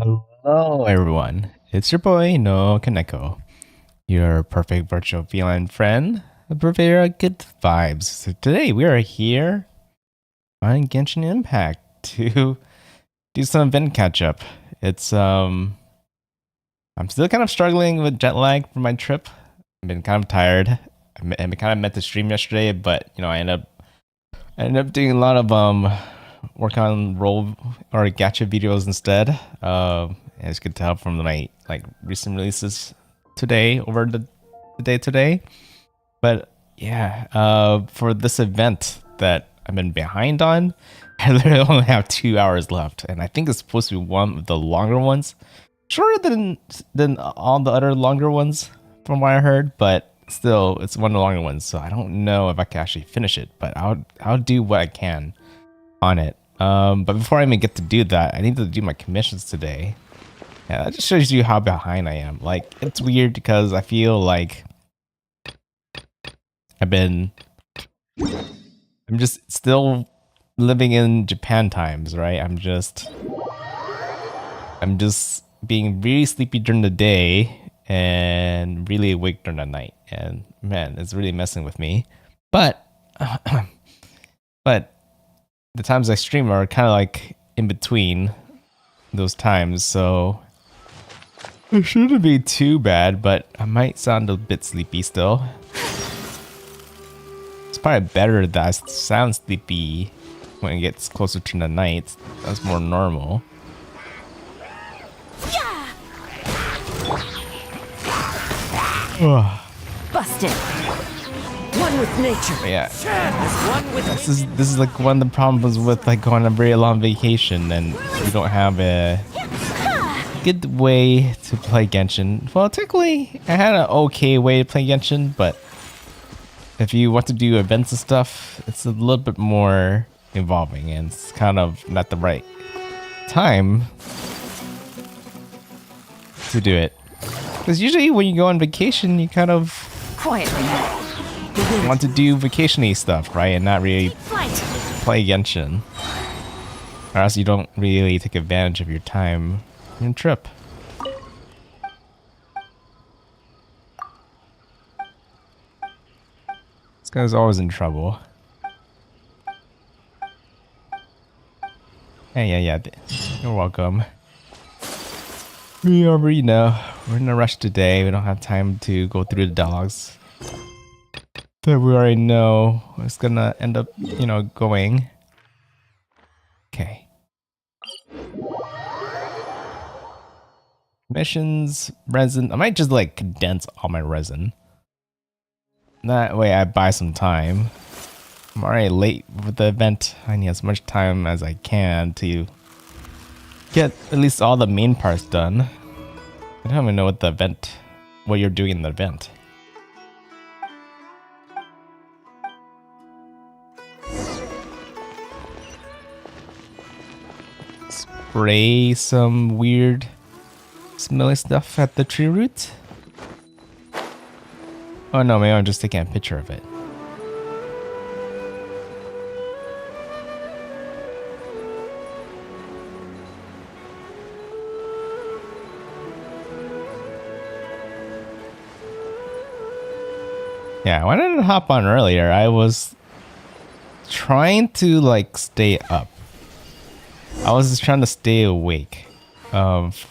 Hello, everyone. It's your boy NoukonNeko, your perfect virtual feline friend, a purveyor of good vibes. So today we are here on Genshin Impact to do some event catch up. I'm still kind of struggling with jet lag from my trip. I've been kind of tired. I kind of meant to stream yesterday, but I ended up doing a lot of work on role or gacha videos instead. As you can tell from my recent releases today over the day today. But yeah, for this event that I've been behind on, I literally only have 2 hours left, and I think it's supposed to be one of the longer ones, shorter than all the other longer ones from what I heard, but still it's one of the longer ones. So I don't know if I can actually finish it, but I'll do what I can on it. But before I even get to do that, I need to do my commissions today. Yeah, that just shows you how behind I am. Like, it's weird because I feel like I'm just still living in Japan times, right? I'm just being really sleepy during the day and really awake during the night. And man, it's really messing with me. But but the times I stream are kind of like in between those times, so it shouldn't be too bad, but I might sound a bit sleepy still. It's probably better that I sound sleepy when it gets closer to the night. That's more normal. Busted. One with nature. Yeah. One with This is like one of the problems with like going on a very long vacation and you don't have a good way to play Genshin. Well, technically, I had an okay way to play Genshin, but if you want to do events and stuff, it's a little bit more involving and it's kind of not the right time to do it. Because usually when you go on vacation, you kind of quietly. want to do vacation-y stuff, right? And not really Flight. play Genshin. Or else you don't really take advantage of your time on your trip. This guy's always in trouble. Hey, yeah. You're welcome. We already know. We're in a rush today. We don't have time to go through the dialogues that we already know it's gonna end up, going. Okay. Missions, resin. I might just like condense all my resin. That way I buy some time. I'm already late with the event. I need as much time as I can to get at least all the main parts done. I don't even know what you're doing in the event. Spray some weird smelly stuff at the tree root. Oh no, maybe I'm just taking a picture of it. Yeah, I wanted to hop on earlier. I was trying to like stay up. I was just trying to stay awake. I was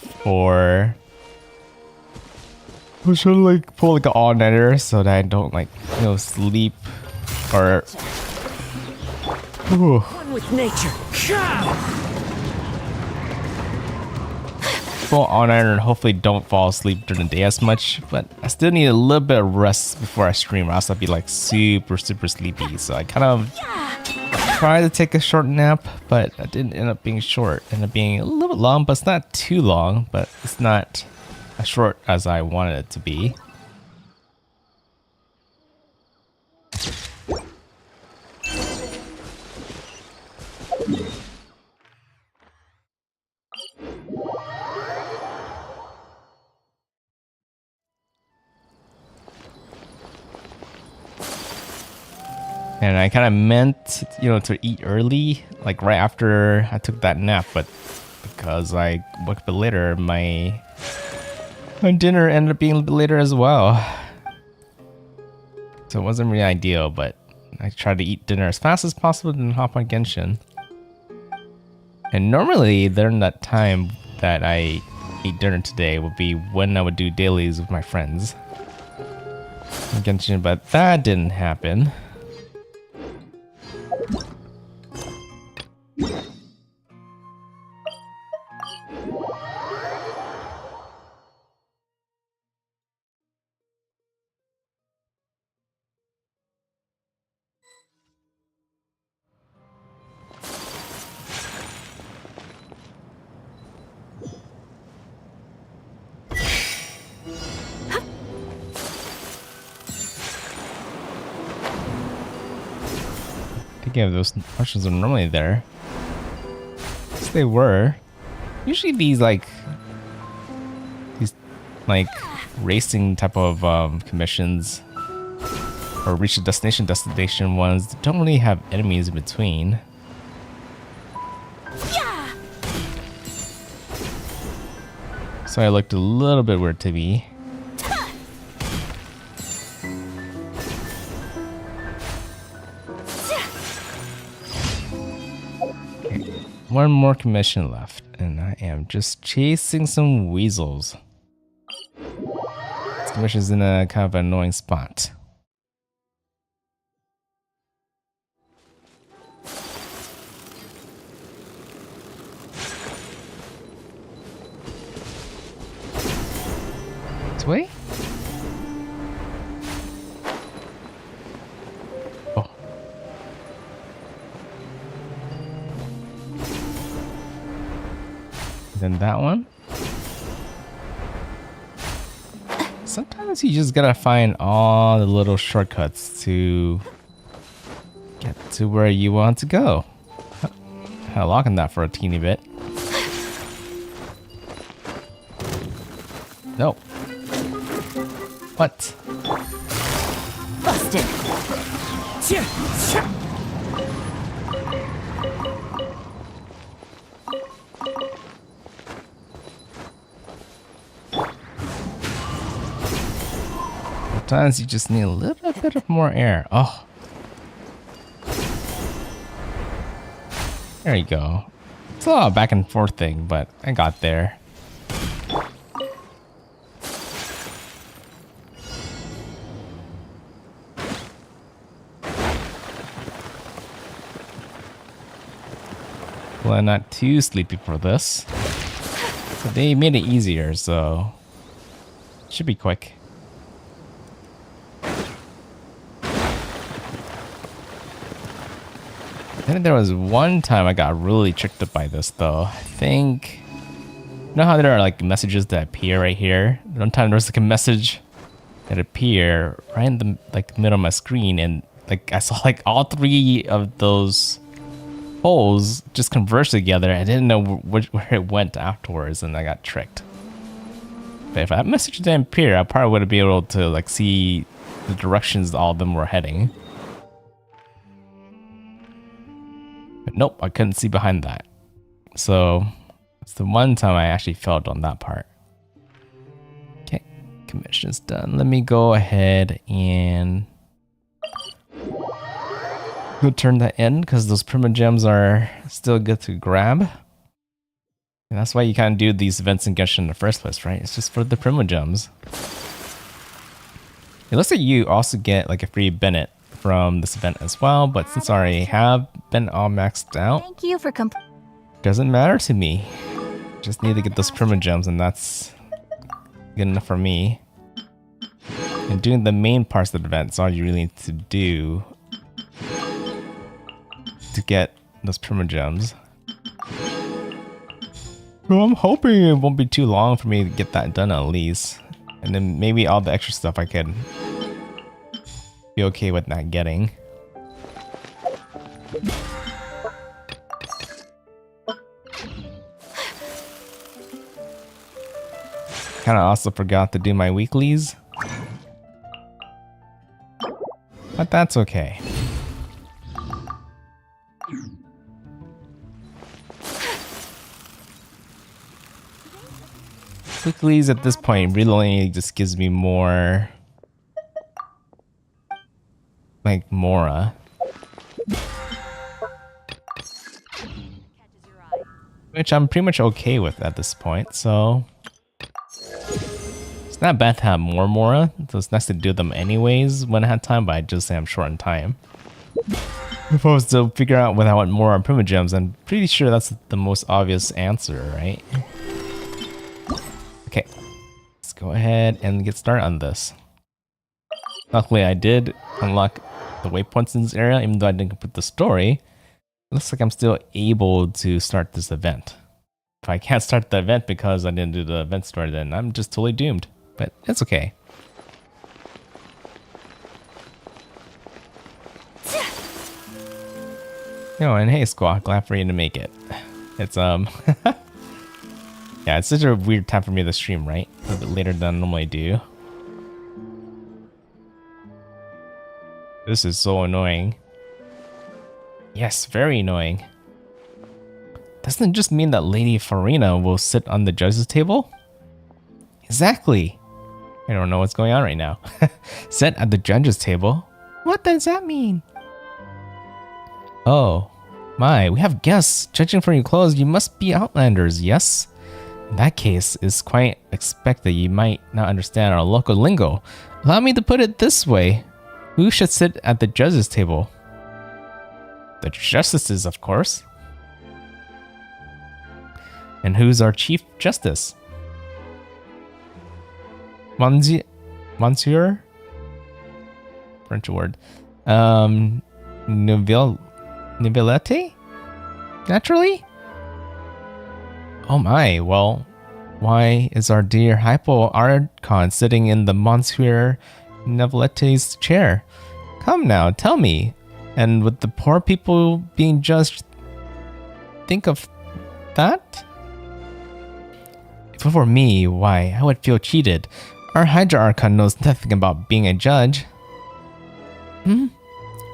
trying to like pull like an all-nighter so that I don't like, sleep or One with nature. pull all-nighter and hopefully don't fall asleep during the day as much. But I still need a little bit of rest before I stream, or else I'll be like super sleepy. So I kind of tried to take a short nap, but it didn't end up being short. It ended up being a little bit long, but it's not too long, but it's not as short as I wanted it to be. And I kind of meant, to eat early, like right after I took that nap, but because I woke up later. My dinner ended up being a little bit later as well. So it wasn't really ideal, but I tried to eat dinner as fast as possible and hop on Genshin. And normally during that time that I eat dinner today would be when I would do dailies with my friends on Genshin, but that didn't happen. Thinking of those questions are normally there. Yes, they were. Usually these like racing type of commissions or reach a destination ones don't really have enemies in between. So I looked a little bit weird to me. One more commission left, and I am just chasing some weasels. This commission's in a kind of annoying spot. This way? Oh. Then that one. Sometimes you just gotta find all the little shortcuts to get to where you want to go. Had a lock on that for a teeny bit. No. What? Busted. Sometimes you just need a little bit of more air. Oh. There you go. It's a lot of back and forth thing, but I got there. Well, I'm not too sleepy for this. But they made it easier, so it should be quick. I think there was one time I got really tricked up by this though. I think, you know how there are like messages that appear right here? One time there was like a message that appeared right in the like middle of my screen, and like I saw like all three of those holes just converge together. I didn't know where it went afterwards, and I got tricked. But if that message didn't appear, I probably would have been able to like see the directions all of them were heading. But nope, I couldn't see behind that. So it's the one time I actually failed on that part. Okay, commission's done. Let me go ahead and go turn that in because those primogems are still good to grab. And that's why you kind of do these events in Genshin in the first place, right? It's just for the primogems. It looks like you also get like a free Bennett from this event as well, but since I already have been all maxed out, Thank you for doesn't matter to me. Just need to get those primogems, and that's good enough for me. And doing the main parts of the event is all you really need to do to get those primogems. Well, I'm hoping it won't be too long for me to get that done at least. And then maybe all the extra stuff I could be okay with not getting. Kind of also forgot to do my weeklies. But that's okay. Quicklies at this point really only just gives me more like Mora. Which I'm pretty much okay with at this point, so it's not bad to have more Mora. So it's nice to do them anyways when I had time, but I just say I'm short on time. If I was to figure out what I want more on Primogems, I'm pretty sure that's the most obvious answer, right? Okay, let's go ahead and get started on this. Luckily, I did unlock the waypoints in this area, even though I didn't complete the story. It looks like I'm still able to start this event. If I can't start the event because I didn't do the event story, then I'm just totally doomed. But it's okay. Oh, and hey, Squawk, glad for you to make it. It's yeah, it's such a weird time for me to stream, right? A bit later than I normally do. This is so annoying. Yes, very annoying. Doesn't it just mean that Lady Farina will sit on the judge's table? Exactly. I don't know what's going on right now. Sit at the judge's table? What does that mean? Oh, my, we have guests. Judging from your clothes, you must be Outlanders, yes? In that case, it's quite expected you might not understand our local lingo. Allow me to put it this way. Who should sit at the judge's table? The justices, of course. And who's our chief justice? Monsieur? French word. Nobilete? Naturally? Oh my, well, why is our dear Hypo Archon sitting in the Monsieur Nobilete's chair? Come now, tell me. And with the poor people being judged, think of that? If it were me, why, I would feel cheated. Our Hydra Archon knows nothing about being a judge.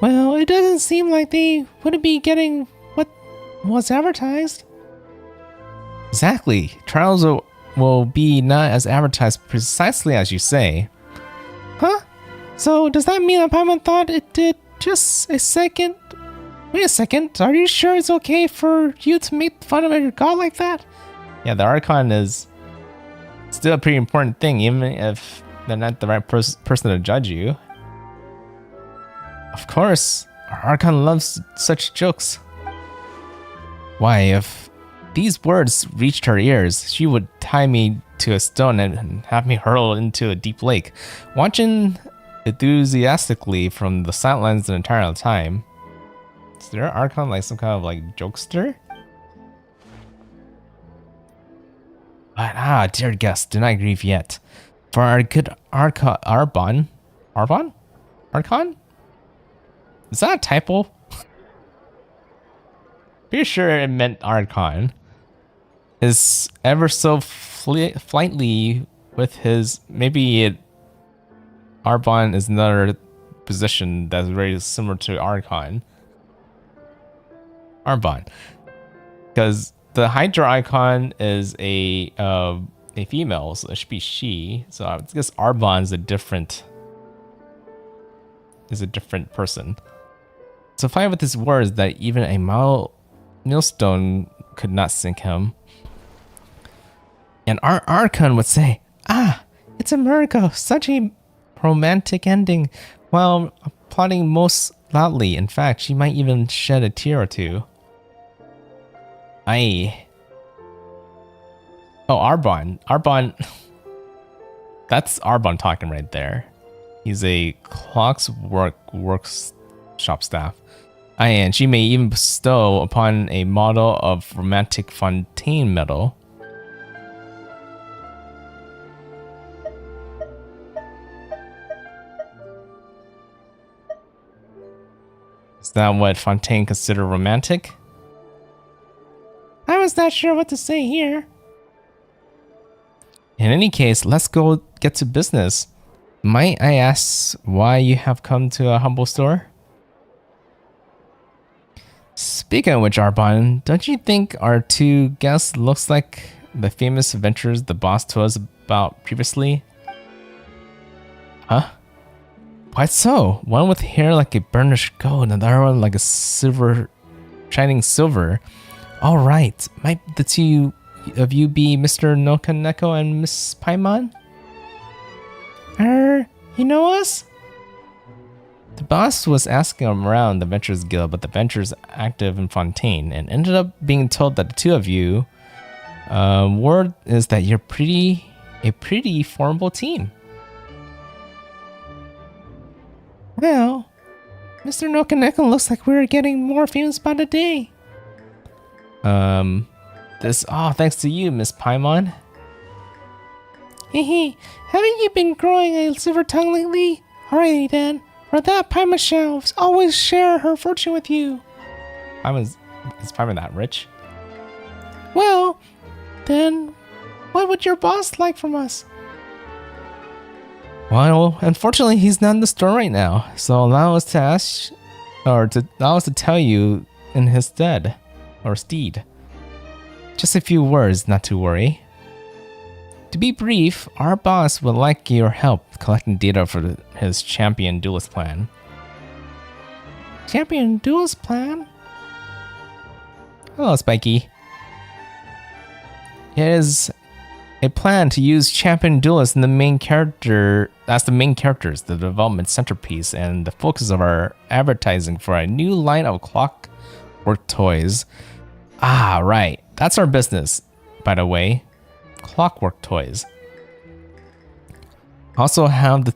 Well, it doesn't seem like they wouldn't be getting what was advertised. Exactly. Trials will be not as advertised precisely as you say. Huh? So does that mean that Paimon thought it did just a second? Wait a second, are you sure it's okay for you to make fun of your god like that? Yeah, the Archon is still a pretty important thing, even if they're not the right person to judge you. Of course, our Archon loves such jokes. Why, if these words reached her ears, she would tie me to a stone and have me hurled into a deep lake, watching enthusiastically from the sidelines the entire time. Is there Archon like some kind of like jokester? But dear guest, do not grieve yet. For our good Archon? Is that a typo? Pretty sure it meant Archon. Is ever so flightly with his... Maybe Arbon is another position that's very similar to Archon. Arbon. Because the Hydra icon is a female, so it should be she. So I guess Arbon is a different person. So fine with his words that even a millstone could not sink him. And our Archon would say, it's a miracle, such a romantic ending, while applauding most loudly. In fact, she might even shed a tear or two. Oh, Arbon. That's Arbon talking right there. He's a clock's workshop staff. And she may even bestow upon a model of romantic fontaine medal. Is that what Fontaine consider romantic? I was not sure what to say here. In any case, let's go get to business. Might I ask why you have come to a humble store? Speaking of which, Arbon, don't you think our two guests looks like the famous adventures the boss told us about previously? Huh? Quite so. One with hair like a burnished gold, and the other one like a silver, shining silver. All right. Might the two of you be Mr. NoukonNeko and Miss Paimon? You know us? The boss was asking around the Adventurers Guild about the adventures active in Fontaine, and ended up being told that the two of you, word is that you're a pretty formidable team. Well, Mr. NoukonNeko looks like we're getting more famous by the day. This all thanks to you, Miss Paimon. Hehe, haven't you been growing a silver tongue lately? Alrighty then, for that Paimon shall always share her fortune with you. Is Paimon that rich? Well, then, what would your boss like from us? Well, unfortunately, he's not in the store right now, so allow us to tell you in his stead, or steed. Just a few words, not to worry. To be brief, our boss would like your help collecting data for his champion duelist plan. Champion duelist plan? Hello, Spiky. It is a plan to use champion duelists in the main character as the main characters, the development centerpiece, and the focus of our advertising for a new line of clockwork toys. Ah, right. That's our business, by the way. Clockwork toys. Also, have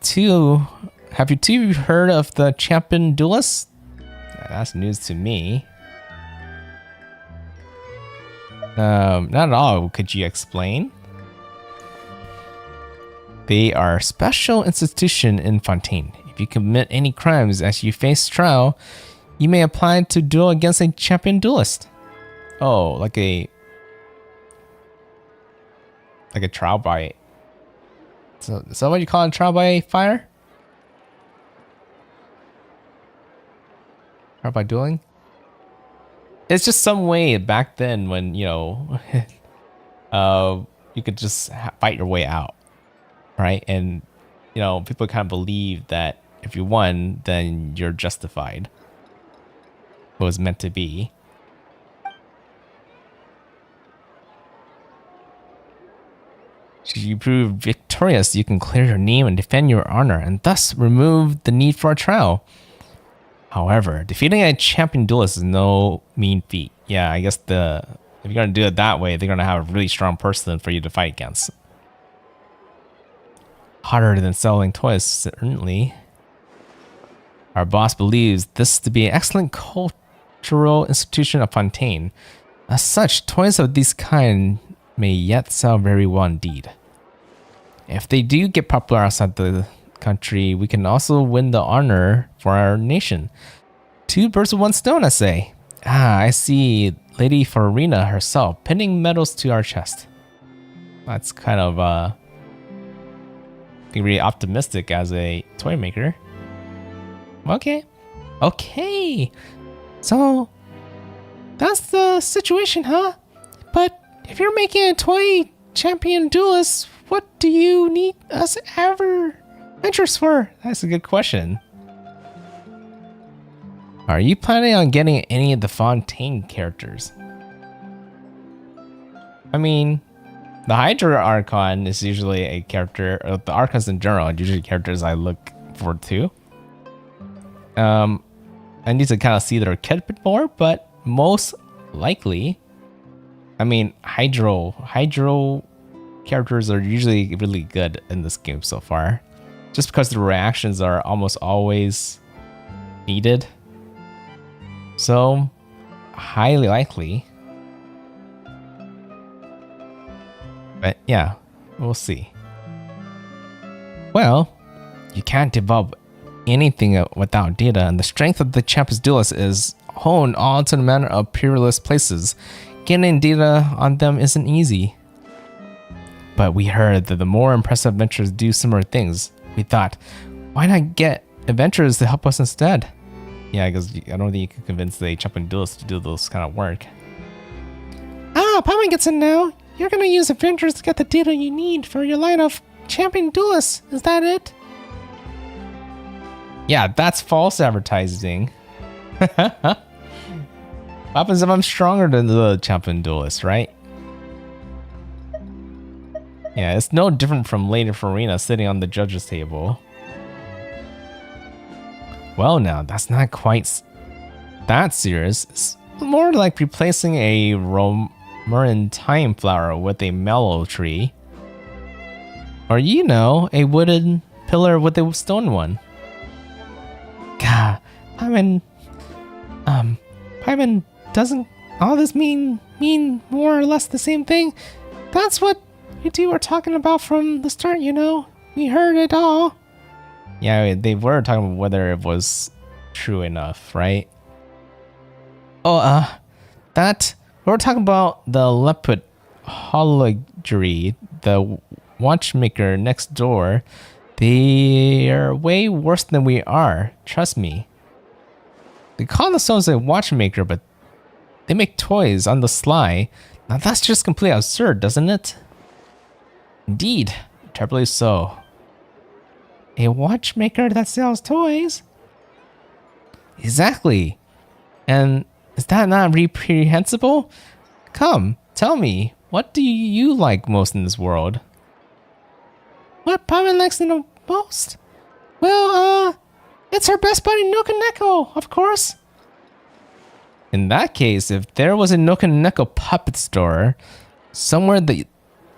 you two heard of the champion duelists? That's news to me. Not at all. Could you explain? They are a special institution in Fontaine. If you commit any crimes as you face trial, you may apply to duel against a champion duelist. Oh, like a trial by... So is that what you call a trial by fire? Trial by dueling? It's just some way back then when, you know, you could just fight your way out, right? And, you know, people kind of believe that if you won, then you're justified. What was meant to be. Should you prove victorious, you can clear your name and defend your honor, and thus remove the need for a trial. However, defeating a champion duelist is no mean feat. Yeah, I guess if you're gonna do it that way, they're gonna have a really strong person for you to fight against. Harder than selling toys, certainly. Our boss believes this to be an excellent cultural institution of Fontaine. As such, toys of this kind may yet sell very well indeed. If they do get popular outside the country, we can also win the honor for our nation. Two birds with one stone, I say. Ah, I see Lady Farina herself pinning medals to our chest. That's kind of being really optimistic as a toy maker. Okay. So that's the situation, huh? But if you're making a toy champion duelist, what do you need us ever adventures for? That's a good question. Are you planning on getting any of the Fontaine characters? I mean, the Hydra Archon is usually a character, or the Archons in general are usually characters I look forward to. I need to kind of see their kit a bit more, but most likely, I mean, Hydro characters are usually really good in this game so far. Just because the reactions are almost always needed. So, highly likely. But yeah, we'll see. Well, you can't develop anything without data, and the strength of the champions duelist is honed all to the manner of peerless places. Getting data on them isn't easy. But we heard that the more impressive adventurers do similar things. We thought, why not get adventurers to help us instead? Yeah, because I don't think you can convince the champion duelist to do those kind of work. Ah, Paimon gets in now. you're gonna use Avengers to get the data you need for your line of champion duelists. Is that it? Yeah, that's false advertising. What happens if I'm stronger than the champion duelist, right? Yeah, it's no different from Lady Farina sitting on the judge's table. Well, now, that's not quite that serious. It's more like replacing a Romarin time flower with a mallow tree. Or, you know, a wooden pillar with a stone one. God, Paimon, doesn't all this mean more or less the same thing? That's what you two were talking about from the start, you know? We heard it all. Yeah, they were talking about whether it was true enough, right? Oh, that... We were talking about the Leput Hologry, the watchmaker next door. They're way worse than we are, trust me. They call themselves a watchmaker, but they make toys on the sly. Now that's just completely absurd, doesn't it? Indeed, terribly so. A watchmaker that sells toys? Exactly. And is that not reprehensible? Come, tell me, what do you like most in this world? What Paimon likes the most? Well, it's her best buddy NoukonNeko, of course. In that case, if there was a NoukonNeko puppet store somewhere that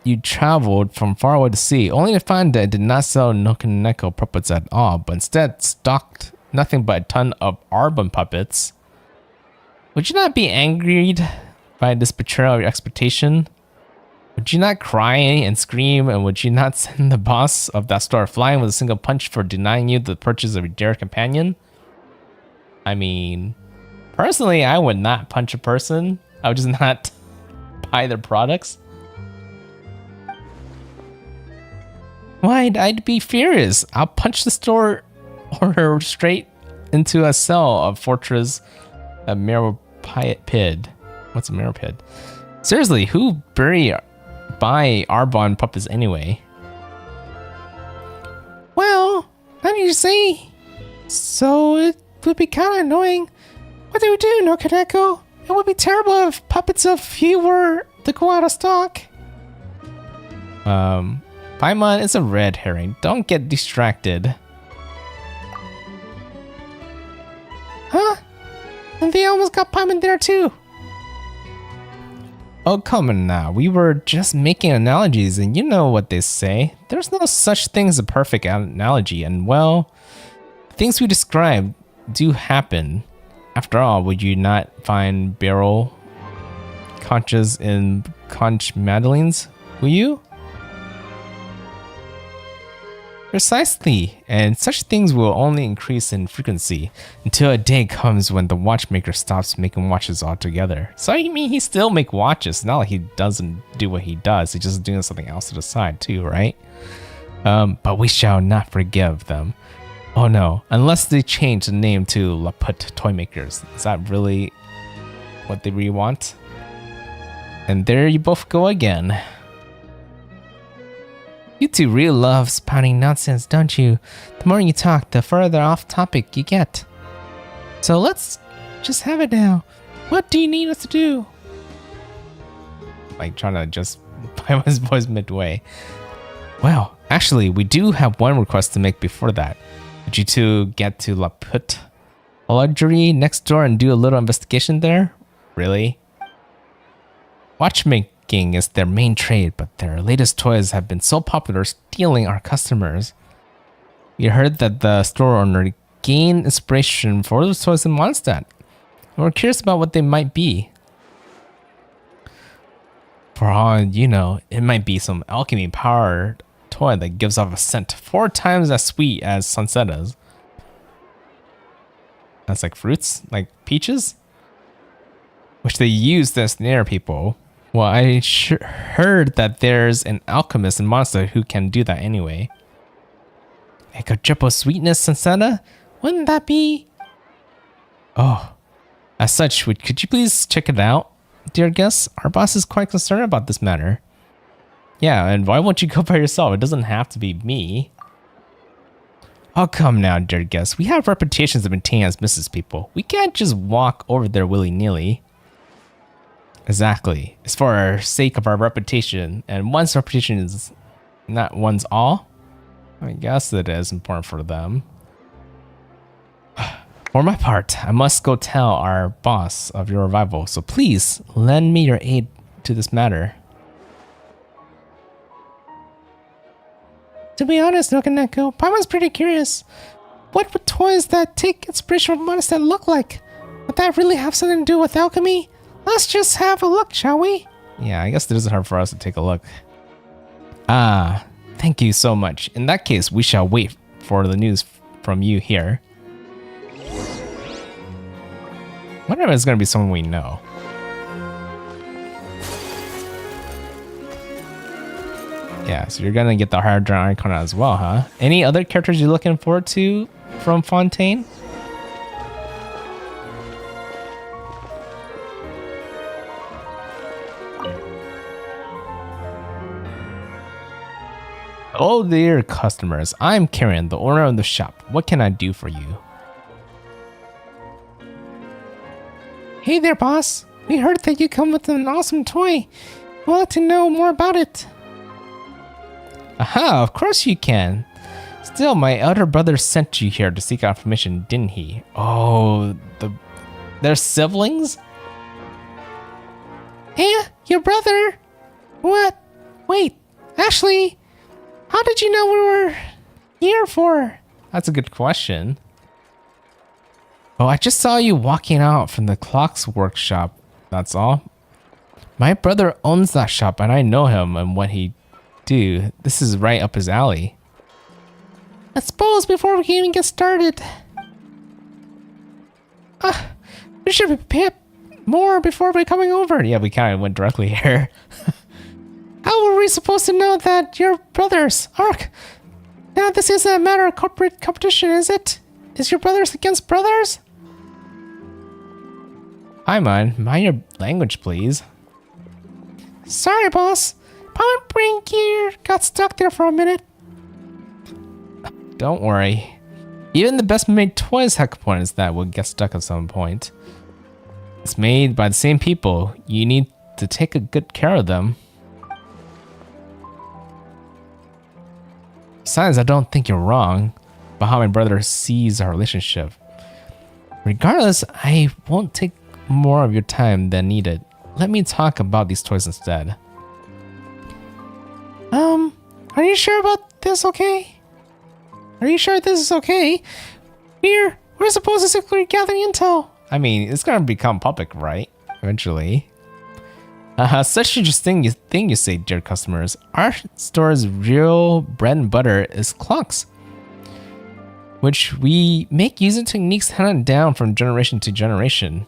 you traveled from far away to see, only to find that it did not sell NoukonNeko puppets at all, but instead stocked nothing but a ton of Arbon puppets, would you not be angered by this betrayal of your expectation? Would you not cry and scream, and would you not send the boss of that store flying with a single punch for denying you the purchase of your dear companion? I mean, personally, I would not punch a person. I would just not buy their products. Why? I'd be furious. I'll punch the store owner straight into a cell of Fortress Meropid. What's a Meropid? Seriously, who buy Arbon puppets anyway? Well, how do you say? So it would be kind of annoying. What do we do, NoukonNeko? It would be terrible if puppets of you were to go out of stock. Paimon is a red herring. Don't get distracted. Huh? And they almost got Paimon there too. Oh, come on now. We were just making analogies, and you know what they say. There's no such thing as a perfect analogy, and well, things we describe do happen. After all, would you not find barrel conches in conch madeleines? Will you? Precisely, and such things will only increase in frequency until a day comes when the watchmaker stops making watches altogether. So you mean he still make watches? Not like he doesn't do what he does. He's just doing something else to the side too, right? But we shall not forgive them. Oh no, unless they change the name to Laput Toymakers. Is that really what they really want? And there you both go again. You two really love spouting nonsense, don't you? The more you talk, the further off topic you get. So let's just have it now. What do you need us to do? Like trying to just find his voice midway. Well, actually, we do have one request to make before that. Would you two get to Laput Hologry next door and do a little investigation there? Really? Watchmaking is their main trade, but their latest toys have been so popular, stealing our customers. We heard that the store owner gained inspiration for those toys in Mondstadt. We're curious about what they might be. For all you know, it might be some alchemy powered toy that gives off a scent 4 times as sweet as Sunsetta's. That's like fruits, like peaches, which they use to snare people. Well, I heard that there's an alchemist in Monster who can do that anyway. A quadruple sweetness Sunsetta? Wouldn't that be? Oh, as such, could you please check it out, dear guests? Our boss is quite concerned about this matter. Yeah, and why won't you go by yourself? It doesn't have to be me. Oh, come now, dear guest. We have reputations to maintain as business people. We can't just walk over there willy-nilly. Exactly. It's for our sake of our reputation. And one's reputation is not one's all. I guess it is important for them. For my part, I must go tell our boss of your arrival. So please, lend me your aid to this matter. To be honest, NoukonNeko, Paimon's pretty curious. What would toys that take inspiration from monsters look like? Would that really have something to do with alchemy? Let's just have a look, shall we? Yeah, I guess it isn't hard for us to take a look. Ah, thank you so much. In that case, we shall wait for the news from you here. Wonder if it's going to be someone we know. Yeah, so you're gonna get the hard drawn icon as well, huh? Any other characters you're looking forward to from Fontaine? Oh dear customers, I'm Karen, the owner of the shop. What can I do for you? Hey there, boss. We heard that you come with an awesome toy. We'd like to know more about it. Aha, of course you can. Still, my elder brother sent you here to seek out information, didn't he? Oh, they're siblings? Hey, your brother? What? Wait, actually, how did you know we were here for? That's a good question. Oh, I just saw you walking out from the clocks workshop, that's all. My brother owns that shop and I know him and what he do. This is right up his alley. I suppose before we can even get started, we should prepare more before we're coming over. Yeah, we kind of went directly here. How were we supposed to know that your brothers? Ark, now this isn't a matter of corporate competition, is it? Is your brothers against brothers? Hi, man. Mind your language, please. Sorry, boss. Power brain gear got stuck there for a minute. Don't worry. Even the best made toys have components that will get stuck at some point. It's made by the same people. You need to take a good care of them. Besides, I don't think you're wrong about how my brother sees our relationship. Regardless, I won't take more of your time than needed. Let me talk about these toys instead. Are you sure about this, okay? Are you sure this is okay? We're supposed to secretly gather intel. I mean, it's gonna become public, right? Eventually. Such interesting thing you say, dear customers. Our store's real bread and butter is clocks, which we make using techniques handed down from generation to generation.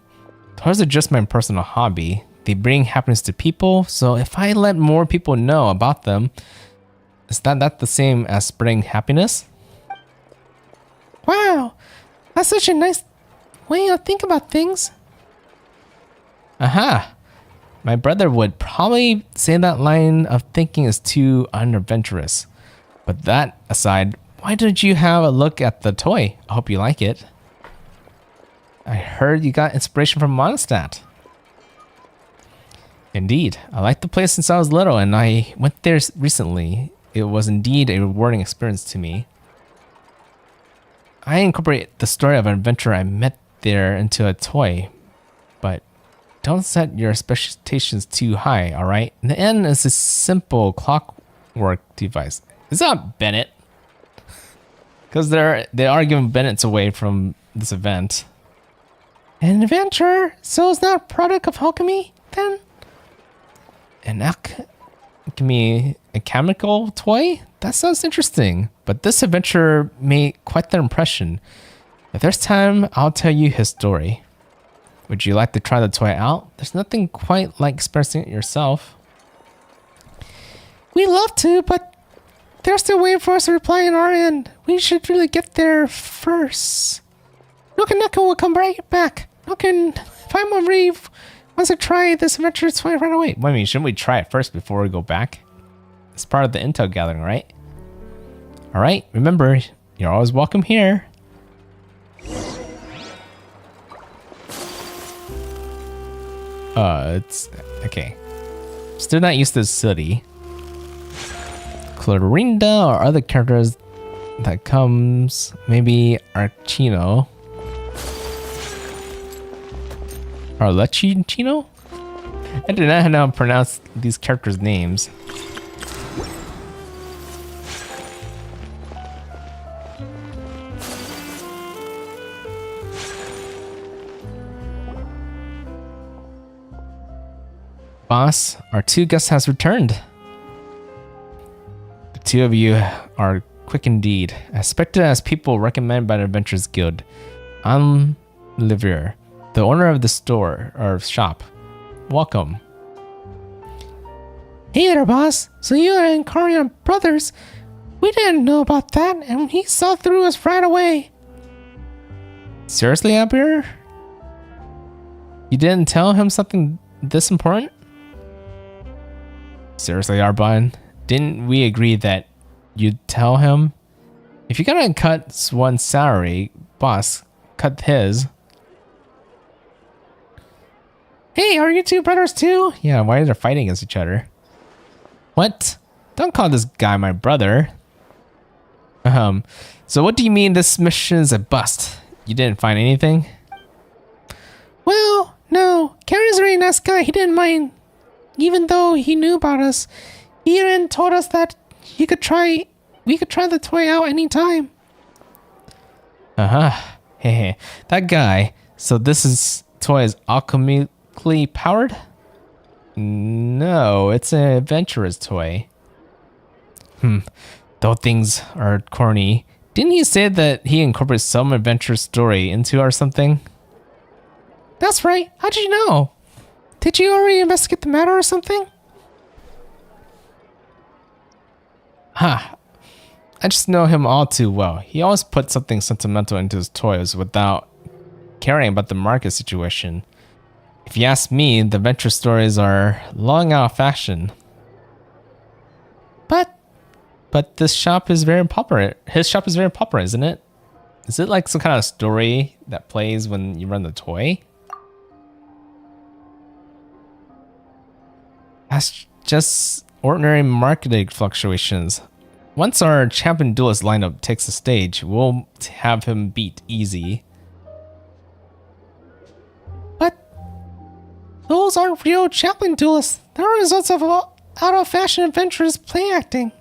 Toys are just my personal hobby. They bring happiness to people, so if I let more people know about them, is that the same as spreading happiness? Wow, that's such a nice way to think about things. Aha. My brother would probably say that line of thinking is too unadventurous. But that aside, why don't you have a look at the toy? I hope you like it. I heard you got inspiration from Mondstadt. Indeed, I liked the place since I was little and I went there recently. It was indeed a rewarding experience to me. I incorporate the story of an adventurer I met there into a toy, but don't set your expectations too high, alright? In the end, it's a simple clockwork device. Is that Bennett? Because they are giving Bennett's away from this event. An adventure? So it's not a product of alchemy, then? An alchemy, a chemical toy? That sounds interesting. But this adventure made quite the impression. If there's time, I'll tell you his story. Would you like to try the toy out? There's nothing quite like experiencing it yourself. We'd love to, but they're still waiting for us to reply on our end. We should really get there first. NoukonNeko will come right back. If I'm on Reeve, once I try this adventure toy right away. Wait, I mean, shouldn't we try it first before we go back? It's part of the intel gathering, right? Alright, remember, you're always welcome here. It's... okay. Still not used to the city. Clorinda or other characters that comes... maybe Archino. Or Lechino? I do not know how to pronounce these characters' names. Boss, our two guests has returned. The two of you are quick indeed. Expected as people recommended by the Adventurers Guild. I'm Livier, the owner of the store or shop. Welcome. Hey there, boss. So you and Kari are brothers. We didn't know about that, and he saw through us right away. Seriously, Abir? You didn't tell him something this important? Seriously, Arbon, didn't we agree that you'd tell him? If you're gonna cut one salary, boss, cut his. Hey, are you two brothers too? Yeah, why are they fighting against each other? What? Don't call this guy my brother. So what do you mean this mission is a bust? You didn't find anything? Well, no. Karen's a really nice guy. He didn't mind. Even though he knew about us, he even told us that we could try the toy out anytime. Hey, that guy. So this toy is alchemically powered? No, it's an adventurous toy. Though things are corny, didn't he say that he incorporates some adventure story into or something? That's right. How did you know? Did you already investigate the matter or something? I just know him all too well. He always puts something sentimental into his toys without caring about the market situation. If you ask me, the adventure stories are long out of fashion. But this shop is very popular. His shop is very popular, isn't it? Is it like some kind of story that plays when you run the toy? That's just ordinary marketing fluctuations. Once our champion duelist lineup takes the stage, we'll have him beat easy. But those aren't real champion duelists. They're results of out-of-fashion adventurers play acting.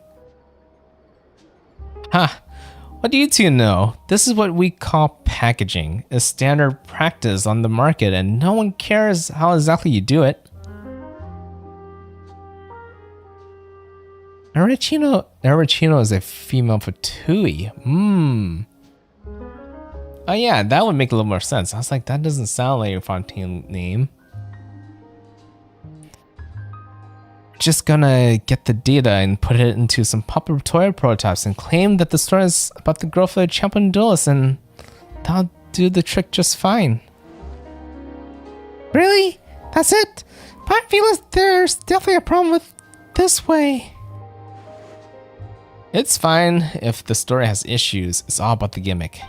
What do you two know? This is what we call packaging. A standard practice on the market, and no one cares how exactly you do it. Arachino is a female Fatui. Oh yeah, that would make a little more sense. I was like, that doesn't sound like a Fontaine name. Just gonna get the data and put it into some popular toy prototypes and claim that the story is about the growth of the champion duelist, and that'll do the trick just fine. Really? That's it? I feel like there's definitely a problem with this way. It's fine if the story has issues. It's all about the gimmick.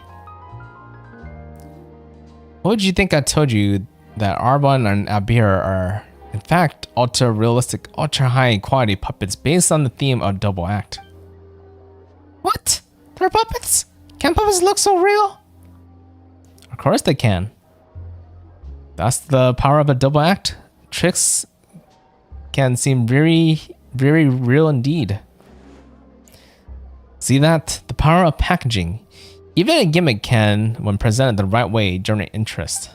What would you think I told you that Arbon and Abir are, in fact, ultra-realistic, ultra-high quality puppets based on the theme of Double Act? What? They're puppets? Can puppets look so real? Of course they can. That's the power of a Double Act. Tricks can seem very, very real indeed. See that? The power of packaging. Even a gimmick can, when presented the right way, generate interest.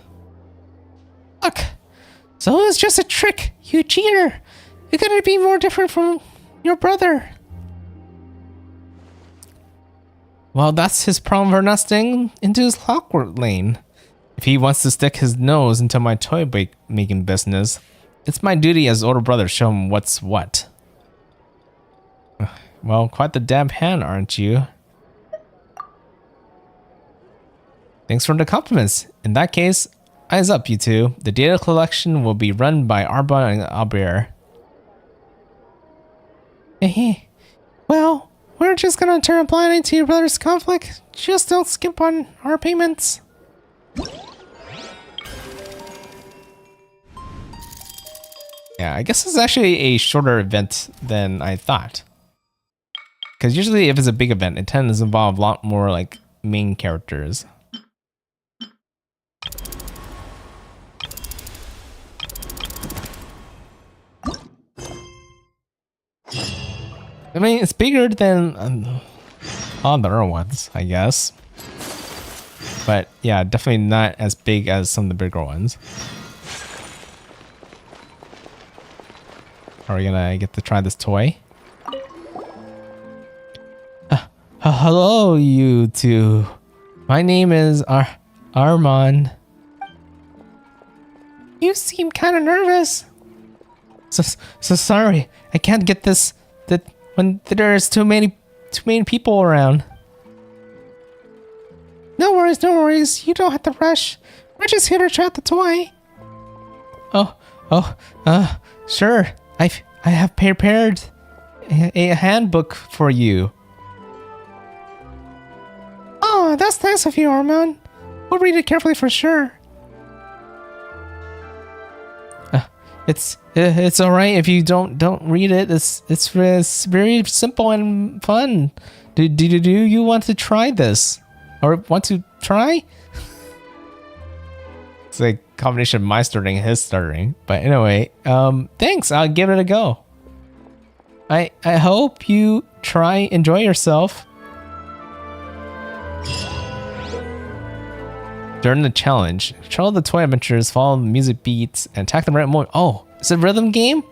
Look! So it was just a trick, you cheater! You're gonna be more different from your brother. Well, that's his problem for not staying into his clockwork lane. If he wants to stick his nose into my toy making business, it's my duty as older brother to show him what's what. Well, quite the dab hand, aren't you? Thanks for the compliments. In that case, eyes up, you two. The data collection will be run by Arbon and Albert. Well, we're just gonna turn a blind eye to your brother's conflict. Just don't skip on our payments. Yeah, I guess it's actually a shorter event than I thought. Because usually if it's a big event, it tends to involve a lot more like main characters. I mean, it's bigger than other ones, I guess. But yeah, definitely not as big as some of the bigger ones. Are we gonna get to try this toy? Hello, you two. My name is Armand. You seem kind of nervous. So sorry. I can't get this. When there's too many people around. No worries. You don't have to rush. We're just here to try out the toy. Sure. I have prepared a handbook for you. Oh, that's nice of you, Armand. We'll read it carefully for sure. It's all right if you don't read it. It's very simple and fun. Do you want to try this, or want to try? It's a combination of my starting and his starting. But anyway, thanks. I'll give it a go. I hope you enjoy yourself. During the challenge, control the toy adventures, follow the music beats, and attack the right moment. Oh, it's a rhythm game?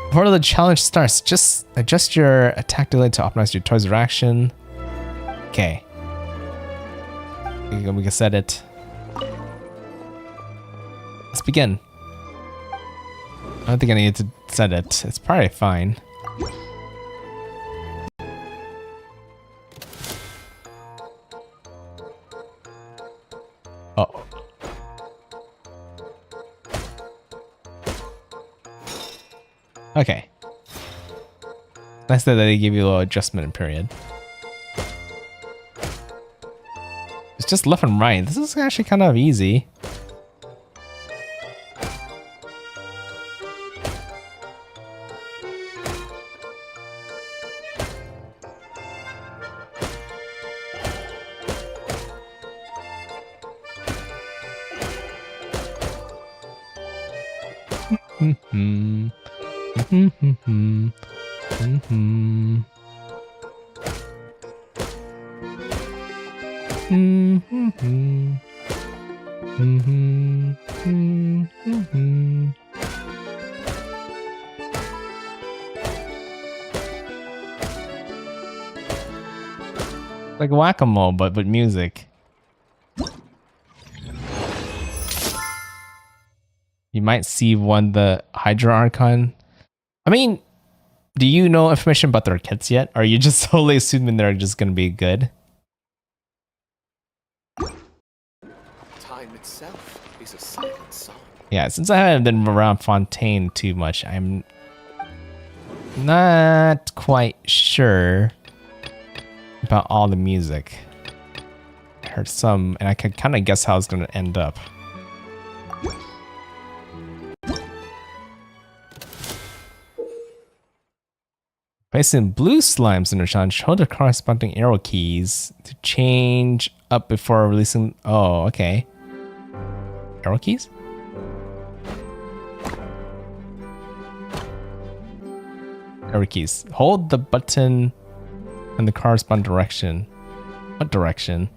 Before the challenge starts, just adjust your attack delay to optimize your toy's reaction. Okay. We can set it. Let's begin. I don't think I need to set it. It's probably fine. Oh. Okay. Nice that they give you a little adjustment period. It's just left and right. This is actually kind of easy. Like whack-a-mole, but with music. You might see the Hydra Archon. I mean, do you know information about their kits yet? Or are you just totally assuming they're just gonna be good? Time itself is a silent song. Yeah, since I haven't been around Fontaine too much, I'm not quite sure about all the music. I heard some, and I could kind of guess how it's going to end up. Placing blue slimes in your challenge, hold the corresponding arrow keys to change up before releasing. Oh, okay. Arrow keys? Arrow keys. Hold the button in the corresponding direction. What direction?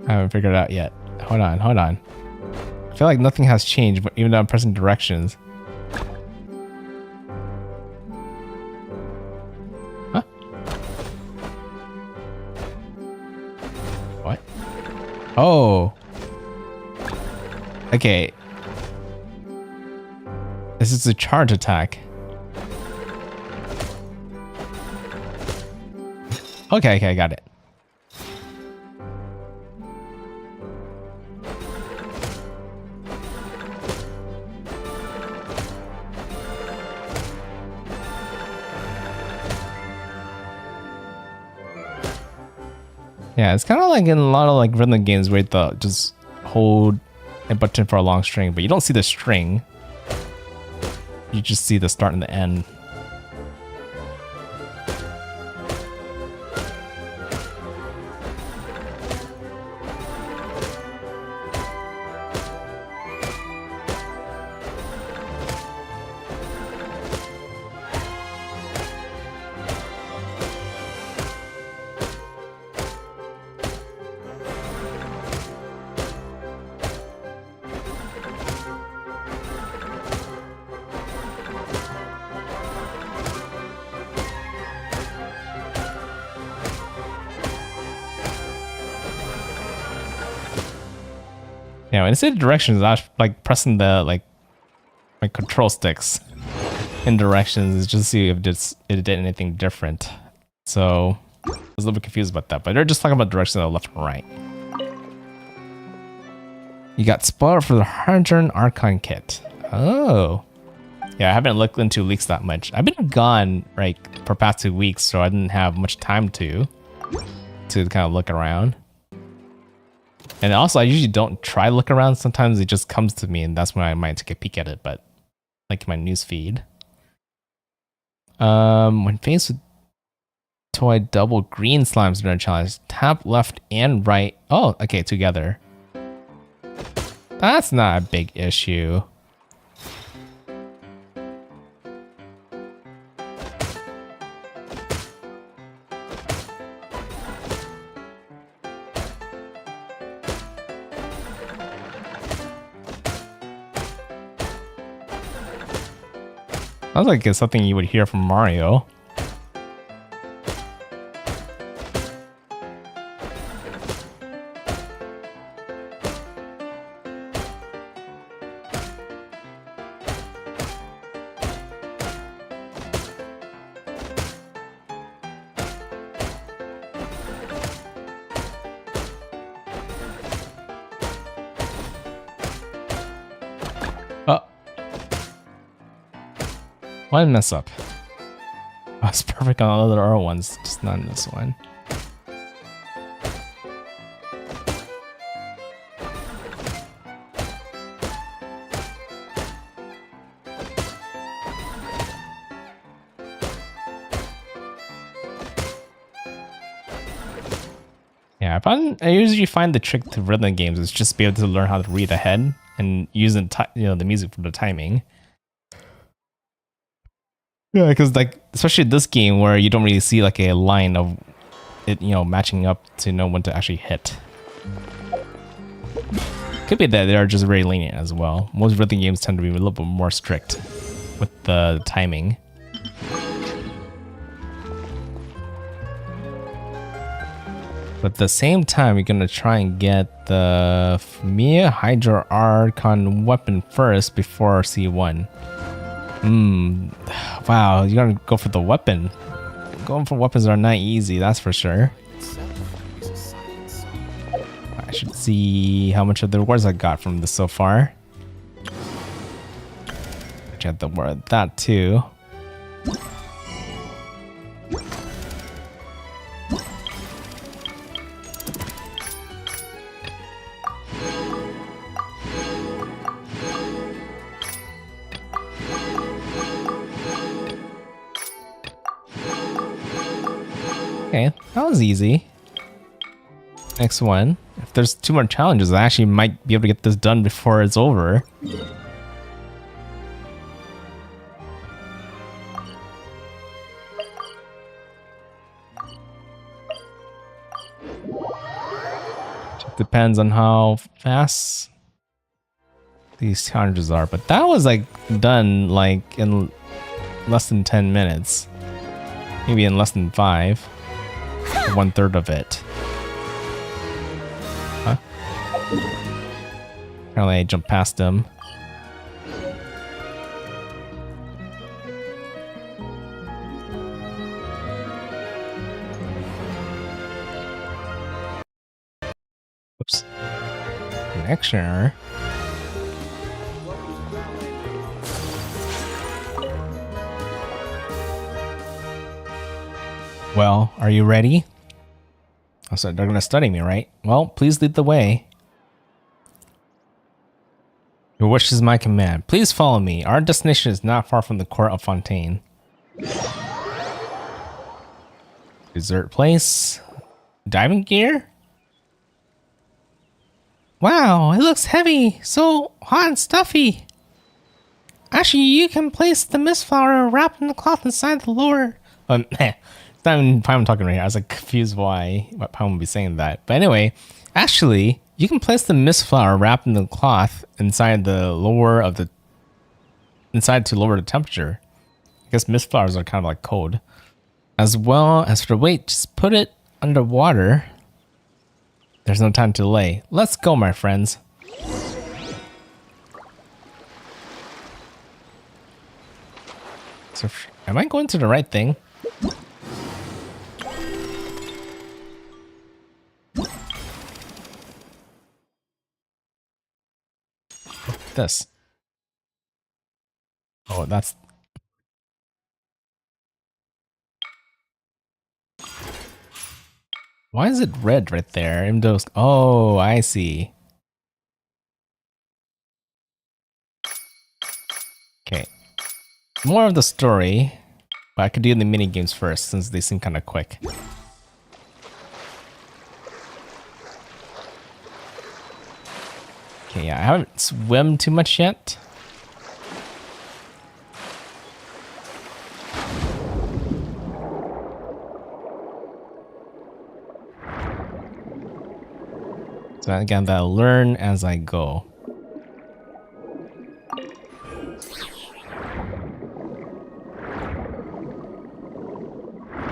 I haven't figured it out yet. Hold on. I feel like nothing has changed, but even though I'm pressing directions. Huh? What? Oh. Okay. This is a charge attack. Okay, okay, I got it. Yeah, it's kind of like in a lot of like rhythm games where you have to just hold a button for a long string, but you don't see the string. You just see the start and the end. Yeah, when it's in directions, I like pressing the like my control sticks in directions just to see if it did anything different. So I was a little bit confused about that, but they're just talking about directions of left and right. You got spoiled for the Harjan Archon kit. Oh. Yeah, I haven't looked into leaks that much. I've been gone like for past 2 weeks, so I didn't have much time to kind of look around. And also, I usually don't try to look around. Sometimes it just comes to me, and that's when I might take a peek at it. But like my news feed, when faced with toy double green slimes during a challenge, tap left and right. Oh, okay, together. That's not a big issue. Sounds like it's something you would hear from Mario. Why did I mess up? I was perfect on all the other ones, just not in this one. Yeah, I usually find the trick to rhythm games is just be able to learn how to read ahead and using the music for the timing. Yeah, because like especially this game where you don't really see like a line of it, matching up to know when to actually hit. Could be that they're just very lenient as well. Most rhythm games tend to be a little bit more strict with the timing. But at the same time, you're gonna try and get the Mia Hydra Archon weapon first before C1. Wow, you gotta go for the weapon. Going for weapons are not easy, that's for sure. I should see how much of the rewards I got from this so far. Check the word that too. Okay, that was easy. Next one. If there's 2 more challenges, I actually might be able to get this done before it's over. It depends on how fast these challenges are, but that was like done like in less than 10 minutes. Maybe in less than 5. 1/3 of it. Huh? Apparently I jumped past him. Oops. Connection error. Well, are you ready? Oh, so they're gonna study me, right? Well, please lead the way. Your wish is my command. Please follow me. Our destination is not far from the court of Fontaine. Desert place. Diving gear? Wow, it looks heavy. So hot and stuffy. Actually, you can place the mist flower wrapped in the cloth inside the lower. It's not even Paimon talking right here. I was like confused why Paimon would be saying that. But anyway, actually, you can place the mist flower wrapped in the cloth inside the lower of the inside to lower the temperature. I guess mist flowers are kind of like cold. As well as for the weight, just put it underwater. There's no time to delay. Let's go, my friends. So, am I going to the right thing? This. Oh, that's... Why is it red right there? Oh, I see. Okay. More of the story. But I could do the mini games first since they seem kind of quick. Okay, yeah, I haven't swum too much yet. So again, I'll learn as I go.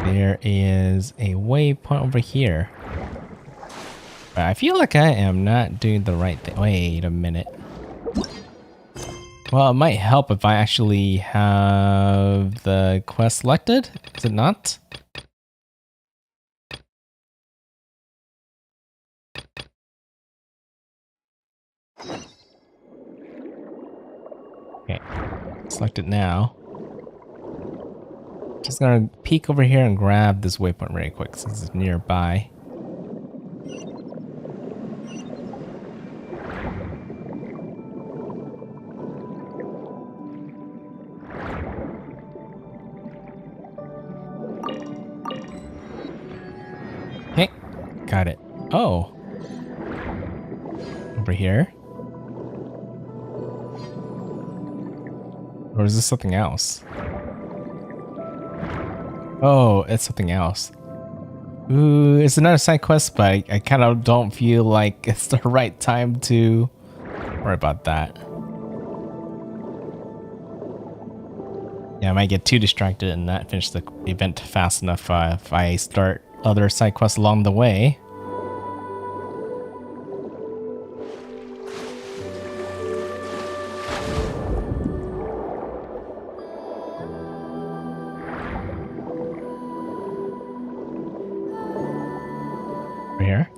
There is a waypoint over here. But I feel like I am not doing the right thing. Wait a minute. Well, it might help if I actually have the quest selected. Is it not? Okay, select it now. Just gonna peek over here and grab this waypoint really quick since it's nearby. Okay, got it. Oh, over here. Or is this something else? Oh, it's something else. Ooh, it's another side quest, but I kind of don't feel like it's the right time to worry about that. Yeah, I might get too distracted and not finish the event fast enough if I start other side quests along the way. Here.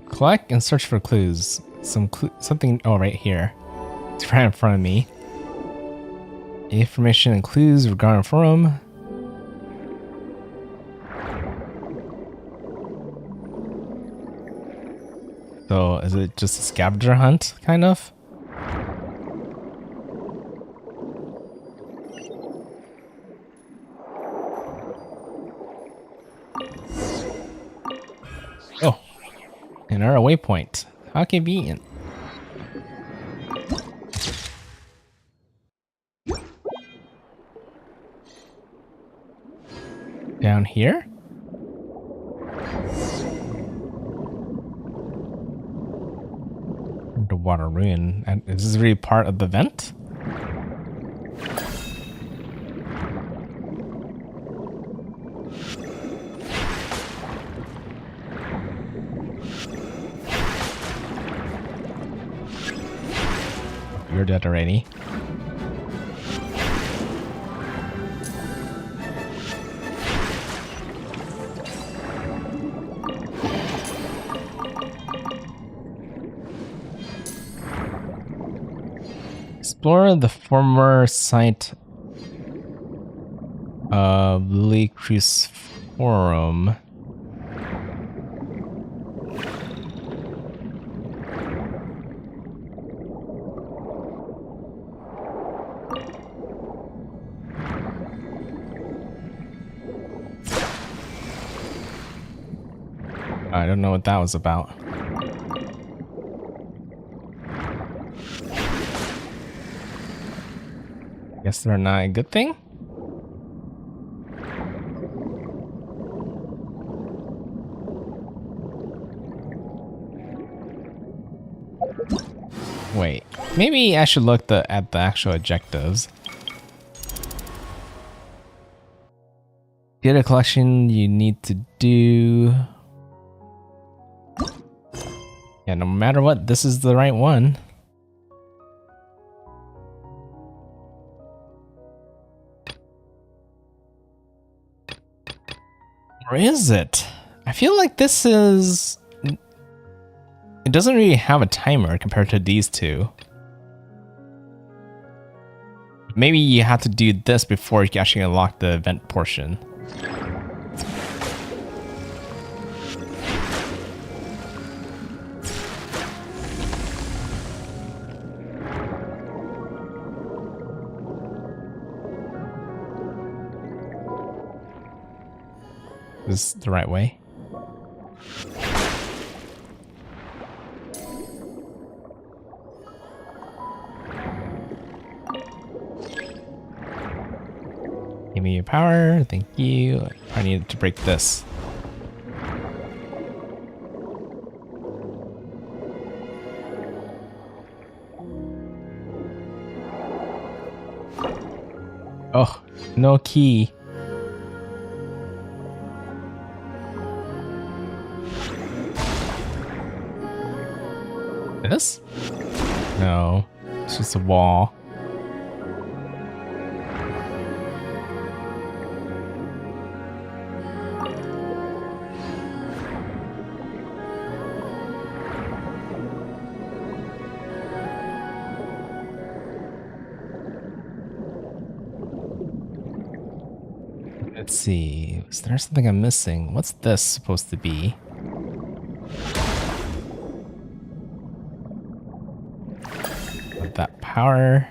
Collect and search for clues. Something. Oh, right here. It's right in front of me. Information and clues regarding forum. So, is it just a scavenger hunt, kind of? Oh, another waypoint. How convenient. Down here? The water ruin. And is this really part of the vent? you're dead already. Explore the former site of Lily Cruz Forum. I don't know what that was about. Guess they're not a good thing? Wait, maybe I should look at the actual objectives. Get a collection you need to do. Yeah, no matter what, this is the right one. Or is it? I feel like this is... It doesn't really have a timer compared to these two. Maybe you have to do this before you can actually unlock the event portion. Is this the right way? Give me your power, thank you. I need to break this. Oh, no key. This? No, it's just a wall. Let's see. Is there something I'm missing? What's this supposed to be? With that power.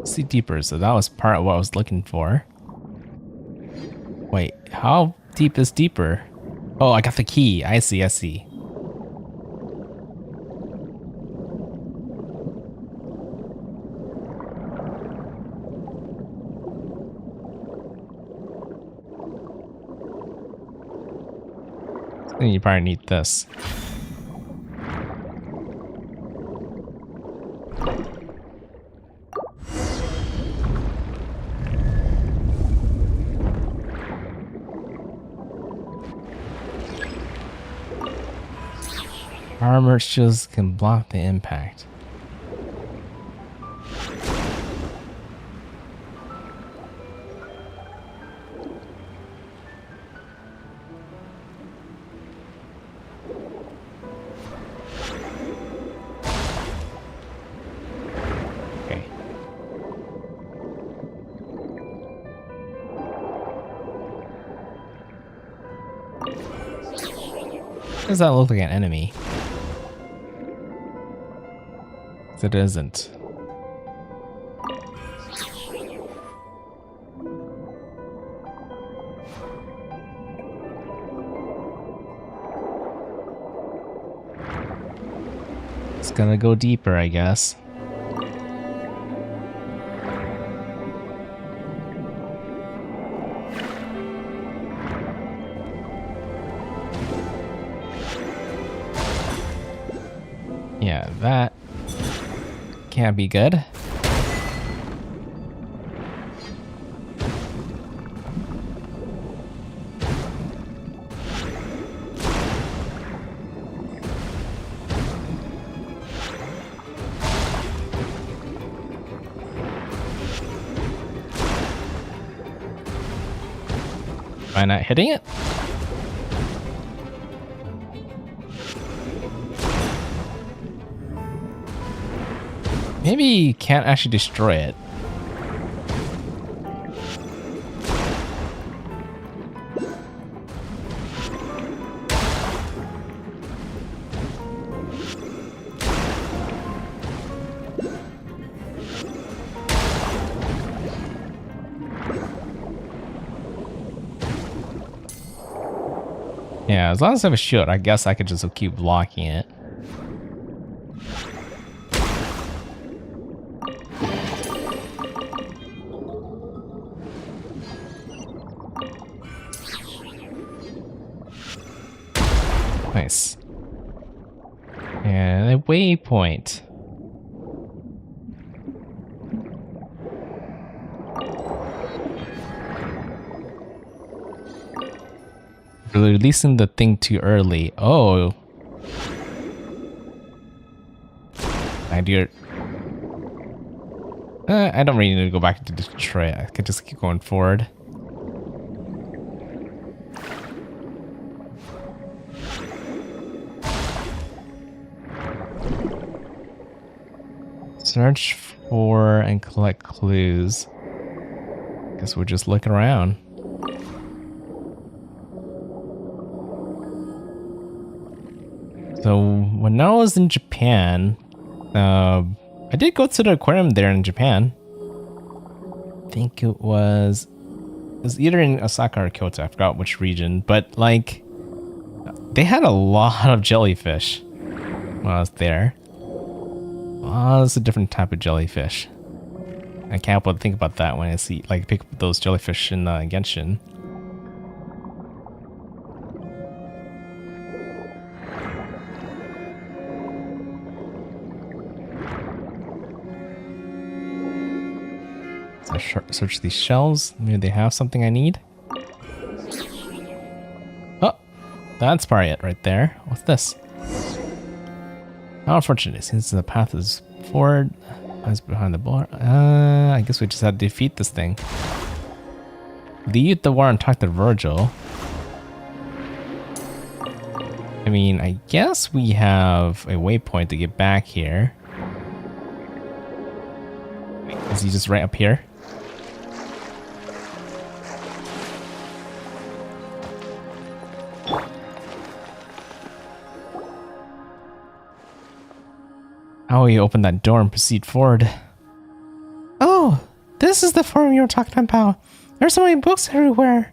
See deeper, so that was part of what I was looking for. Wait, how deep is deeper? Oh, I got the key. I see, I see. Then you probably need this. Armor shields can block the impact. Okay. Does that look like an enemy? It isn't. It's gonna go deeper, I guess. Yeah, that can't be good. Am I not hitting it? Maybe you can't actually destroy it. Yeah, as long as I have a shield, I guess I could just keep blocking it. Nice. And a waypoint. Releasing the thing too early. Oh. I do it. I don't really need to go back to Detroit. I could just keep going forward. Search for and collect clues. Guess we're just looking around. So when I was in Japan, I did go to the aquarium there in Japan. I think it was either in Osaka or Kyoto. I forgot which region, but like they had a lot of jellyfish when I was there. Lots of different type of jellyfish. I can't help but think about that when I see like pick up those jellyfish in Genshin. So I search these shelves. Maybe they have something I need. Oh, that's probably it right there. What's this? How unfortunate. Since the path is forward, is behind the bar. I guess we just had to defeat this thing. Leave the war and talk to Virgil. I mean, I guess we have a waypoint to get back here. Is he just right up here? Oh, you open that door and proceed forward. Oh, this is the forum you were talking about. There's so many books everywhere.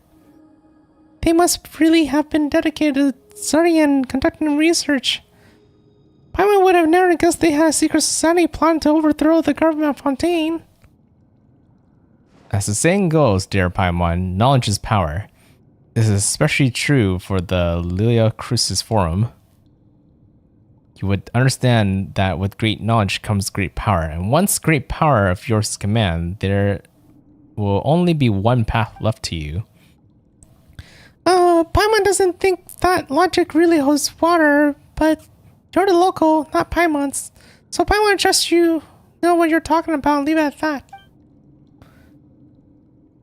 They must really have been dedicated to studying and conducting research. Paimon would have never guessed they had a secret society planned to overthrow the government of Fontaine. As the saying goes, dear Paimon, knowledge is power. This is especially true for the Lilia Crucis Forum. You would understand that with great knowledge comes great power, and once great power of yours command, there will only be one path left to you. Paimon doesn't think that logic really holds water, but you're the local, not Paimon's. So Paimon trusts you know what you're talking about and leave it at that.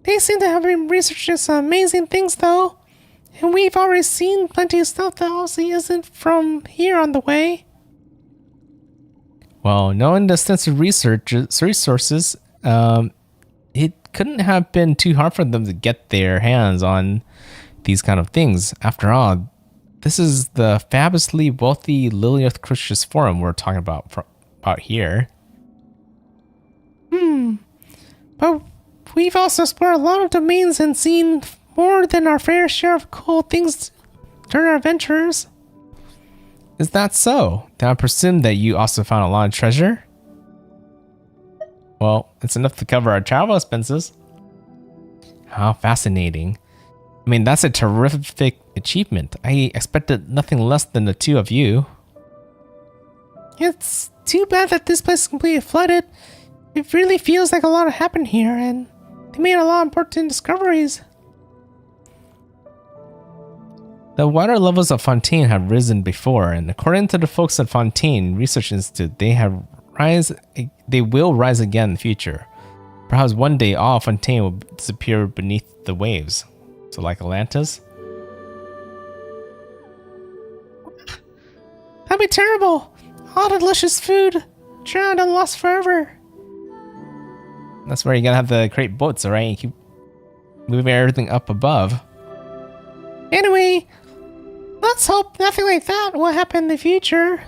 They seem to have been researching some amazing things though. And we've already seen plenty of stuff that obviously isn't from here on the way. Well, knowing the extensive resources, it couldn't have been too hard for them to get their hands on these kind of things. After all, this is the fabulously wealthy Lilith Crucis Forum we're talking about here. But we've also explored a lot of domains and seen more than our fair share of cool things during our adventures. Is that so? Then I presume that you also found a lot of treasure? Well, it's enough to cover our travel expenses. How fascinating. I mean, that's a terrific achievement. I expected nothing less than the two of you. It's too bad that this place is completely flooded. It really feels like a lot happened here, and they made a lot of important discoveries. The water levels of Fontaine have risen before, and according to the folks at Fontaine Research Institute, they will rise again in the future. Perhaps one day all Fontaine will disappear beneath the waves. So like Atlantis? That'd be terrible! All the delicious food! Drowned and lost forever! That's where you're gonna have to create boats, alright? You keep moving everything up above. Anyway, let's hope nothing like that will happen in the future.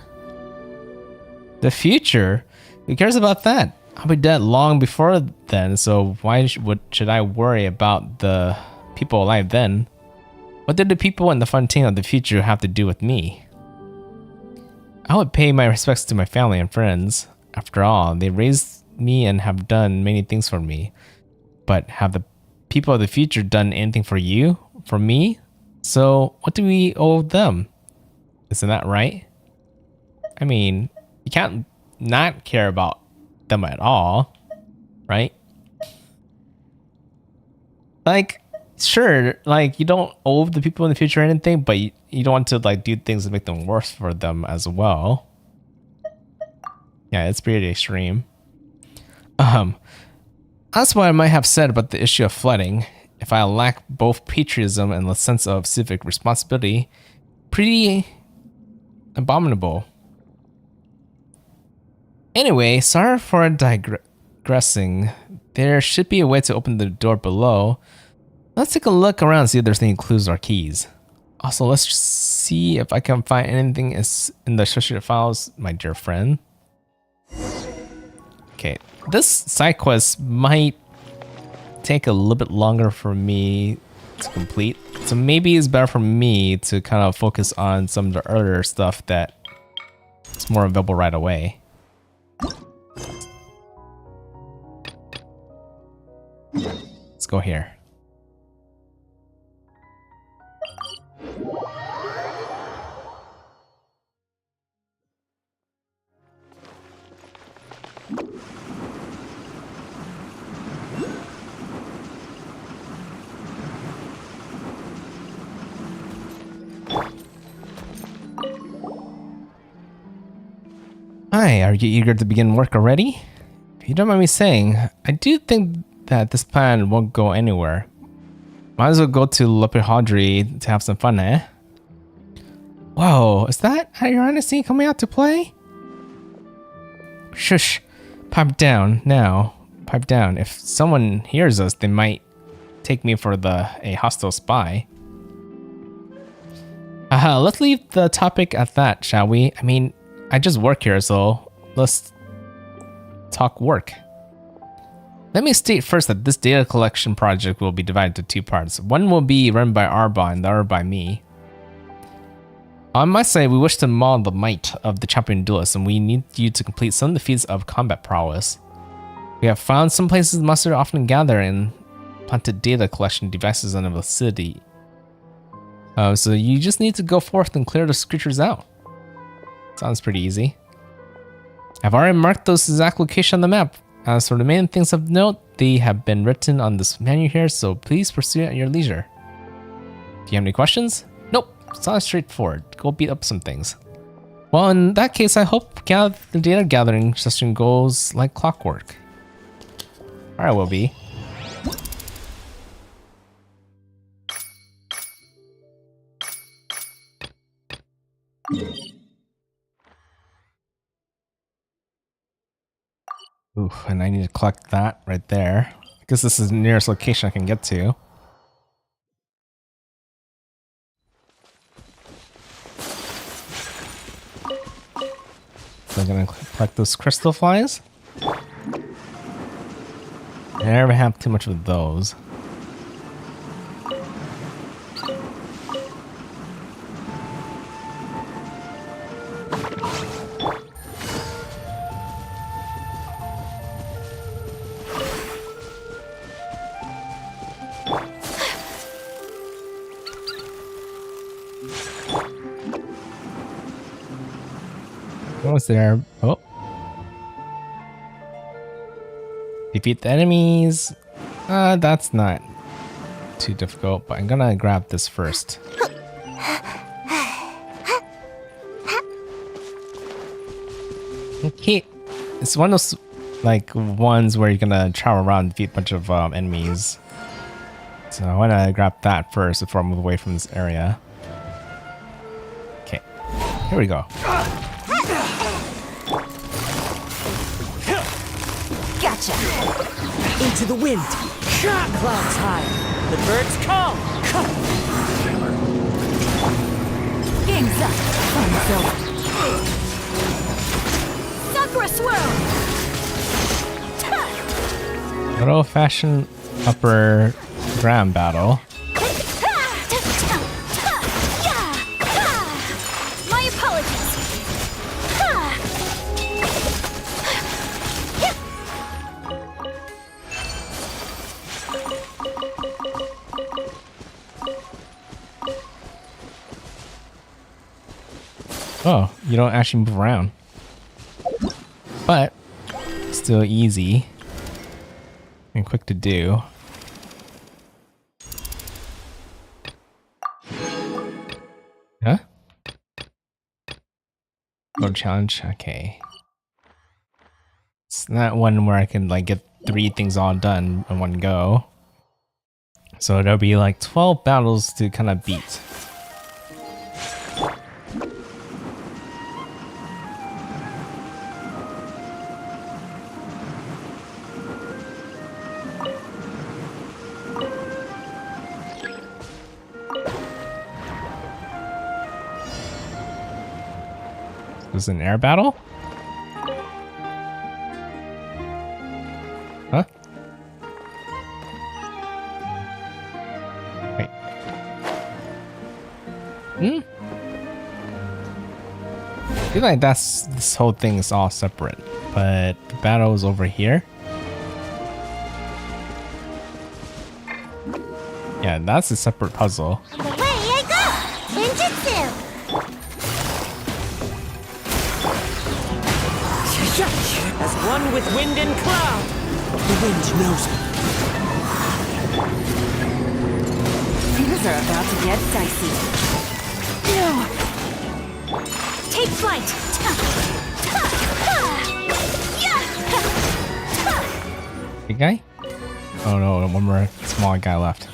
The future? Who cares about that? I'll be dead long before then, so why should I worry about the people alive then? What did the people in the Fontaine of the future have to do with me? I would pay my respects to my family and friends. After all, they raised me and have done many things for me. But have the people of the future done anything for you? For me? So what do we owe them? Isn't that right? I mean, you can't not care about them at all, right? Like, sure, like you don't owe the people in the future anything, but you don't want to like do things that make them worse for them as well. Yeah, it's pretty extreme. That's what I might have said about the issue of flooding. If I lack both patriotism and the sense of civic responsibility, pretty abominable. Anyway, sorry for digressing. There should be a way to open the door below. Let's take a look around and see if there's any clues or keys. Also, let's just see if I can find anything in the associated files, my dear friend. Okay, this side quest might take a little bit longer for me to complete. So maybe it's better for me to kind of focus on some of the earlier stuff that is more available right away. Let's go here. Hi, are you eager to begin work already? If you don't mind me saying, I do think that this plan won't go anywhere. Might as well go to Lepihadri to have some fun, eh? Whoa, is that your Highnessy coming out to play? Shush, pipe down now. Pipe down. If someone hears us, they might take me for a hostile spy. Let's leave the topic at that, shall we? I mean, I just work here, so let's talk work. Let me state first that this data collection project will be divided into two parts. One will be run by Arba and the other by me. On my side, we wish to maul the might of the champion duelists, and we need you to complete some of the feats of combat prowess. We have found some places monsters often gather and planted data collection devices in the vicinity. So you just need to go forth and clear those creatures out. Sounds pretty easy. I've already marked those exact location on the map. As for the main things of note, they have been written on this menu here, so please pursue it at your leisure. Do you have any questions? Nope, sounds straightforward. Go beat up some things. Well, in that case, I hope the data gathering session goes like clockwork. Alright, will be. Oof, and I need to collect that right there. I guess this is the nearest location I can get to. So I'm gonna collect those crystal flies. I never have too much of those. Almost there. Oh. Defeat the enemies. That's not too difficult, but I'm gonna grab this first. Okay. It's one of those like ones where you're gonna travel around and defeat a bunch of enemies. So I want to grab that first before I move away from this area. Okay, here we go. Gotcha. Into the wind. Clouds high. The birds call. Game's up. Fun's over. Sakura swirl. Good old-fashioned upper ground battle. My apologies. Oh, you don't actually move around. But still easy and quick to do. Huh? Go challenge. Okay. It's not one where I can like get 3 things all done in one go. So there'll be like 12 battles to kind of beat. This is an air battle? Huh? Wait. I feel like this whole thing is all separate, but the battle is over here. Yeah, that's a separate puzzle. Away I go! Ninjutsu! As one with wind and cloud. The wind knows me. Things are about to get dicey. No. Take flight! Big guy? Oh no, one more small guy left.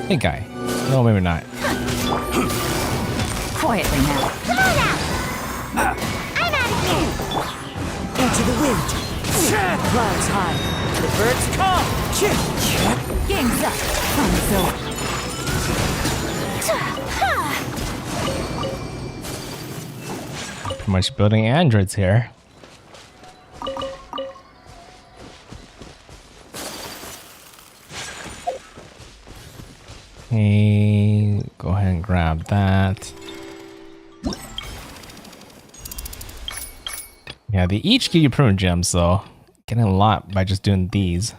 Big guy. No, maybe not. Quietly now. Come on out! I'm out of here! Into the wind. Clouds high. The birds call. Game's up. Fun's over. Pretty much building androids here. Okay, go ahead and grab that. Yeah, they each give you primo gems, though. Getting a lot by just doing these.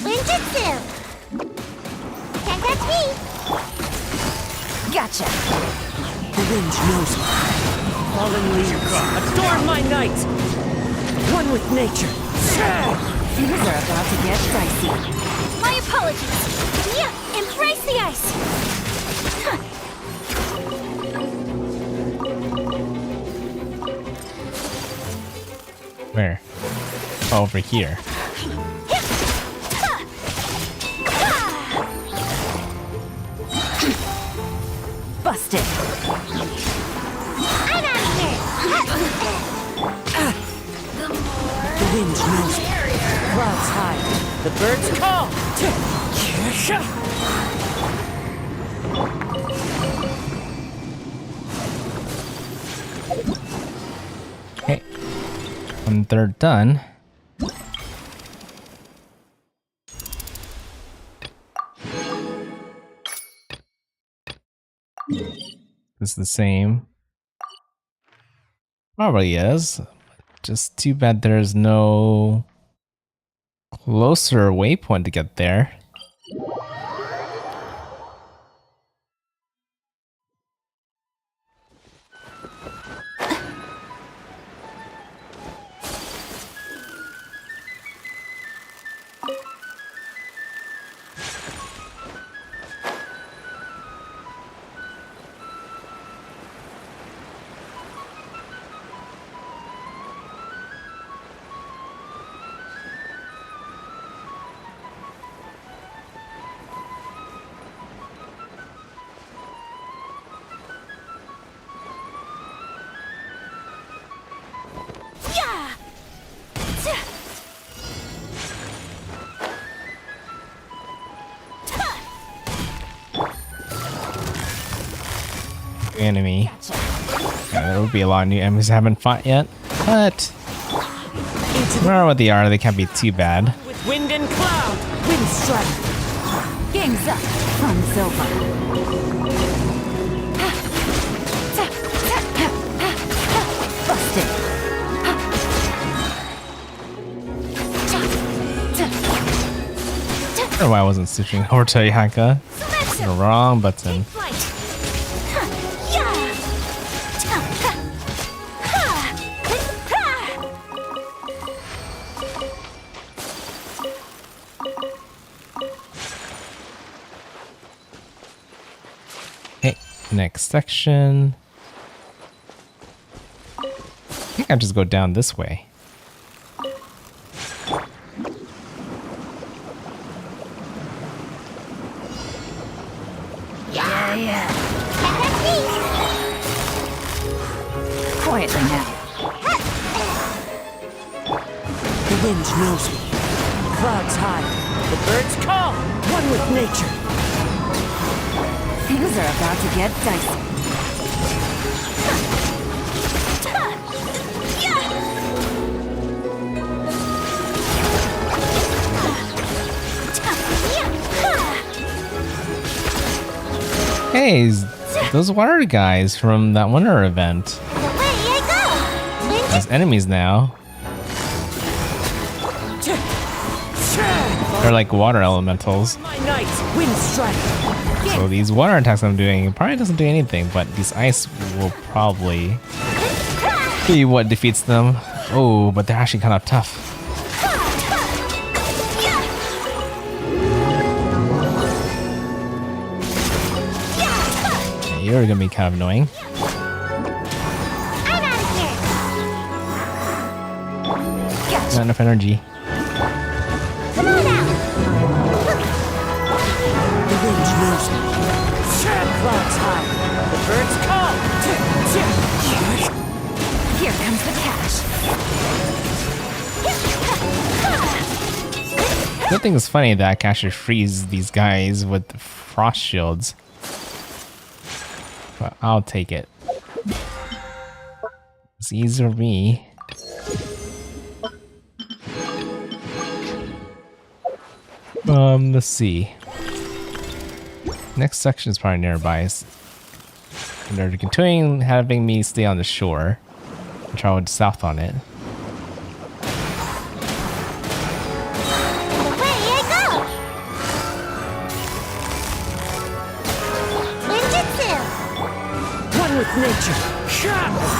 Ninjutsu! Can't catch me! Gotcha. The wind knows me. Fallen leaves adorn my night. One with nature. Things are about to get dicey. My apologies! Yeah, embrace the ice! Where? Oh, over here. Busted. I'm out of here! The wind knows me. Clouds high. The birds call. Okay. 1/3 done. It's the same. Probably is. Just too bad there's no closer waypoint to get there. Yeah! Enemy. Yeah, there will be a lot of new enemies I haven't fought yet, but no matter what they are, they can't be too bad. With wind and cloud. Wind strike. Game's up. Fun's over. Busted. I don't know why I wasn't switching over to Yaka. The wrong button. Flight! Yeah! Okay, next section. I think I just go down this way. Yeah. Quietly now. The wind knows me. Clouds high. The birds call. One with nature. Things are about to get dicey. Hey, those water guys from that winter event. Away I go! As enemies now. They're like water elementals. My knight. Wind strike. So these water attacks I'm doing probably doesn't do anything, but these ice will probably be what defeats them. Oh, but they're actually kind of tough. You're gonna be kind of annoying. I'm out of here! Not enough energy. Come on out! The wind knows me. Clouds high. The birds call. Here comes the cash. The thing is funny that I can actually freeze these guys with frost shields. But I'll take it. It's easier for me. Let's see. Next section is probably nearby. And they're continuing having me stay on the shore and travel south on it. Away I go! Ninjutsu! One with nature.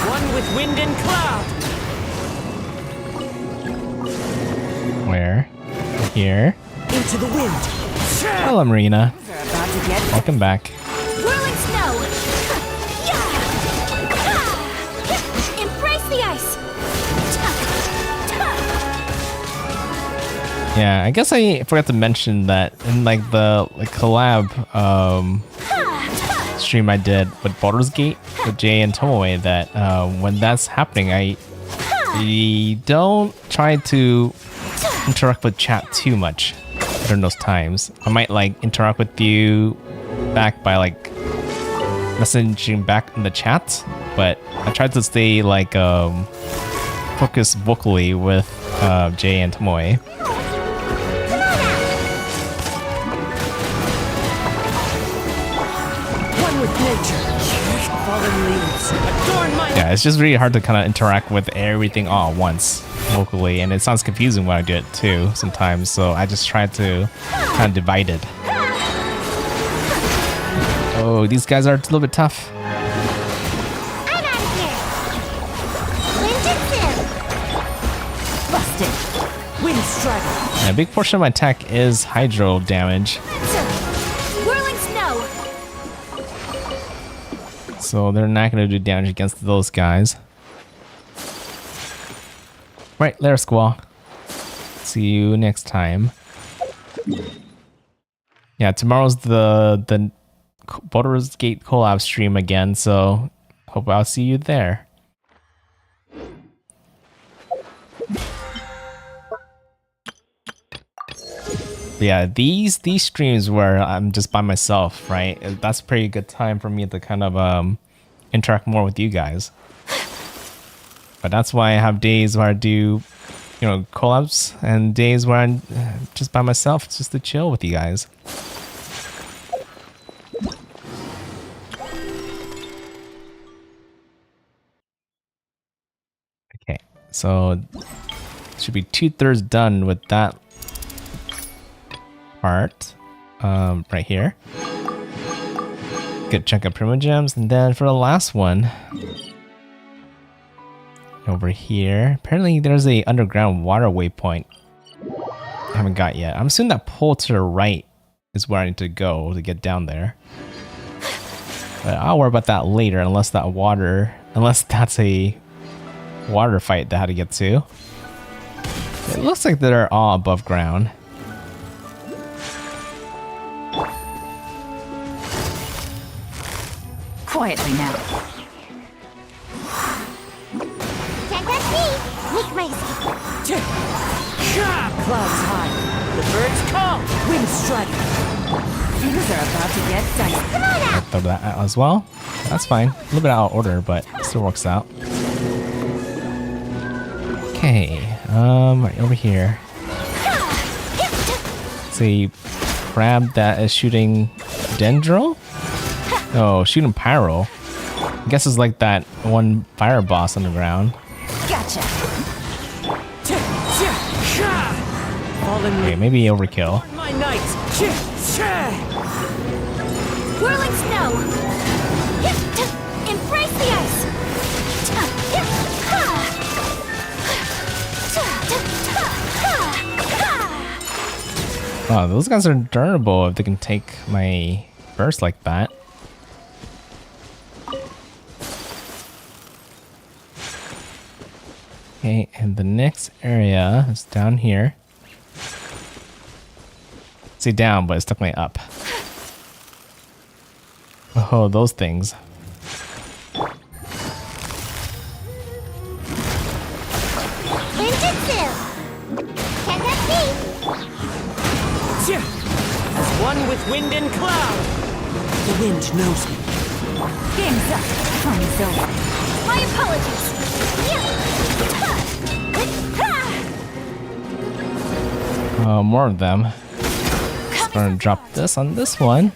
One with wind and cloud. Where? Here. Into the wind. Hello, Marina. They're about to get Welcome back. Whirling snow! Yeah! Embrace the ice! Yeah, I guess I forgot to mention that in like the collab stream I did with Baldur's Gate with Jay and Tomoe that when that's happening, I don't try to interact with chat too much during those times. I might like interact with you back by like messaging back in the chat, but I try to stay like focused vocally with Jay and Tomoe. One with nature. Fallen leaves. Adorn my Yeah, it's just really hard to kind of interact with everything all at once locally, and it sounds confusing when I do it too sometimes, so I just try to kind of divide it. Oh, these guys are a little bit tough. I'm out of here! Ninjutsu! busted. wind strike. And a big portion of my attack is hydro damage, Whirling snow. so they're not going to do damage against those guys. Right, later, Squall. See you next time. Yeah, tomorrow's the Baldur's Gate collab stream again, so hope I'll see you there. Yeah, these streams where I'm just by myself, right? That's a pretty good time for me to kind of interact more with you guys. But that's why I have days where I do, you know, collabs, and days where I'm just by myself, just to chill with you guys. Okay, so should be 2/3 done with that part, right here. Good chunk of Primogems, and then for the last one, over here, apparently there's a underground water waypoint I haven't got yet. I'm assuming that pole to the right is where I need to go to get down there. But I'll worry about that later, unless that's a water fight that I had to get to. It looks like they're all above ground. Quietly now. Can't touch me. Make my escape. Clouds high. The birds call. Wind strider. Things are about to get dicey. Come on out. Throw that out as well. That's fine. A little bit out of order, but it still works out. Okay, right over here. See, crab that is shooting Dendro? Oh, shooting Pyro. I guess it's like that one fire boss on the ground. Gotcha. Fallen Okay, maybe overkill. my knights. Whirling snow. Embrace the ice. Wow, those guys are durable if they can take my burst like that. Okay, and the next area is down here. See, down, but it's definitely up. Oh, those things. Ninjutsu. Can't touch me. As one with wind and cloud. The wind knows me. Game's up. Fun's over. My apologies. More of them. Just gonna drop this on this one.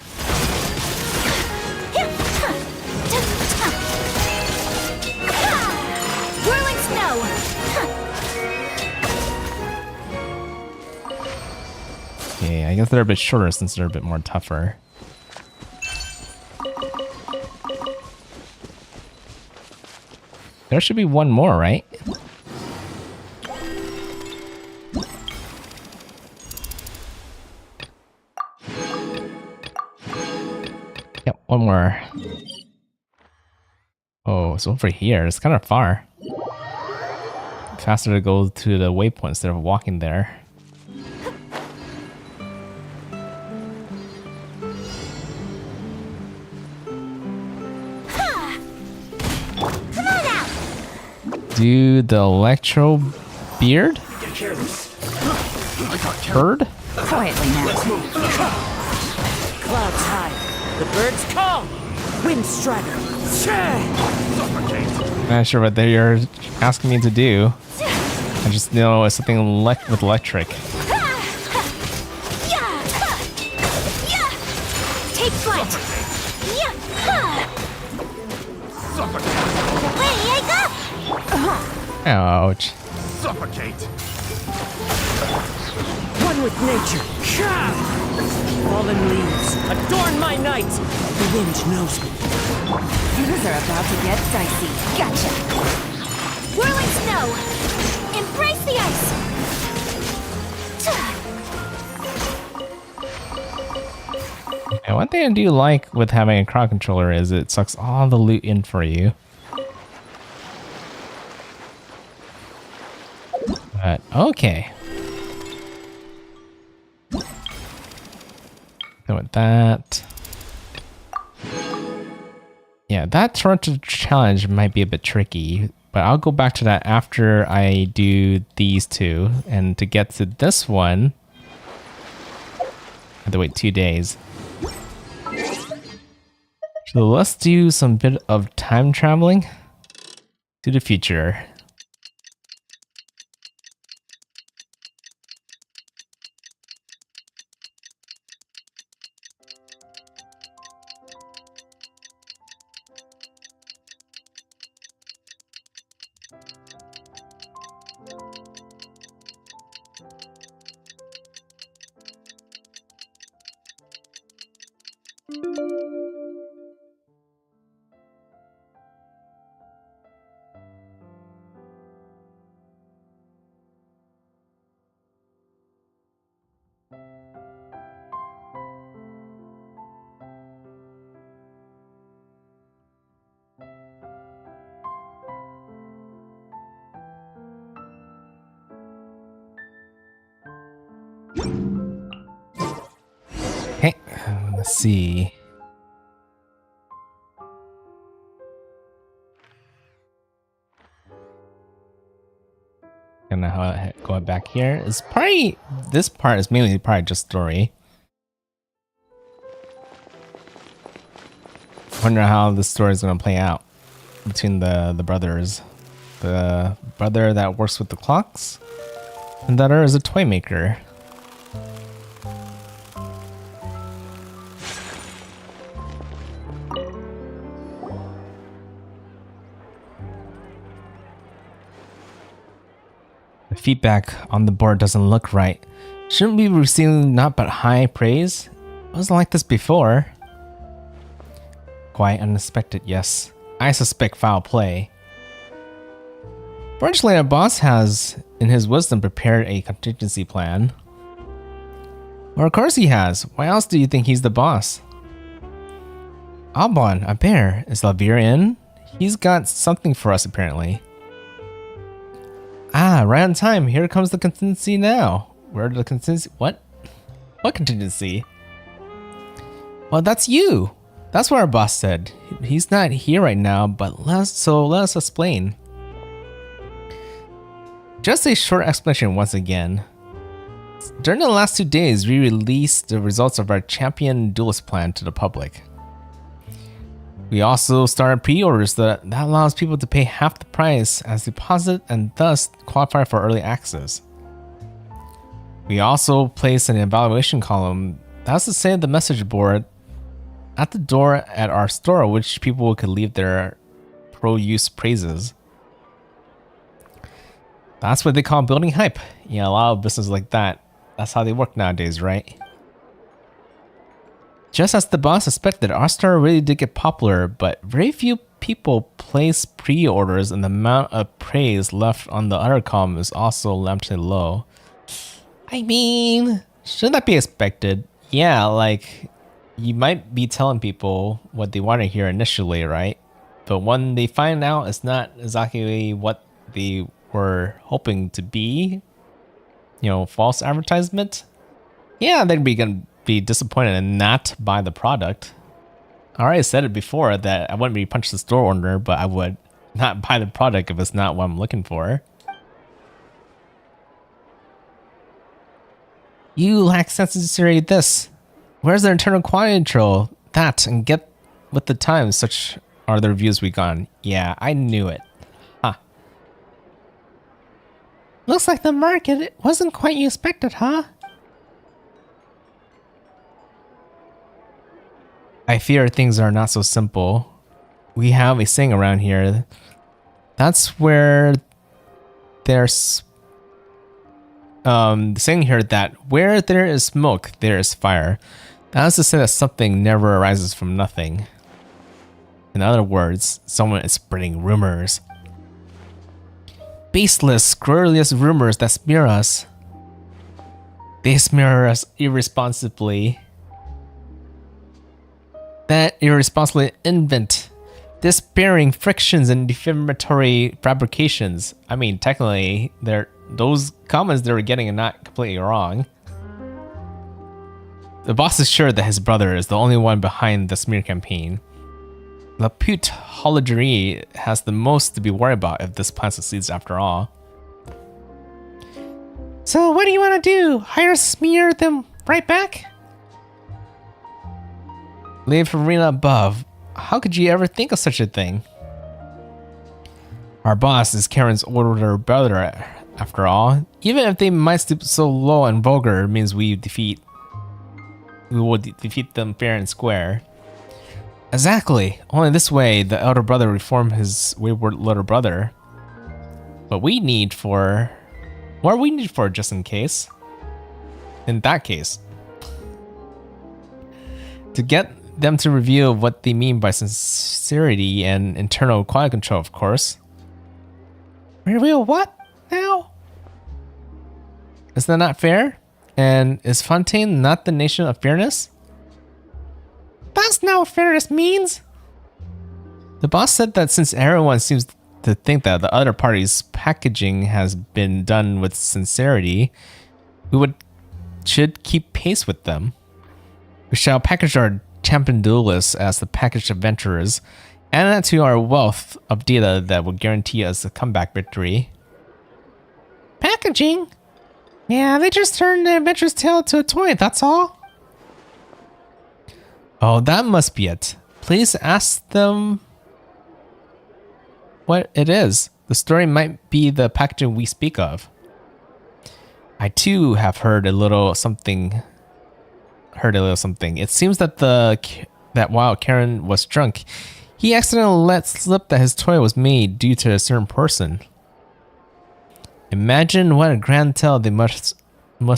Whirling snow. Okay, I guess they're a bit shorter since they're a bit more tougher. There should be one more, right? Yep, one more. Oh, it's over here. It's kind of far. Faster to go to the waypoint instead of walking there. Do the electro beard? Bird? Quietly now. Clouds high. The birds call. Wind strider. Not sure what you're asking me to do. I just know it's something with electric. Take flight. Ready, I go. Ouch. Suffocate! One with nature. Fallen leaves. Adorn my night. The wind knows me. Things are about to get dicey. Gotcha. Whirling snow. Embrace the ice. And one thing I do like with having a crowd controller is it sucks all the loot in for you. But okay. So with that. Yeah, that Toronto challenge might be a bit tricky, but I'll go back to that after I do these two. And to get to this one, I have to wait 2 days. So let's do some bit of time traveling to the future. Okay, let's see. Gonna go back here. It's probably this part is mainly probably just story. Wonder how the story is gonna play out between the brothers. The brother that works with the clocks, and the other is a toy maker. The feedback on the board doesn't look right. Shouldn't we be receiving not but high praise? It wasn't like this before. Quite unexpected, yes. I suspect foul play. Fortunately, our boss has, in his wisdom, prepared a contingency plan. Well, of course he has. Why else do you think he's the boss? Albon, a bear. Is Lavir in? He's got something for us, apparently. Ah, right on time. Here comes the contingency now. Where did the contingency? What? What contingency? Well, that's you. That's what our boss said. He's not here right now, but let us explain. Just a short explanation once again. During the last 2 days, we released the results of our champion duelist plan to the public. We also started pre-orders that allows people to pay half the price as deposit and thus qualify for early access. We also placed an evaluation column, that's to say the message board, at the door at our store, which people could leave their pro-use praises. That's what they call building hype. Yeah, a lot of businesses like that. That's how they work nowadays, right? Just as the boss suspected, our store really did get popular, but very few people place pre-orders, and the amount of praise left on the other column is also relatively low. I mean, shouldn't that be expected? Yeah, like, you might be telling people what they want to hear initially, right? But when they find out it's not exactly what they were hoping to be, false advertisement, yeah, they're gonna be disappointed and not buy the product. I already said it before that I wouldn't be punch the store owner, but I would not buy the product if it's not what I'm looking for. You lack sensory this. Where's the internal quality control? That, and get with the times. Such are the reviews we got. Yeah, I knew it. Huh. Looks like the market wasn't quite you expected, huh? I fear things are not so simple. We have a saying around here. That's where there's saying here that where there is smoke, there is fire. That's to say that something never arises from nothing. In other words, someone is spreading rumors. Baseless, scurrilous rumors that smear us. They smear us irresponsibly. that irresponsibly invent despairing frictions and defamatory fabrications. I mean, technically, those comments they were getting are not completely wrong. The boss is sure that his brother is the only one behind the smear campaign. La Pute Holodgerie has the most to be worried about if this plan succeeds after all. So what do you want to do? Hire smear them right back? Leave arena above. How could you ever think of such a thing? Our boss is Karen's older brother, after all. Even if they might stoop so low and vulgar, it means we will defeat them fair and square. Exactly. Only this way the elder brother reform his wayward little brother. What we need for just in case. In that case. To get them to reveal what they mean by sincerity and internal quality control, of course. Reveal what now? Is that not fair? And is Fontaine not the nation of fairness? That's not what fairness means. The boss said that since everyone seems to think that the other party's packaging has been done with sincerity, we should keep pace with them. We shall package our champion duelists as the packaged adventurers, and add to our wealth of data that will guarantee us a comeback victory. Packaging? Yeah, they just turned the adventurer's tale to a toy, that's all. Oh, that must be it. Please ask them what it is. The story might be the packaging we speak of. I too have heard a little something. It seems that while Karen was drunk, he accidentally let slip that his toy was made due to a certain person. Imagine what a grand tale they must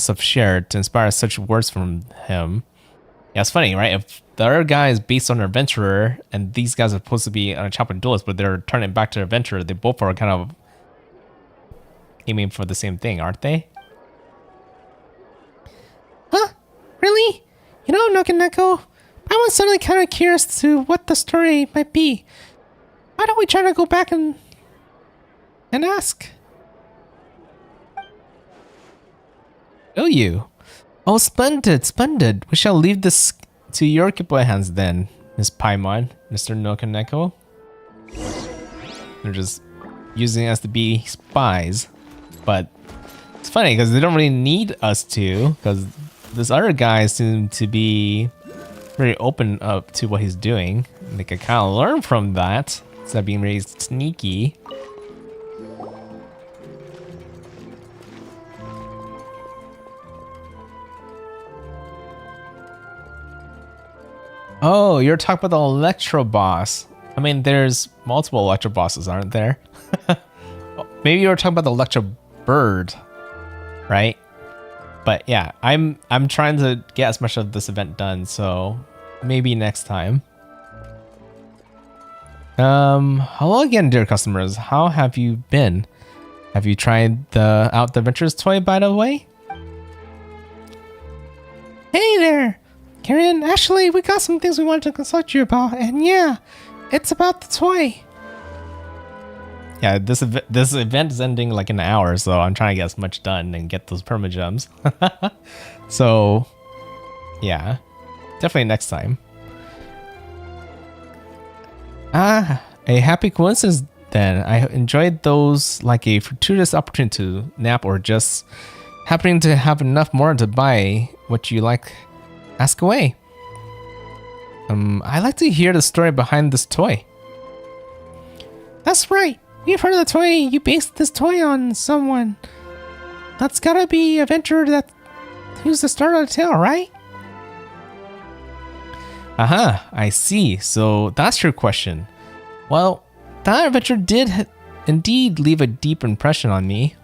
have shared to inspire such words from him. Yeah, it's funny, right? If the other guy is based on an adventurer, and these guys are supposed to be on a champion duelist, but they're turning it back to an adventurer, they both are kind of aiming for the same thing, aren't they? Huh? Really? You know, NoukonNeko, I was suddenly kind of curious to what the story might be. Why don't we try to go back and ask? Will you? Oh, splendid, splendid. We shall leave this to your capable hands then, Miss Paimon, Mr. NoukonNeko. They're just using us to be spies. But it's funny because they don't really need us to, because this other guy seems to be very open up to what he's doing. And they can kind of learn from that instead of being very sneaky. Oh, you're talking about the Electro boss. I mean, there's multiple Electro bosses, aren't there? Maybe you were talking about the Electro bird, right? But yeah, I'm trying to get as much of this event done, so maybe next time. Hello again, dear customers. How have you been? Have you tried out the Adventures toy, by the way? Hey there! Karen, actually, we got some things we wanted to consult you about, and yeah, it's about the toy. Yeah, this event is ending like in an hour, so I'm trying to get as much done and get those permagems. So, yeah, definitely next time. Ah, a happy coincidence then. I enjoyed those like a fortuitous opportunity to nap or just happening to have enough more to buy what you like. Ask away. I'd like to hear the story behind this toy. That's right. We've heard of the toy. You based this toy on someone. That's gotta be a adventurer who's the start of the tale, right? Aha, I see. So that's your question. Well, that adventure did indeed leave a deep impression on me.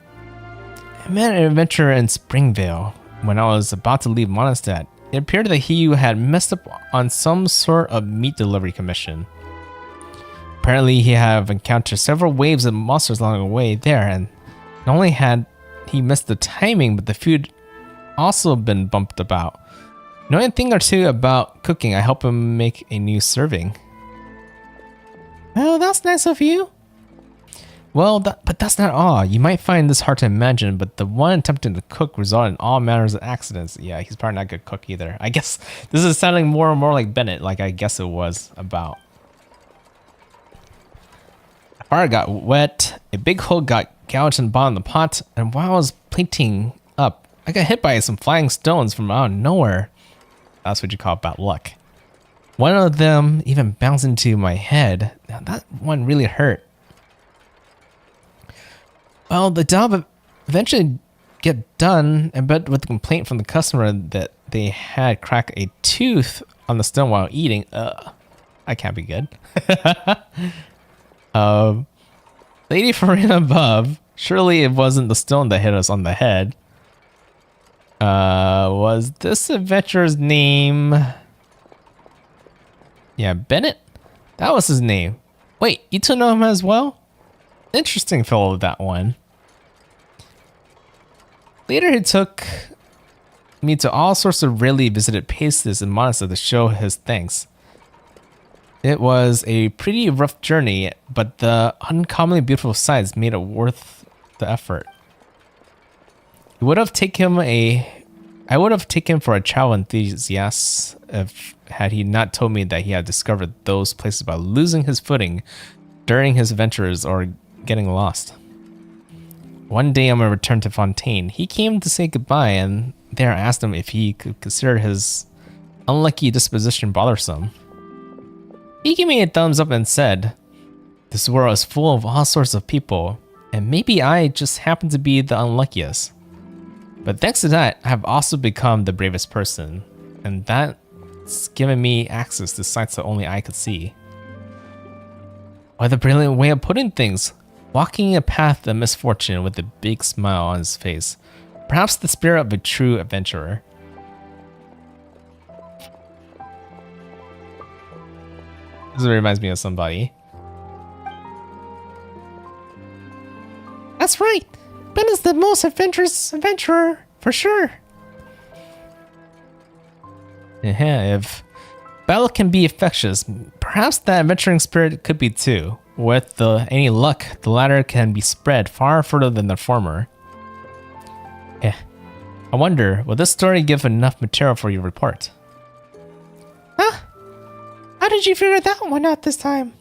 I met an adventurer in Springvale when I was about to leave Mondstadt. It appeared that he had messed up on some sort of meat delivery commission. Apparently, he had encountered several waves of monsters along the way there, and not only had he missed the timing, but the food also been bumped about. Know a thing or two about cooking. I help him make a new serving. Well, that's nice of you. Well, but that's not all. You might find this hard to imagine, but the one attempting to cook resulted in all manners of accidents. Yeah, he's probably not a good cook either. I guess this is sounding more and more like Bennett, like I guess it was about. A fire got wet, a big hole got gouged in the bottom of the pot, and while I was plating up, I got hit by some flying stones from out of nowhere. That's what you call bad luck. One of them even bounced into my head. Now, that one really hurt. Well, the job eventually get done, but with the complaint from the customer that they had cracked a tooth on the stone while eating. I can't be good. Lady from in above. Surely it wasn't the stone that hit us on the head. Was this adventurer's name? Yeah, Bennett? That was his name. Wait, you two know him as well? Interesting fellow, that one. Later, he took me to all sorts of rarely visited places in Monster to show his thanks. It was a pretty rough journey, but the uncommonly beautiful sights made it worth the effort. I would have taken him for a travel enthusiast had he not told me that he had discovered those places by losing his footing during his adventures or getting lost. One day on my return to Fontaine, he came to say goodbye, and there I asked him if he could consider his unlucky disposition bothersome. He gave me a thumbs up and said, "This world is full of all sorts of people, and maybe I just happen to be the unluckiest. But thanks to that, I have also become the bravest person, and that's given me access to sights that only I could see." What a brilliant way of putting things. Walking a path of misfortune with a big smile on his face. Perhaps the spirit of a true adventurer. This reminds me of somebody. That's right. Ben is the most adventurous adventurer, for sure. Yeah, if battle can be infectious, perhaps that adventuring spirit could be too. With any luck, the latter can be spread far further than the former. Yeah. I wonder, will this story give enough material for your report? Huh? How did you figure that one out this time?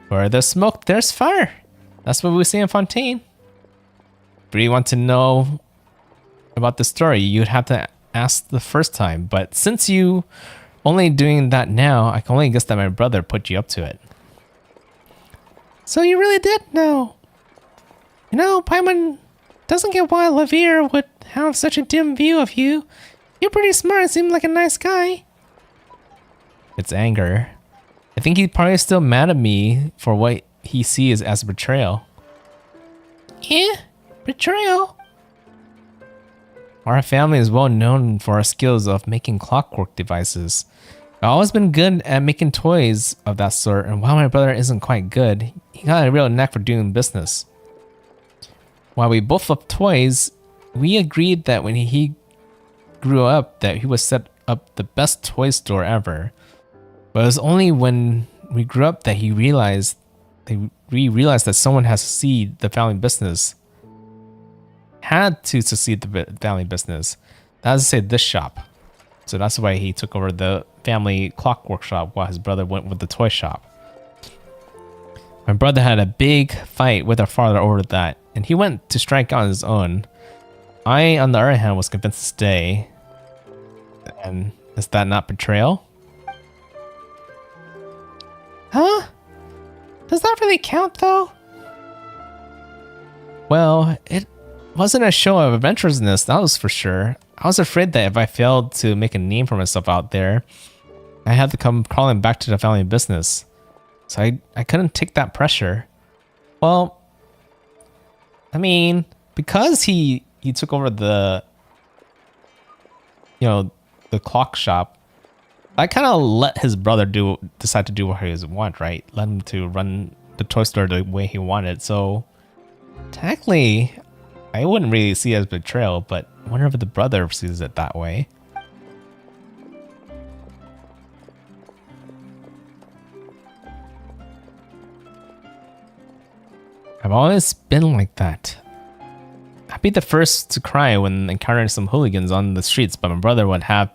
Where there's smoke, there's fire. That's what we say in Fontaine. If you want to know about the story, you'd have to ask the first time. But since you only doing that now, I can only guess that my brother put you up to it. So you really did know. You know, Paimon doesn't get why Lavier would have such a dim view of you. You're pretty smart and seem like a nice guy. It's anger. I think he's probably still mad at me for what he sees as betrayal. Yeah, betrayal. Our family is well known for our skills of making clockwork devices. I've always been good at making toys of that sort, and while my brother isn't quite good, he got a real knack for doing business. While we both love toys, we agreed that when he grew up that he would set up the best toy store ever. But it was only when we grew up that we realized that someone has to succeed the family business. Had to succeed the family business. That is to say, this shop. So that's why he took over the family clockwork shop while his brother went with the toy shop. My brother had a big fight with our father over that, and he went to strike out on his own. I, on the other hand, was convinced to stay. And is that not betrayal? Huh? Does that really count, though? Well, it wasn't a show of adventurousness, that was for sure. I was afraid that if I failed to make a name for myself out there, I had to come crawling back to the family business. So I couldn't take that pressure. Well, I mean, because he took over the clock shop, I kind of let his brother decide to do what he want, right? Let him to run the toy store the way he wanted. So technically, I wouldn't really see it as betrayal, but I wonder if the brother sees it that way. I've always been like that. I'd be the first to cry when encountering some hooligans on the streets, but my brother would have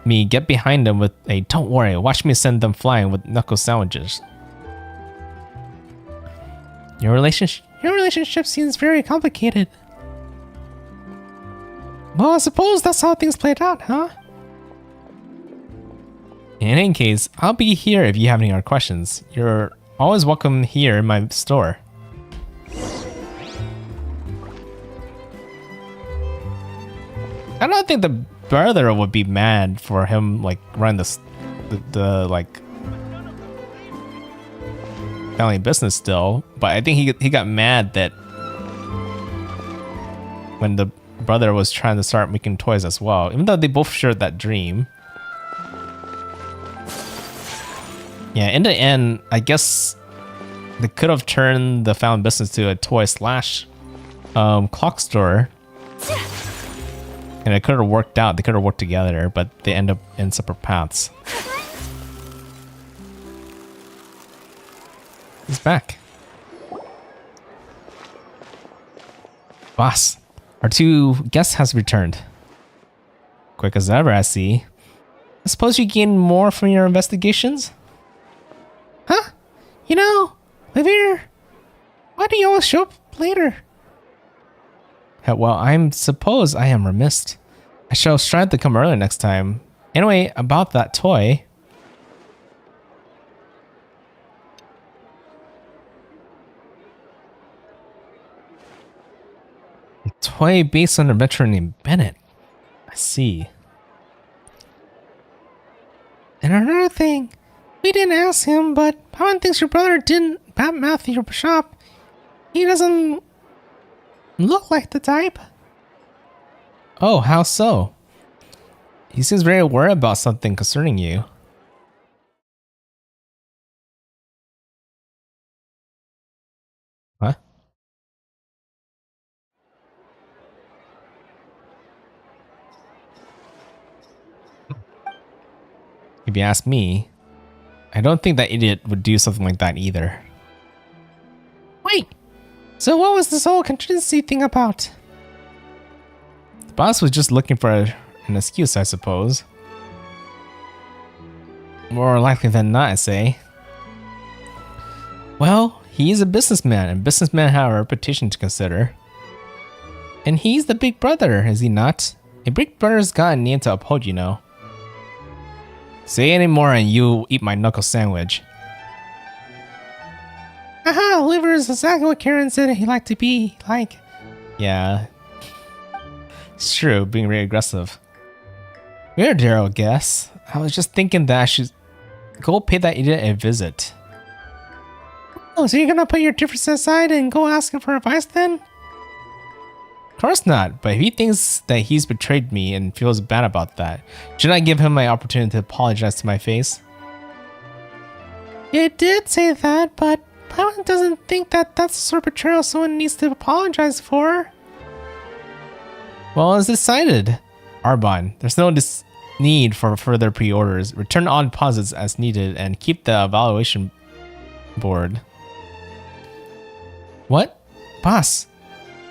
me get behind them with a "Don't worry, watch me send them flying" with knuckle sandwiches. Your relationship seems very complicated. Well, I suppose that's how things played out, huh? In any case, I'll be here if you have any other questions. You're always welcome here in my store. I don't think the brother would be mad for him like running the like family business still, but I think he got mad that when the brother was trying to start making toys as well, even though they both shared that dream. Yeah, in the end, I guess they could have turned the family business to a toy slash clock store. And it could have worked out. They could have worked together, but they end up in separate paths. He's back. Boss, our two guests has returned. Quick as ever, I see. I suppose you gained more from your investigations? Huh? You know, Vtuber, why do you always show up later? Well, I suppose I am remiss. I shall strive to come early next time. Anyway, about that toy. A toy based on a veteran named Bennett. I see. And another thing, we didn't ask him, but Pawan thinks your brother didn't bat mouth your shop. He doesn't look like the type. Oh, how so? He seems very worried about something concerning you. What? If you ask me, I don't think that idiot would do something like that either. Wait! So what was this whole contingency thing about? The boss was just looking for an excuse, I suppose. More likely than not, I say. Well, he's a businessman, and businessmen have a reputation to consider. And he's the big brother, is he not? A big brother's got a name to uphold, you know. Say any more and you eat my knuckle sandwich. Haha, liver is exactly what Karen said he liked to be like. Yeah. It's true, being really aggressive. Weird, Daryl, I guess. I was just thinking that I should go pay that idiot a visit. Oh, so you're gonna put your differences aside and go ask him for advice then? Of course not, but if he thinks that he's betrayed me and feels bad about that, should I give him my opportunity to apologize to my face? It did say that, but Pawan doesn't think that that's the sort of betrayal someone needs to apologize for. Well, it's decided. Arbon, there's no need for further pre-orders. Return all deposits as needed and keep the evaluation board. What? Boss,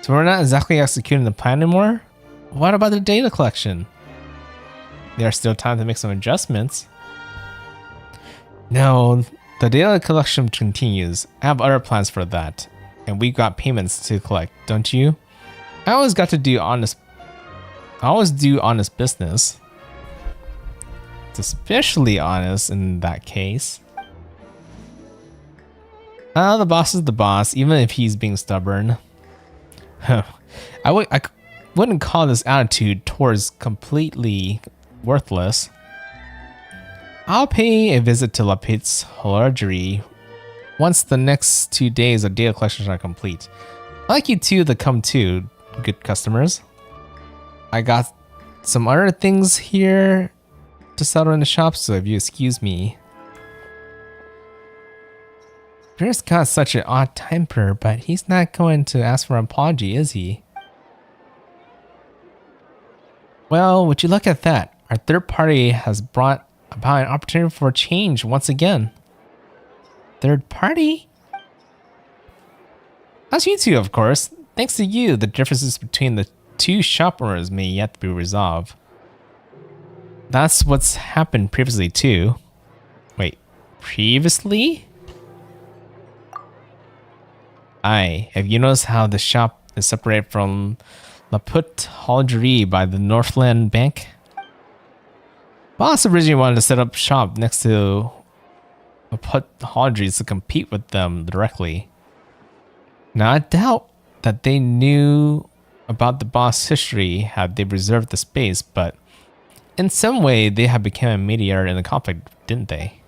so we're not exactly executing the plan anymore? What about the data collection? There's still time to make some adjustments. No, the data collection continues. I have other plans for that. And we got payments to collect, don't you? I always do honest business. It's especially honest in that case. The boss is the boss, even if he's being stubborn. I wouldn't call this attitude towards completely worthless. I'll pay a visit to Lapit's Horlogerie once the next 2 days of data collections are complete. I'd like you two to come too, good customers. I got some other things here to settle in the shop, so if you excuse me. Bear's got such an odd temper, but he's not going to ask for an apology, is he? Well, would you look at that? Our third party has brought about an opportunity for change once again. Third party? That's you two, of course. Thanks to you, the differences between the two shop owners may yet be resolved. That's what's happened previously too. Wait, previously? Aye, have you noticed how the shop is separated from La Put Holgerie by the Northland Bank? Boss originally wanted to set up shop next to La Put Holgerie to compete with them directly. Now I doubt that they knew about the boss history had they reserved the space, but in some way they have become a mediator in the conflict, didn't they?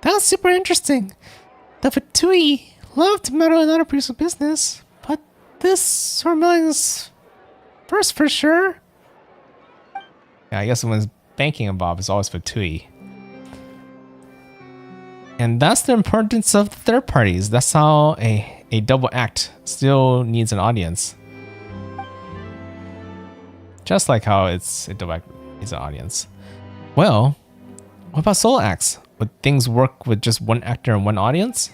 That's super interesting. The Fatui love to meddle in other people's business, but this sort of is first for sure. Yeah, I guess when it's banking involved, it's always Fatui. And that's the importance of the third parties. That's how a double act still needs an audience. Just like how it's a double act needs an audience. Well, what about solo acts? Would things work with just one actor and one audience?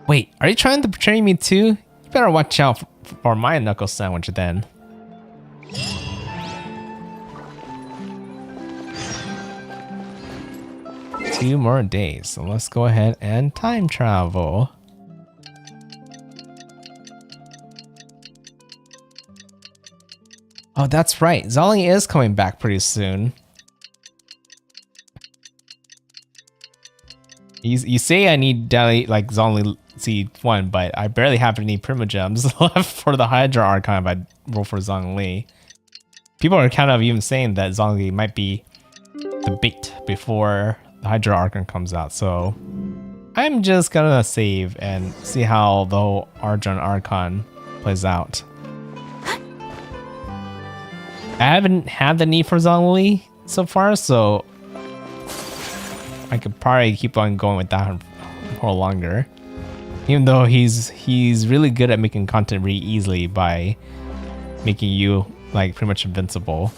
Wait, are you trying to portray me too? You better watch out for my knuckle sandwich then. 2 more days, so let's go ahead and time travel. Oh, that's right. Zolly is coming back pretty soon. You say I need daily like Zolly C1, but I barely have any Primogems left for the Hydra Archive I roll for Zhongli. People are kind of even saying that Zhongli might be the bait before the Hydra Archon comes out, so I'm just gonna save and see how the whole Arjun Archon plays out. I haven't had the need for Zhongli so far, so I could probably keep on going with that for longer. Even though he's really good at making content really easily by making you like pretty much invincible.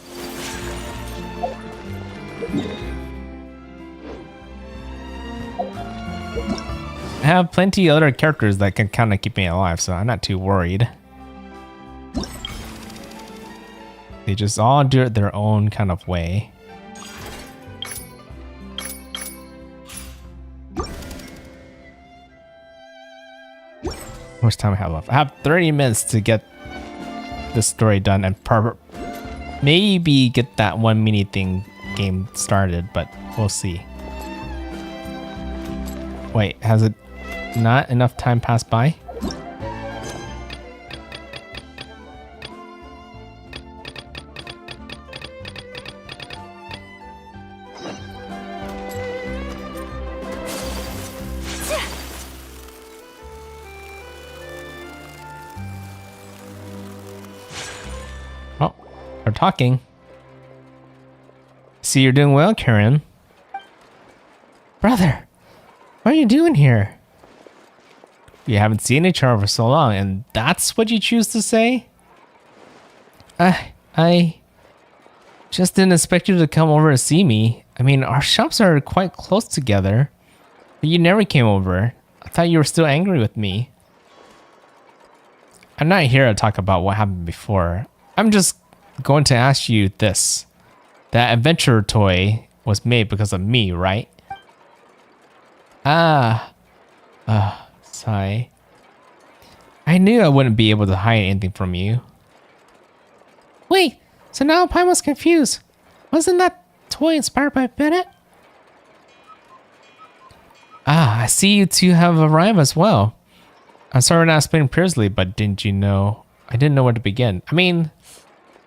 I have plenty of other characters that can kind of keep me alive, so I'm not too worried. They just all do it their own kind of way. How much time I have left? I have 30 minutes to get this story done and maybe get that one mini thing game started, but we'll see. Wait, has it not enough time passed by? Oh, they're talking. See, you're doing well, Karen. Brother, what are you doing here? You haven't seen each other for so long, and that's what you choose to say? I just didn't expect you to come over to see me. I mean, our shops are quite close together, but you never came over. I thought you were still angry with me. I'm not here to talk about what happened before. I'm just going to ask you this. That adventure toy was made because of me, right? Sigh. I knew I wouldn't be able to hide anything from you. Wait, so now Paimon's confused. Wasn't that toy inspired by Bennett? I see you two have arrived as well. I'm sorry not explaining previously, but didn't you know? I didn't know where to begin. I mean,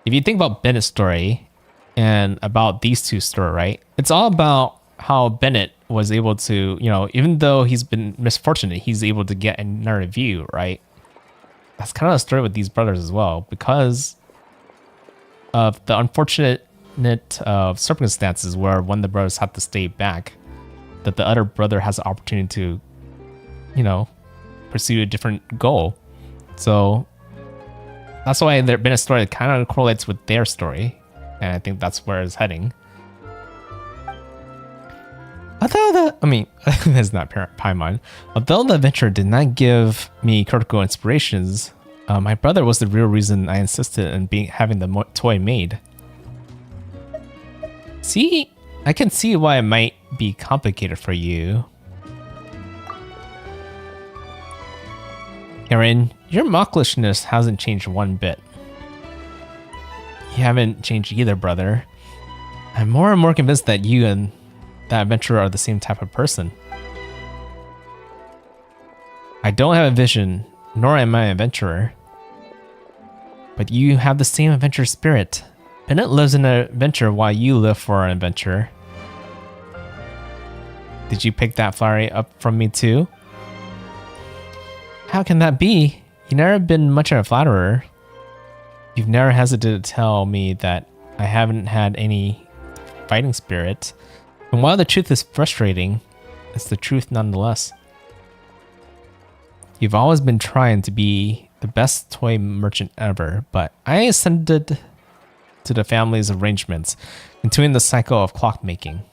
if you think about Bennett's story and about these two story, right? It's all about how Bennett was able to, you know, even though he's been misfortunate, he's able to get another view, right? That's kind of the story with these brothers as well, because of the unfortunate circumstances where one of the brothers had to stay back, that the other brother has the opportunity to, you know, pursue a different goal. So that's why there's been a story that kind of correlates with their story, and I think that's where it's heading. That's not Paimon. Although the adventure did not give me critical inspirations, my brother was the real reason I insisted on having the toy made. See, I can see why it might be complicated for you. Aaron, your mawkishness hasn't changed one bit. You haven't changed either, brother. I'm more and more convinced that you and that adventurer are the same type of person. I don't have a vision, nor am I an adventurer. But you have the same adventure spirit. Bennett lives in an adventure while you live for an adventure. Did you pick that flower up from me too? How can that be? You've never been much of a flatterer. You've never hesitated to tell me that I haven't had any fighting spirit. And while the truth is frustrating, it's the truth nonetheless. You've always been trying to be the best toy merchant ever, but I ascended to the family's arrangements, continuing the cycle of clockmaking.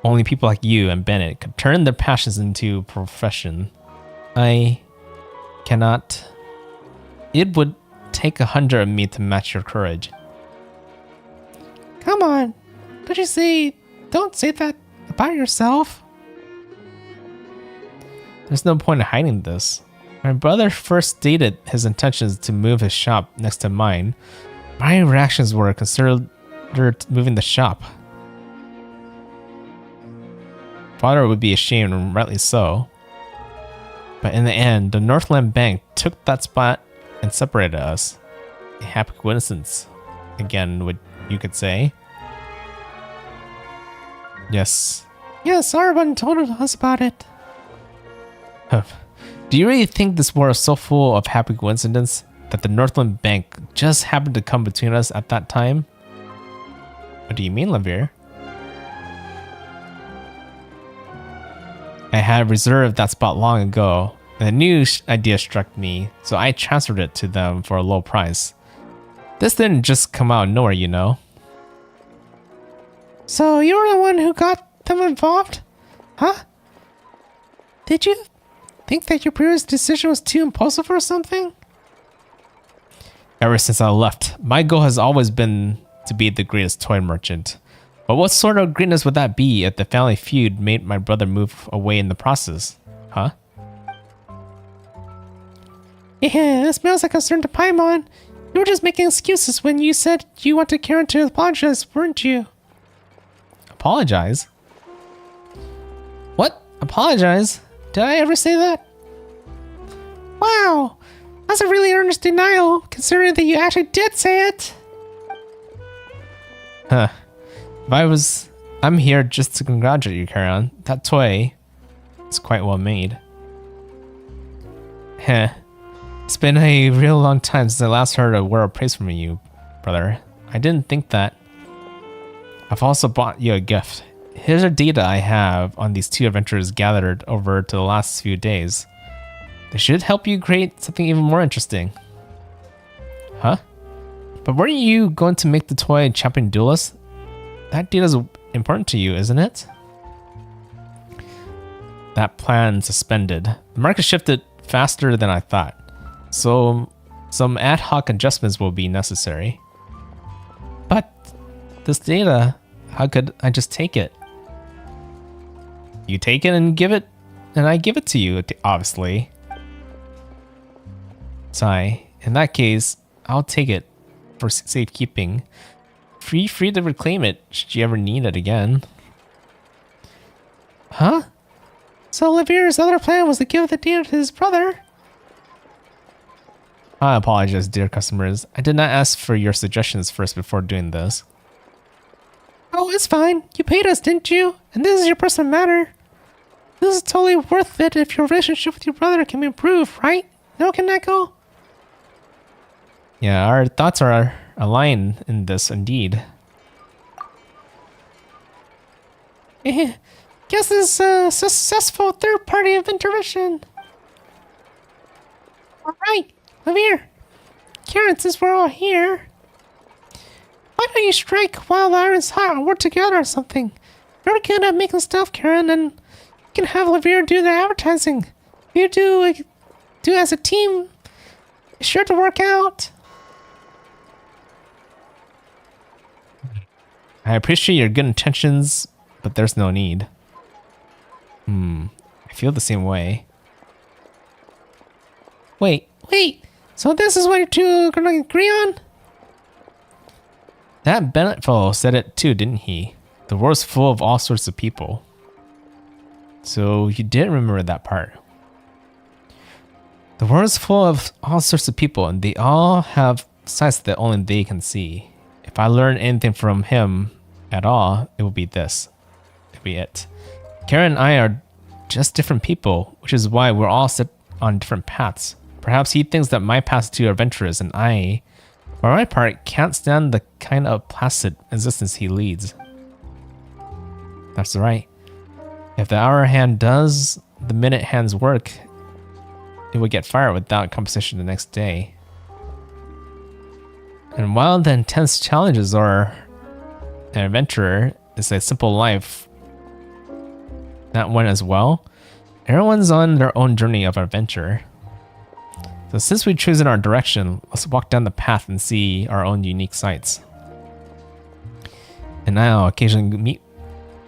Only people like you and Bennett could turn their passions into a profession. I cannot. It would take 100 of me to match your courage. Come on, don't say that about yourself. There's no point in hiding this. My brother first stated his intentions to move his shop next to mine. My reactions were considered moving the shop. Father would be ashamed, and rightly so. But in the end, the Northland Bank took that spot and separated us. A happy coincidence, again, you could say. Yes, everyone told us about it. Do you really think this world is so full of happy coincidence that the Northland Bank just happened to come between us at that time? What do you mean, Lavir? I had reserved that spot long ago, and a new idea struck me, so I transferred it to them for a low price. This didn't just come out of nowhere, you know. So you were the one who got them involved? Huh? Did you think that your previous decision was too impulsive or something? Ever since I left, my goal has always been to be the greatest toy merchant. But what sort of greatness would that be if the family feud made my brother move away in the process? Huh? Yeah, that smells like concern to Paimon. You were just making excuses when you said you wanted Karen to apologize, weren't you? Apologize? What? Apologize? Did I ever say that? Wow, that's a really earnest denial, considering that you actually did say it. Huh. I'm here just to congratulate you, Karen. That toy is quite well made. Heh. It's been a real long time since I last heard a word of praise from you, brother. I didn't think that. I've also bought you a gift. Here's the data I have on these two adventurers gathered over to the last few days. They should help you create something even more interesting. Huh? But weren't you going to make the toy champion duelist? That data's important to you, isn't it? That plan suspended. The market shifted faster than I thought, so some ad hoc adjustments will be necessary. But this data, how could I just take it? You take it and give it, and I give it to you, obviously. Sigh. In that case, I'll take it for safekeeping. Free to reclaim it should you ever need it again. Huh? So Lavir's other plan was to give the data to his brother? I apologize, dear customers. I did not ask for your suggestions first before doing this. Oh, it's fine. You paid us, didn't you? And this is your personal matter. This is totally worth it if your relationship with your brother can be improved, right? NoukonNeko? Yeah, our thoughts are aligned in this, indeed. Guess this is a successful third-party intervention. Alright, Lavir. Karen, since we're all here, why don't you strike while the iron's hot and work together or something? You're good at making stuff, Karen, and you can have Lavere do the advertising. You do as a team. It's sure to work out. I appreciate your good intentions, but there's no need. I feel the same way. Wait. So this is what you two are gonna agree on? That Bennett fellow said it too, didn't he? The world's full of all sorts of people. So you did remember that part. The world's full of all sorts of people, and they all have sides that only they can see. If I learn anything from him at all, it will be this. It'll be it. Karen and I are just different people, which is why we're all set on different paths. Perhaps he thinks that my path is too adventurous, and I, for my part, can't stand the kind of placid existence he leads. That's right. If the hour hand does the minute hand's work, it would get fired without compensation the next day. And while the intense challenges are an adventurer is a simple life, that one as well, everyone's on their own journey of adventure. So since we've chosen our direction, let's walk down the path and see our own unique sights. And I'll occasionally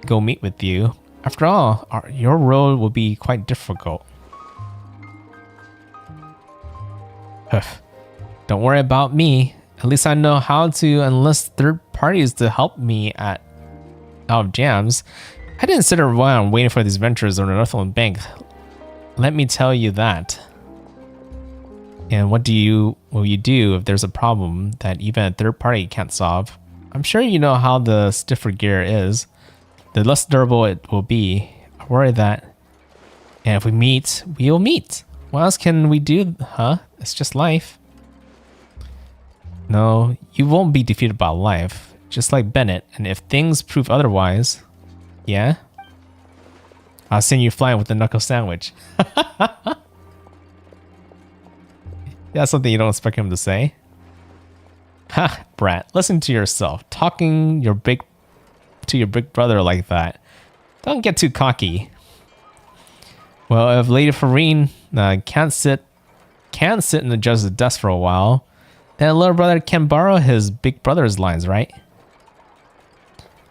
go meet with you. After all, your road will be quite difficult. Don't worry about me. At least I know how to enlist third parties to help me out of jams. I didn't sit around waiting for these ventures on the Northland Bank. Let me tell you that. And what will you do if there's a problem that even a third party can't solve? I'm sure you know how the stiffer gear is. The less durable it will be. I worry that. And if we meet, we'll meet. What else can we do, huh? It's just life. No, you won't be defeated by life. Just like Bennett. And if things prove otherwise, yeah? I'll send you flying with the knuckle sandwich. That's something you don't expect him to say. Ha, brat, listen to yourself. Talking to your big brother like that. Don't get too cocky. Well, if Lady Farine can't sit in the judge's desk for a while, then little brother can borrow his big brother's lines, right?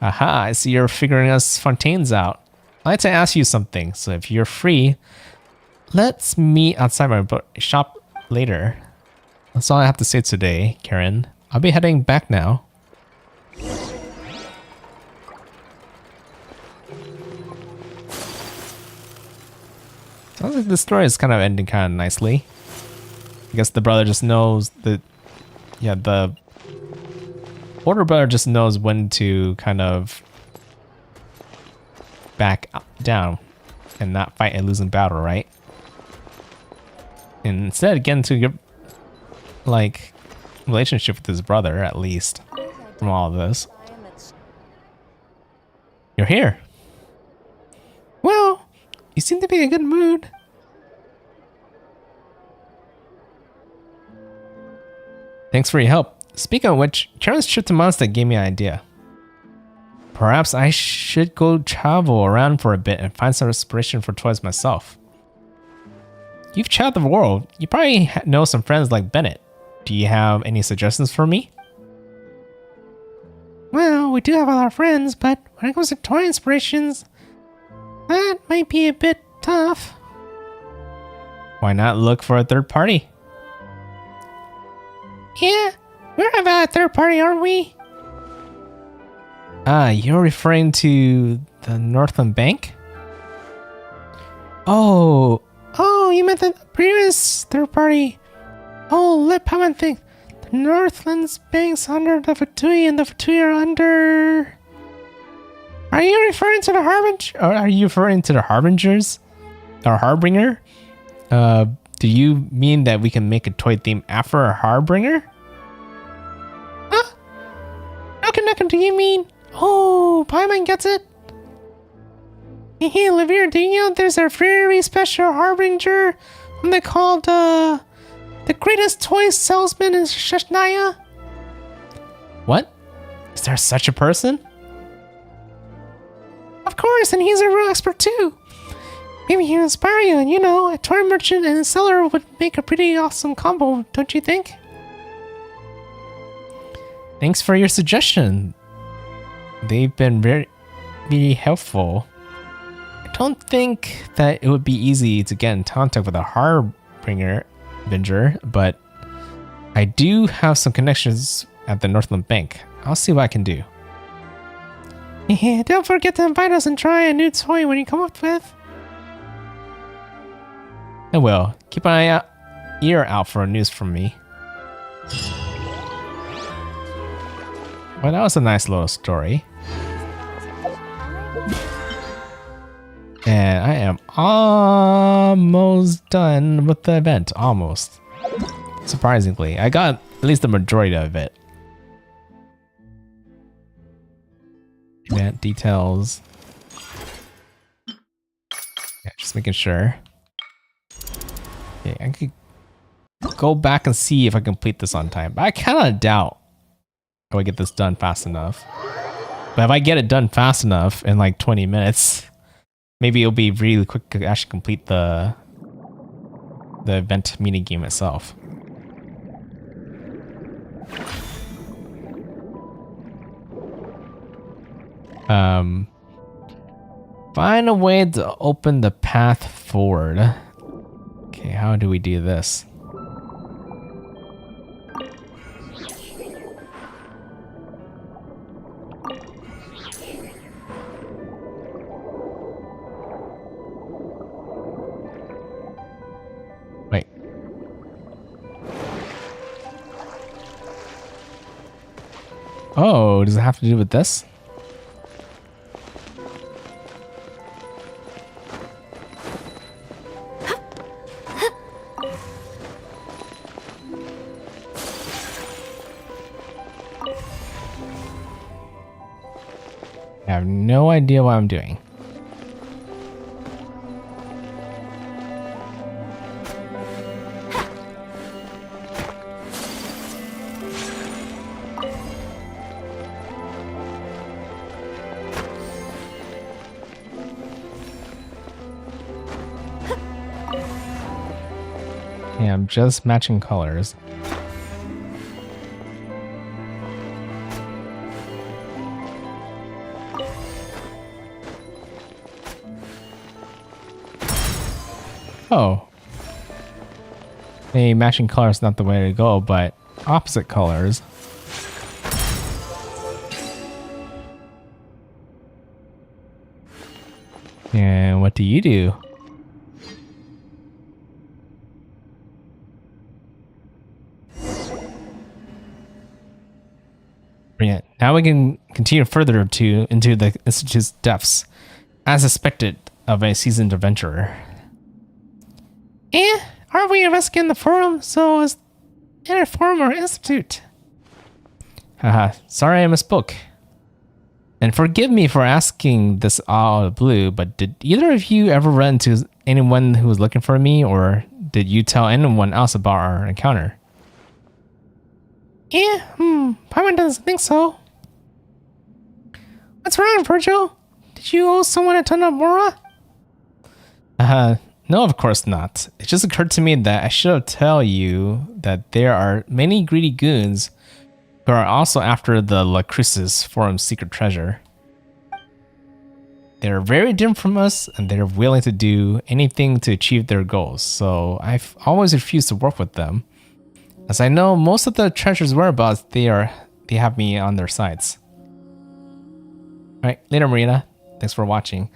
Aha, I see you're figuring us Fontaines out. I'd like to ask you something, so if you're free, let's meet outside my shop later. That's all I have to say today, Karen. I'll be heading back now. Sounds like the story is kind of ending kind of nicely. I guess the brother just knows that, yeah, the older brother just knows when to kind of back down and not fight a losing battle, right? And instead, again, to get like relationship with his brother, at least from all of this. You're here. Well, you seem to be in a good mood. Thanks for your help. Speaking of which, Karen's trip to Mondstadt gave me an idea. Perhaps I should go travel around for a bit and find some inspiration for toys myself. You've traveled the world. You probably know some friends like Bennett. Do you have any suggestions for me? Well, we do have a lot of friends, but when it comes to toy inspirations, that might be a bit tough. Why not look for a third party? Yeah, we're about a third party, aren't we? Ah, you're referring to the Northland Bank? Oh, you meant the previous third party. Oh, let Paimon think. The Northland's Bank's under the Vtuber and the Vtuber are under... Are you referring to the Harbinger? Or are you referring to the Harbingers? Or Harbinger? Do you mean that we can make a toy theme after a Harbinger? Huh? NoukonNeko, do you mean? Oh, Paimon gets it. Hey, Lavere, do you know there's a very special Harbinger? And they called, the greatest toy salesman in Shashnaya? What? Is there such a person? Of course, and he's a real expert too. Maybe he'll inspire you, and you know, a toy merchant and a seller would make a pretty awesome combo, don't you think? Thanks for your suggestion. They've been very helpful. I don't think that it would be easy to get in contact with a Harbinger Avenger, but I do have some connections at the Northland Bank. I'll see what I can do. Don't forget to invite us and try a new toy when you come up with. I will. Keep an ear out for news from me. Well, that was a nice little story. And I am almost done with the event. Almost. Surprisingly. I got at least the majority of it. Event details. Yeah, just making sure. Okay, I could go back and see if I complete this on time. But I kind of doubt I would get this done fast enough. But if I get it done fast enough in like 20 minutes, maybe it'll be really quick to actually complete the event minigame itself. Find a way to open the path forward. Okay, how do we do this? Wait. Oh, does it have to do with this? I have no idea what I'm doing. Yeah, I'm just matching colors. Oh. Hey, matching colors is not the way to go, but opposite colors. And what do you do? Brilliant. Now we can continue further into the Institute's depths, as expected of a seasoned adventurer. Aren't we investigating the forum? So is it a forum or institute? Haha, sorry I misspoke. And forgive me for asking this out of the blue, but did either of you ever run into anyone who was looking for me, or did you tell anyone else about our encounter? Paimon doesn't think so. What's wrong, Virgil? Did you owe someone a ton of Mora? No, of course not. It just occurred to me that I should tell you that there are many greedy goons who are also after the La Crucis Forum's secret treasure. They're very different from us, and they're willing to do anything to achieve their goals, so I've always refused to work with them. As I know most of the treasure's whereabouts, they have me on their sides. Alright, later Marina. Thanks for watching.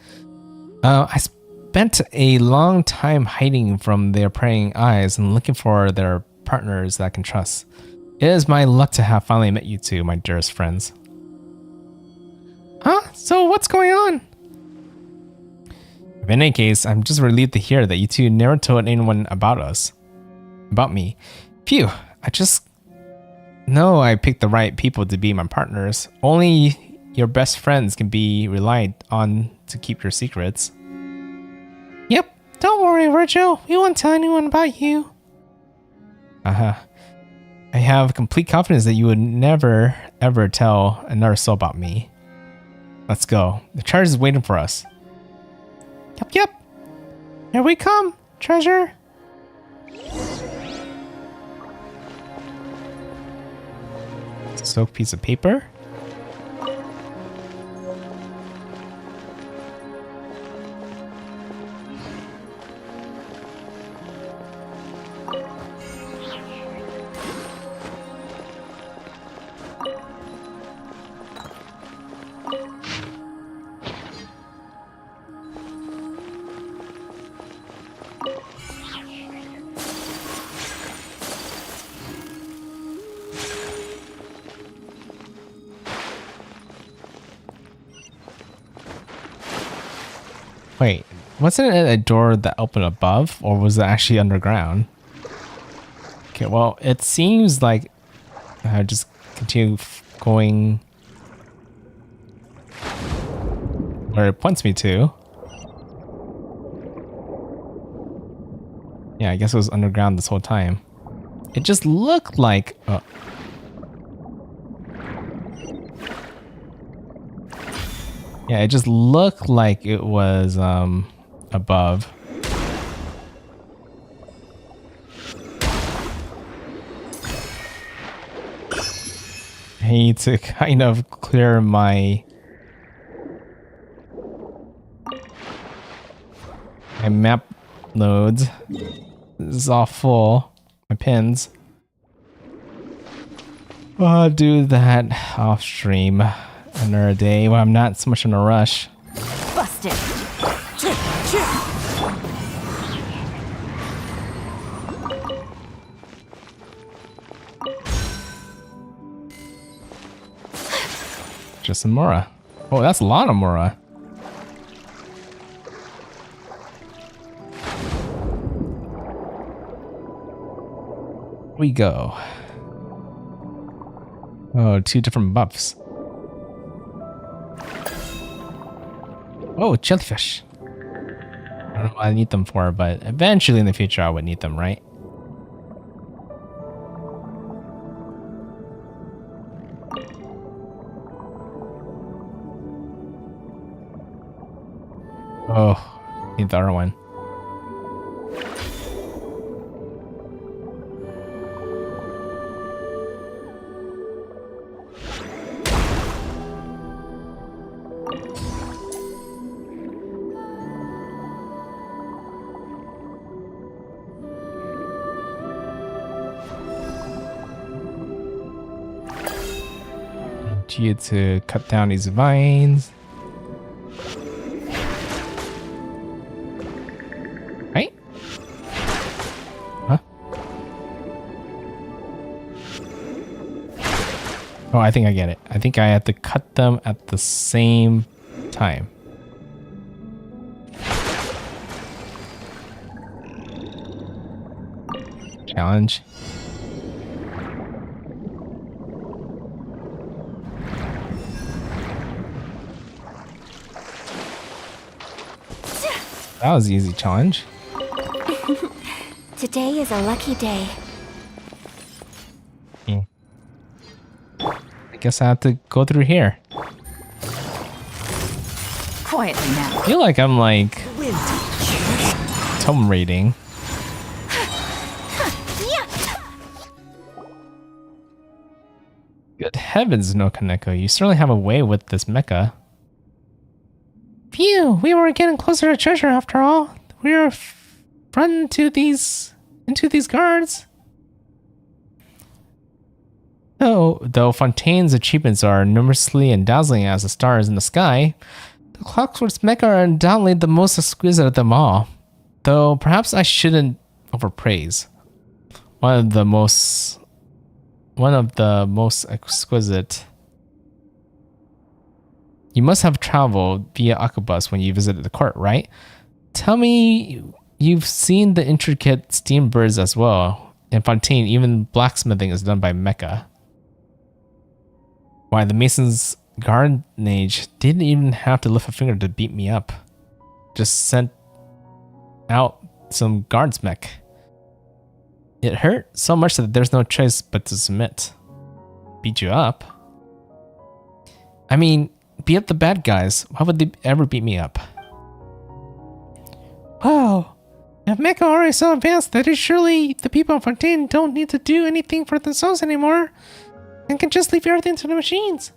I spent a long time hiding from their prying eyes and looking for their partners that I can trust. It is my luck to have finally met you two, my dearest friends. Huh? So what's going on? In any case, I'm just relieved to hear that you two never told anyone about me. Phew, I just know I picked the right people to be my partners. Only your best friends can be relied on to keep your secrets. Yep, don't worry, Virgil. We won't tell anyone about you. I have complete confidence that you would never, ever tell another soul about me. Let's go. The treasure is waiting for us. Yep, yep. Here we come, treasure. Soak piece of paper. Wait, wasn't it a door that opened above, or was it actually underground? Okay, well, it seems like I just continue going where it points me to. Yeah, I guess it was underground this whole time. It just looked like... yeah, it just looked like it was above. I need to kind of clear my map loads. This is all full. My pins. I'll do that off stream another day when I'm not so much in a rush. Busted. Just some Mora. Oh, that's a lot of Mora. We go. Oh, 2 different buffs. Oh, jellyfish. I don't know what I need them for, but eventually in the future I would need them, right? Oh, need the other one. You to cut down these vines. Right? Huh? Oh, I think I get it. I think I have to cut them at the same time. Challenge. That was an easy challenge. Today is a lucky day. I guess I have to go through here. Quietly now. I feel like I'm like Tomb raiding. Good heavens, NoukonNeko, you certainly have a way with this Meka. Phew, we were getting closer to treasure after all. We were run into these guards. Though Fontaine's achievements are numerously and dazzling as the stars in the sky, the Clockwork's Meka are undoubtedly the most exquisite of them all. Though perhaps I shouldn't overpraise. One of the most exquisite. You must have traveled via Akubus when you visited the court, right? Tell me you've seen the intricate steam birds as well. In Fontaine, even blacksmithing is done by Meka. Why, the Mason's gardenage didn't even have to lift a finger to beat me up. Just sent out some guards mech. It hurt so much that there's no choice but to submit. Beat you up? I mean, beat up the bad guys. Why would they ever beat me up? Wow. If Meka already so advanced that surely the people of Fontaine don't need to do anything for themselves anymore and can just leave everything to the machines.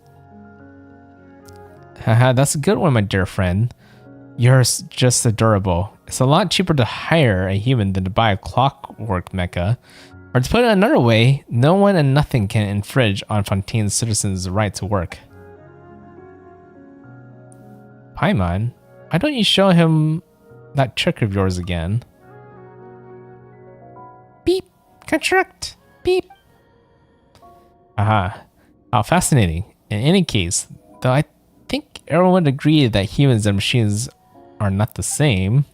Haha, that's a good one, my dear friend. You're just adorable. It's a lot cheaper to hire a human than to buy a clockwork mecha. Or to put it another way, no one and nothing can infringe on Fontaine's citizens' right to work. Paimon, why don't you show him that trick of yours again? Beep! Construct! Beep! Aha. How fascinating. In any case, though I think everyone would agree that humans and machines are not the same.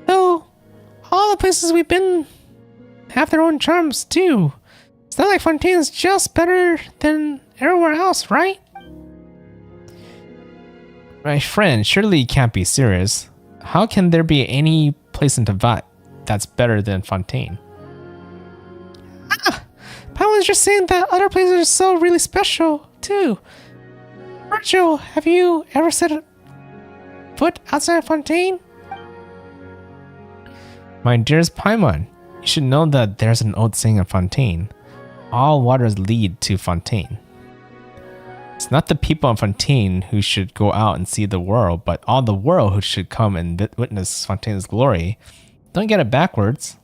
Though, all the places we've been have their own charms too. It's not like Fontaine's just better than everywhere else, right? My friend, surely you can't be serious. How can there be any place in Teyvat that's better than Fontaine? I was just saying that other places are so really special, too. Virgil, have you ever set foot outside Fontaine? My dearest Paimon, you should know that there's an old saying of Fontaine. All waters lead to Fontaine. It's not the people of Fontaine who should go out and see the world, but all the world who should come and witness Fontaine's glory. Don't get it backwards.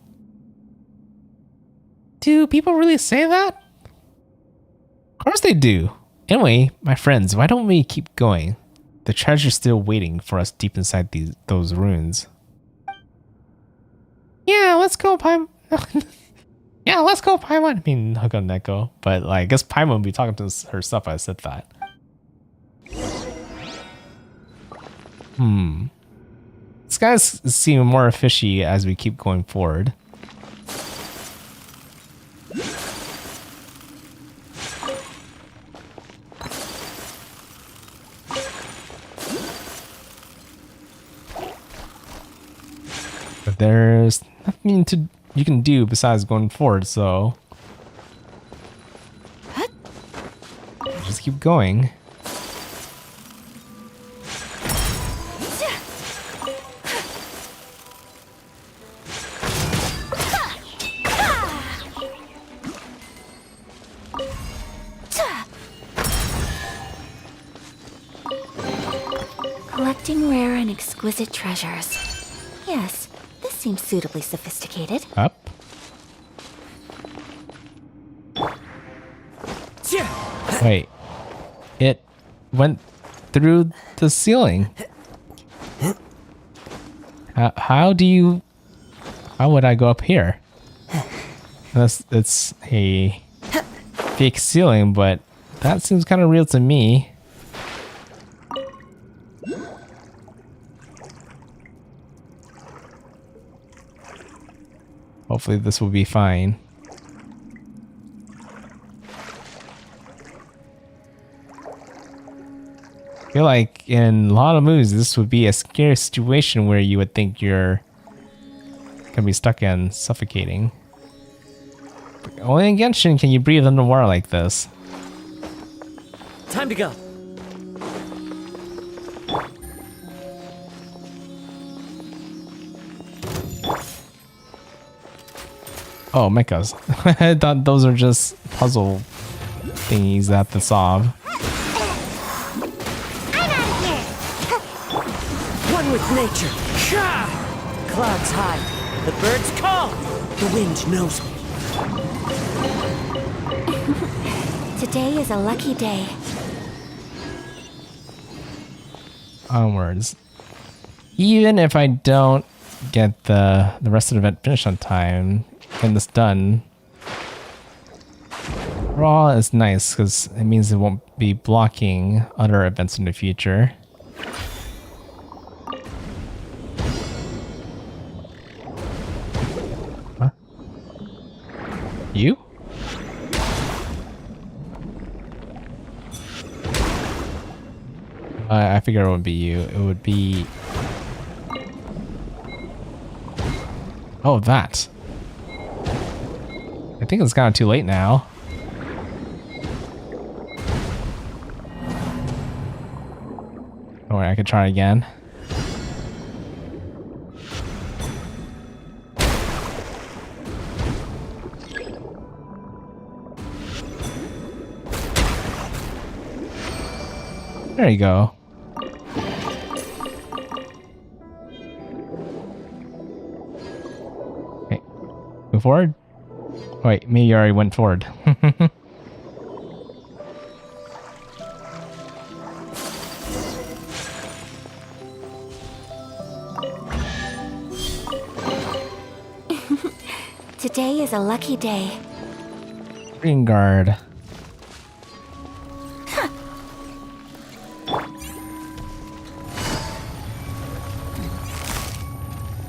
Do people really say that? Of course they do. Anyway, my friends, why don't we keep going? The treasure's still waiting for us deep inside those ruins. Yeah, let's go, Paimon. Yeah, let's go, Paimon. I mean, NoukonNeko. But like, I guess Paimon would be talking to herself if I said that. This guy's seeming more fishy as we keep going forward. But there's nothing you can do besides going forward, so just keep going. Collecting rare and exquisite treasures. Yes, this seems suitably sophisticated. Up. Wait. It went through the ceiling. How would I go up here? It's a fake ceiling, but that seems kind of real to me. Hopefully this will be fine. I feel like in a lot of movies, this would be a scary situation where you would think you're gonna be stuck in suffocating. But only in Genshin can you breathe underwater like this. Time to go. Oh, mechas. I thought those are just puzzle thingies that I have to solve. One with nature. Clouds high. The birds call. The wind knows me. Today is a lucky day. Onwards. Even if I don't get the rest of the event finished on time, getting this done overall is nice because it means it won't be blocking other events in the future. Huh? You? I figured it wouldn't be you. It would be... Oh, that. I think it's kind of too late now. Or I could try again. There you go. Okay. Move forward. Wait, maybe you already went forward. Today is a lucky day. Green guard.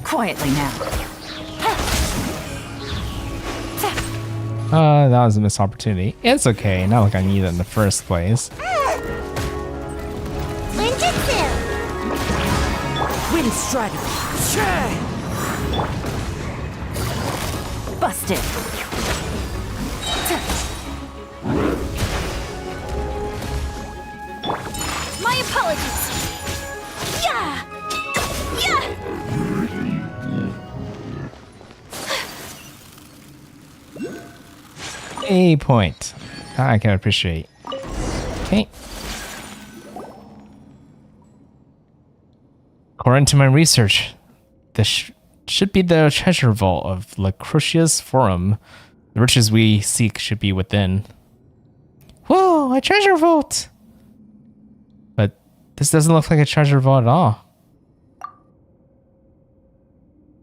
Quietly now. That was a missed opportunity. It's okay, not like I need it in the first place. Ninjutsu! Wind Strider! Busted. My apologies! Yeah! Yeah! A point. I can appreciate. Okay. According to my research, this should be the treasure vault of Lucretius Forum. The riches we seek should be within. Whoa, a treasure vault! But this doesn't look like a treasure vault at all.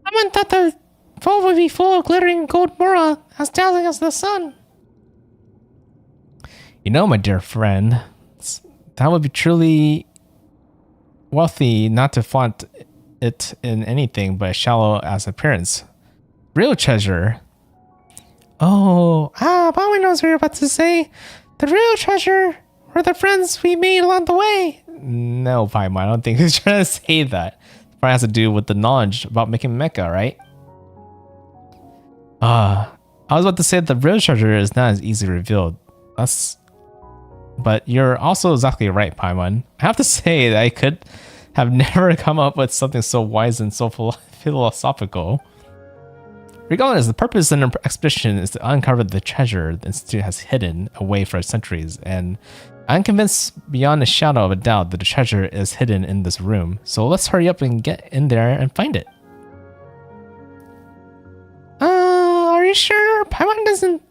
Someone thought the vault would be full of glittering gold mora as dazzling as the sun. You know, my dear friend, that would be truly wealthy not to flaunt it in anything but shallow as appearance. Real treasure. Oh, Bowie knows what you're about to say. The real treasure were the friends we made along the way. No, Paimon, I don't think he's trying to say that. It probably has to do with the knowledge about making Meka, right? I was about to say that the real treasure is not as easily revealed. But you're also exactly right, Paimon. I have to say that I could have never come up with something so wise and so philosophical. Regardless, the purpose of an expedition is to uncover the treasure the Institute has hidden away for centuries, and I'm convinced beyond a shadow of a doubt that the treasure is hidden in this room. So let's hurry up and get in there and find it. Are you sure? Paimon doesn't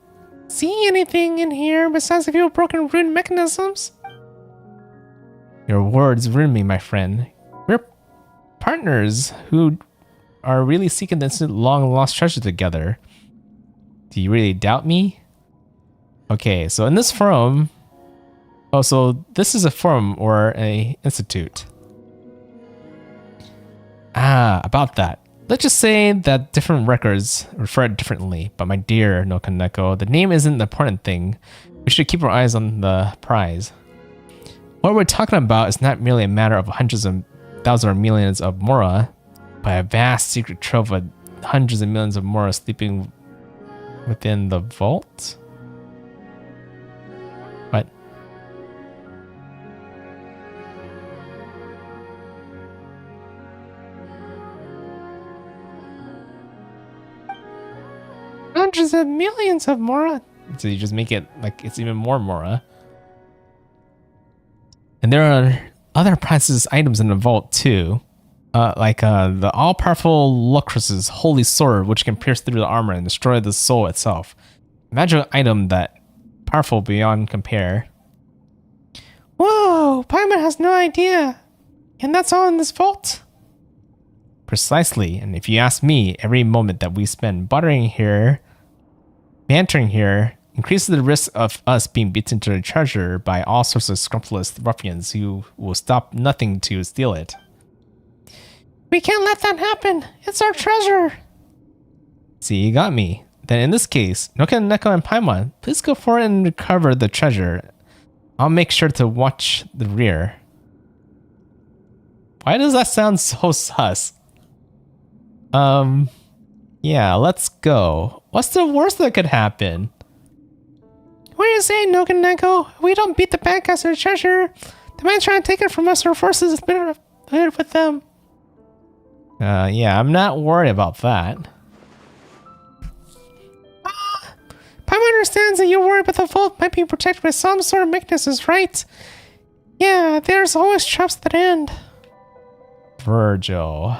see anything in here besides a few broken rune mechanisms? Your words ruin me, my friend. We're partners who are really seeking this long lost treasure together. Do you really doubt me? Okay, so in this forum... Oh, so this is a forum or a institute. About that. Let's just say that different records refer differently, but my dear NoukonNeko, the name isn't the important thing. We should keep our eyes on the prize. What we're talking about is not merely a matter of hundreds of thousands or millions of mora, but a vast secret trove of hundreds of millions of mora sleeping within the vault? What? Hundreds of millions of mora. So you just make it like it's even more mora. And there are other priceless items in the vault too. Like the all-powerful Lucretius holy sword, which can pierce through the armor and destroy the soul itself. Magical item that powerful beyond compare. Whoa, Paimon has no idea. And that's all in this vault? Precisely, and if you ask me, every moment that we spend bantering here, increases the risk of us being beaten to the treasure by all sorts of scrupulous ruffians who will stop nothing to steal it. We can't let that happen. It's our treasure. See, you got me. Then in this case, NoukonNeko and Paimon, please go forward and recover the treasure. I'll make sure to watch the rear. Why does that sound so sus? Yeah, let's go. What's the worst that could happen? What are you saying, NoukonNeko? If we don't beat the bad guys for the treasure, They might try to take it from us or force us to split it with them. Yeah, I'm not worried about that. Paimon understands that you're worried, but the vault might be protected by some sort of mechanisms, right? Yeah, there's always traps at that end. Virgil.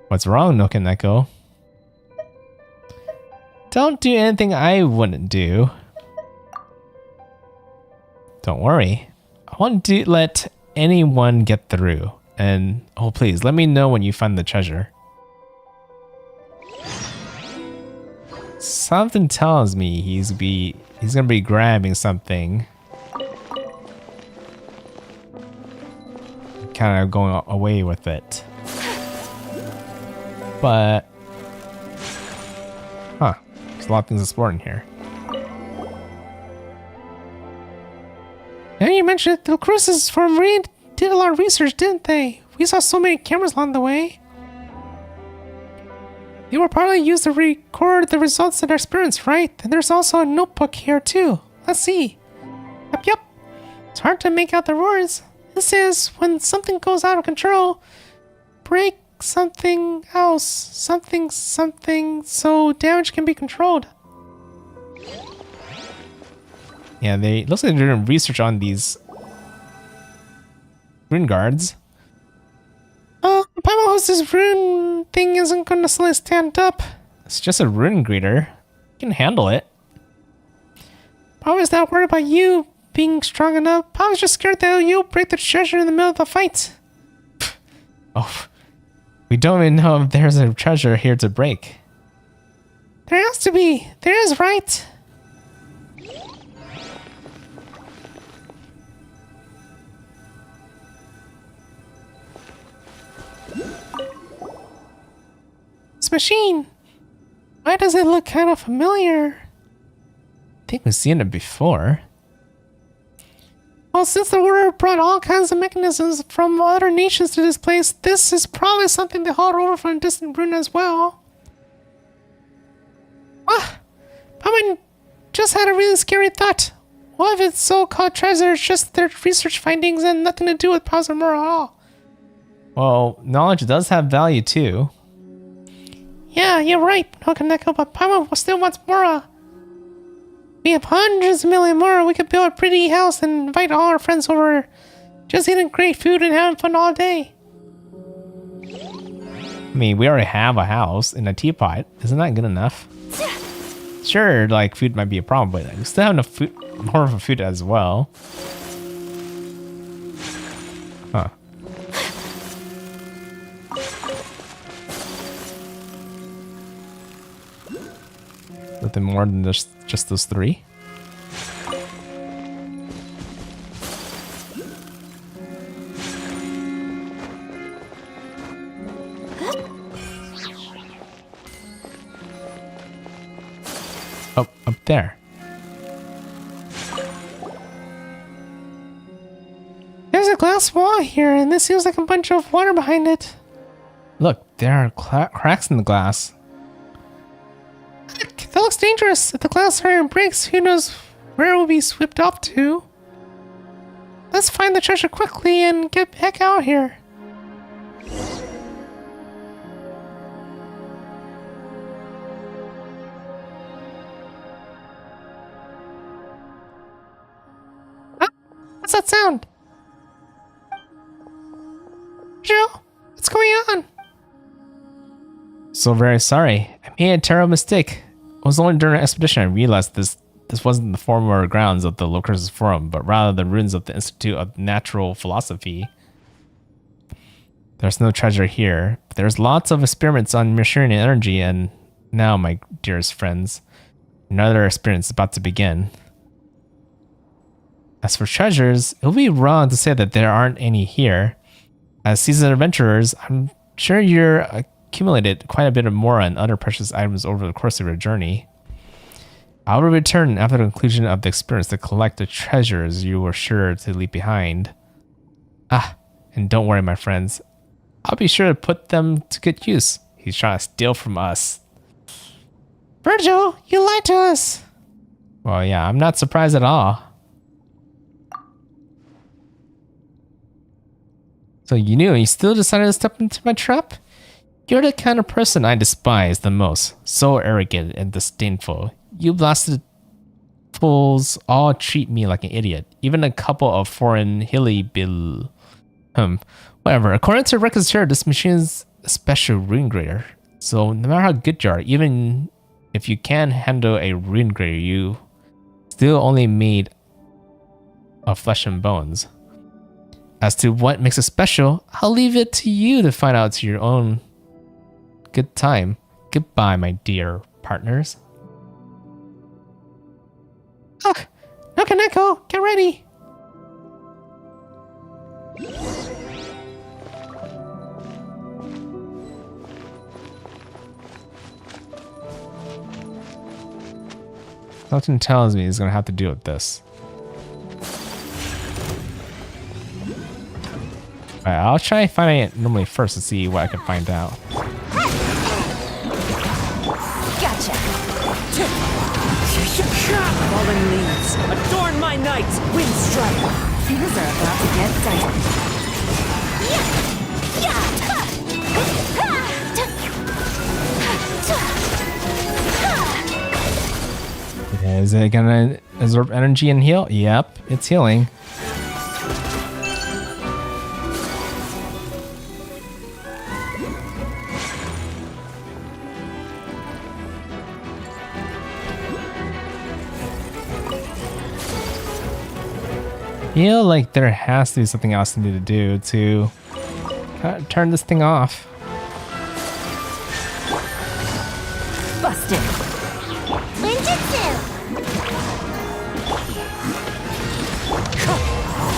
What's wrong, NoukonNeko? Don't do anything I wouldn't do. Don't worry. I won't let anyone get through. And, oh please, let me know when you find the treasure. Something tells me he's gonna be grabbing something. Kind of going away with it. But, huh? There's a lot of things to explore in here. And you mentioned the cruises for Marine did a lot of research, didn't they? We saw so many cameras along the way. They were probably used to record the results of their experiments, right? And there's also a notebook here too. Let's see. Yep. It's hard to make out the words. This is when something goes out of control. Break something else. Something so damage can be controlled. Yeah, looks like they're doing research on these rune guards. Paimon hopes this rune thing isn't gonna slowly stand up. It's just a rune greeter. You can handle it. Paimon not worried about you being strong enough. Paimon's just scared that you'll break the treasure in the middle of the fight. Oh, we don't even know if there's a treasure here to break. There has to be. There is, right? This machine. Why does it look kind of familiar? I think we've seen it before. Well, since the Order brought all kinds of mechanisms from other nations to this place, this is probably something they hauled over from a distant rune as well. Paimon just had a really scary thought. What if its so-called treasure is just their research findings and nothing to do with Pazamura at all? Well, knowledge does have value too. Yeah, you're right, NoukonNeko, but Paimon still wants more. We have hundreds of million more. We could build a pretty house and invite all our friends over. Just eating great food and having fun all day. I mean, we already have a house and a teapot. Isn't that good enough? Sure, like food might be a problem, but we still have enough food, more of a food as well. Huh. Nothing more than just those three. Oh, up there. There's a glass wall here, and this seems like a bunch of water behind it. Look, there are cracks in the glass. That looks dangerous. If the glass iron breaks, who knows where it will be swept off to. Let's find the treasure quickly and get the heck out here. Huh? What's that sound? Joe, what's going on? So very sorry. I made a terrible mistake. It was only during an expedition I realized this wasn't the former grounds of the Locursus Forum, but rather the ruins of the Institute of Natural Philosophy. There's no treasure here, but there's lots of experiments on machinery and energy, and now, my dearest friends, another experience is about to begin. As for treasures, it would be wrong to say that there aren't any here. As seasoned adventurers, I'm sure you're accumulated quite a bit of more and other precious items over the course of your journey. I will return after the conclusion of the experience to collect the treasures you were sure to leave behind. And don't worry, my friends. I'll be sure to put them to good use. He's trying to steal from us. Virgil, you lied to us! Well, yeah, I'm not surprised at all. So you knew, and you still decided to step into my trap? You're the kind of person I despise the most. So arrogant and disdainful. You blasted fools all treat me like an idiot. Even a couple of foreign hilly bill. Whatever. According to records here, this machine is a special rune grader. So no matter how good you are, even if you can handle a rune grader, you still only made of flesh and bones. As to what makes it special, I'll leave it to you to find out to your own good time. Goodbye, my dear partners. Ah, NoukonNeko, get ready. Something tells me he's gonna have to deal with this. Alright, I'll try finding it normally first to see what I can find out. Gotcha. Fallen leaves, adorn my night, wind strike. Things are about to get dicey. Is it gonna absorb energy and heal? Yep, it's healing. Feel like there has to be something else I need to do to kind of turn this thing off. Busted. Ninjutsu!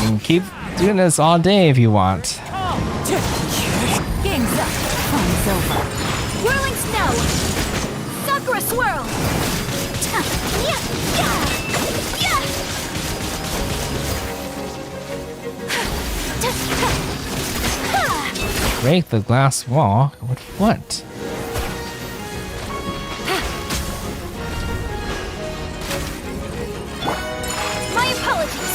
You can keep doing this all day if you want. Game's up. Fun's over. Whirling snow! Sakura swirl! Break the glass wall? With what? My apologies!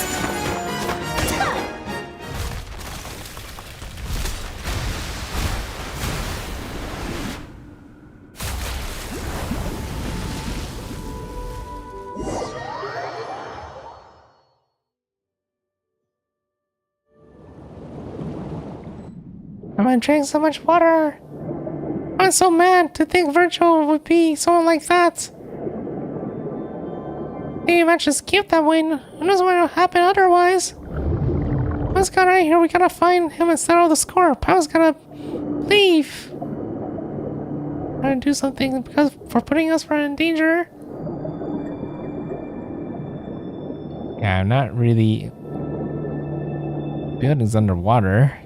I drank so much water. I'm so mad to think Virtual would be someone like that. The match is cute that way. Who knows what will happen otherwise? Papa's got right here. We gotta find him and settle the score. Papa's gotta leave. Trying to do something because for putting us in danger. Yeah, I'm not really. Building's underwater.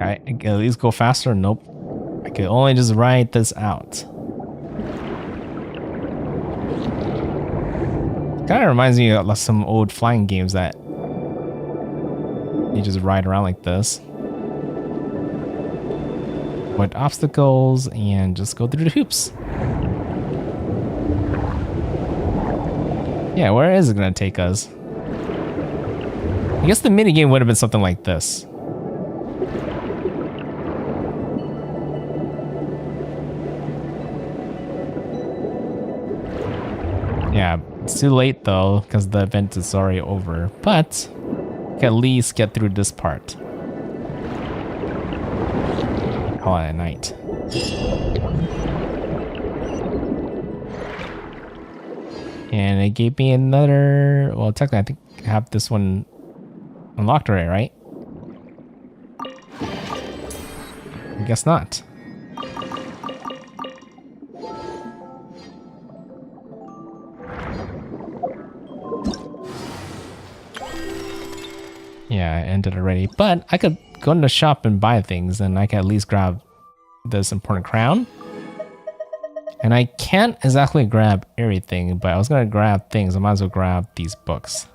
I can at least go faster. Nope. I can only just ride this out. Kind of reminds me of some old flying games that you just ride around like this. Avoid obstacles and just go through the hoops. Yeah, where is it gonna take us? I guess the minigame would have been something like this. Yeah, it's too late though, because the event is already over. But we can at least get through this part. Call it a night. And it gave me another. Well, technically, I think I have this one unlocked already, right? I guess not. Yeah, I ended already. But I could go in the shop and buy things, and I can at least grab this important crown. And I can't exactly grab everything, but I was gonna grab things. I might as well grab these books.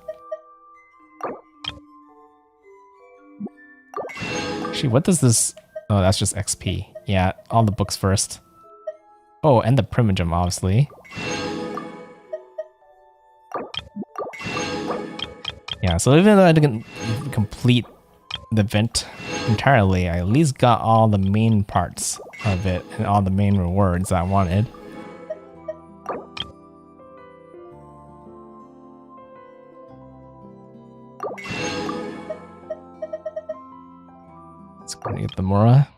Actually, what does this Oh, that's just XP. Yeah, all the books first. Oh, and the primogem, obviously. Yeah, so even though I didn't complete the event entirely, I at least got all the main parts of it and all the main rewards I wanted. Let's go and get the Mora.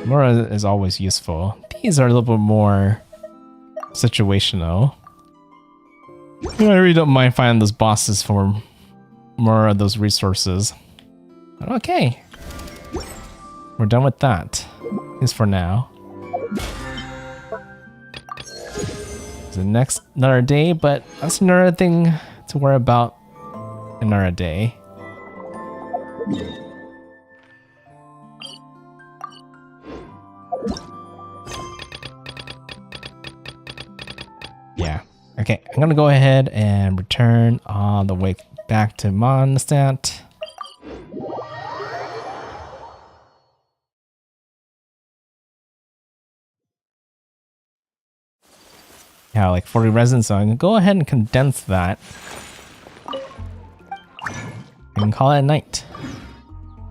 Mora is always useful. These are a little bit more situational. I really don't mind finding those bosses for more of those resources. Okay. We're done with that. At least for now. The next another day, but that's another thing to worry about another day. Yeah. Okay, I'm gonna go ahead and return all the way back to Mondstadt. Yeah, like 40 residents, so I'm gonna go ahead and condense that. And call it a night.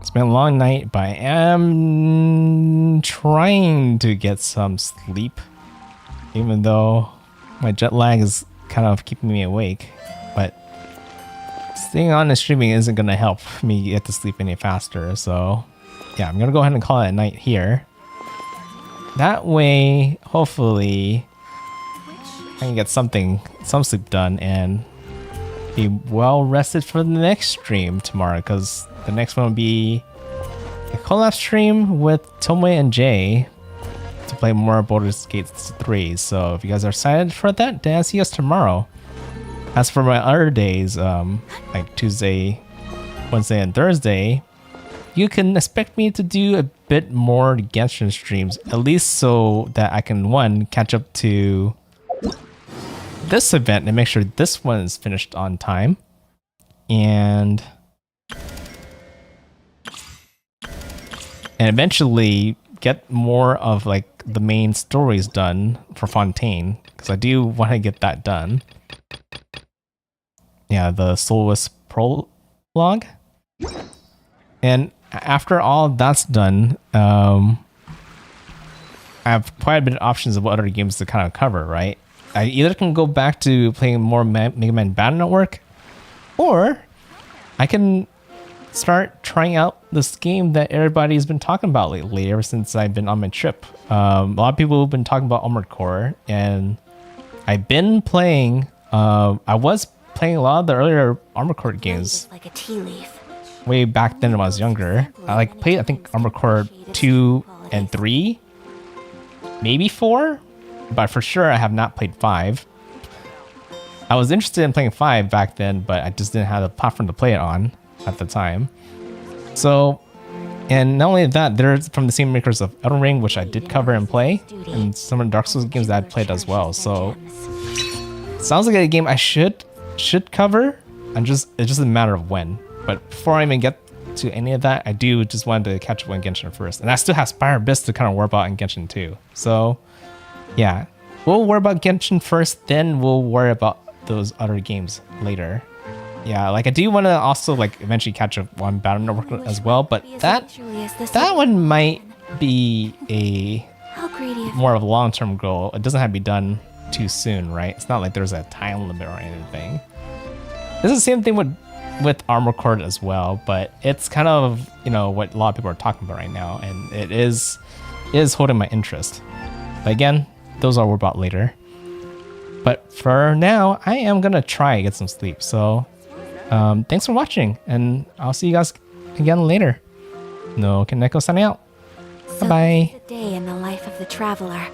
It's been a long night, but I am trying to get some sleep. Even though my jet lag is kind of keeping me awake. But staying on and streaming isn't gonna help me get to sleep any faster. So yeah, I'm gonna go ahead and call it a night here. That way, hopefully, I can get some sleep done and be well rested for the next stream tomorrow, because the next one will be a collab stream with Tomoe and Jay to play more Baldur's Gate 3. So if you guys are excited for that, then I'll see us tomorrow. As for my other days, like Tuesday, Wednesday, and Thursday, you can expect me to do a bit more Genshin streams, at least so that I can, one, catch up to this event and make sure this one is finished on time, and eventually get more of like the main stories done for Fontaine, because I do want to get that done. Yeah, the Soulless prologue. And after all that's done, I have quite a bit of options of what other games to kind of cover, right? I either can go back to playing more Mega Man Battle Network, or I can start trying out this game that everybody's been talking about lately ever since I've been on my trip. A lot of people have been talking about Armored Core, and I've been playing, I was playing a lot of the earlier Armored Core games Like a tea leaf. way back then when I was younger. I played, I think, Armored Core 2 and 3, maybe 4? But for sure I have not played 5. I was interested in playing 5 back then, but I just didn't have the platform to play it on at the time. So, and not only that, they're from the same makers of Elden Ring, which I did cover and play, and some of the Dark Souls games that I played as well. So, sounds like a game I should cover, and it's just a matter of when. But before I even get to any of that, I do just want to catch up on Genshin first, and I still have Spire Abyss to kind of worry about in Genshin too. So. Yeah, we'll worry about Genshin first, then we'll worry about those other games later. Yeah, like I do want to also like eventually catch up on Battle Network as well, but that one might be a more of a long-term goal. It doesn't have to be done too soon, right? It's not like there's a time limit or anything. This is the same thing with Armored Core as well, but it's kind of, you know, what a lot of people are talking about right now, and it is holding my interest. But again, those I'll worry about later. But for now, I am gonna try and get some sleep. So thanks for watching, and I'll see you guys again later. NoukonNeko signing out. Bye bye. A day in the life of the traveler.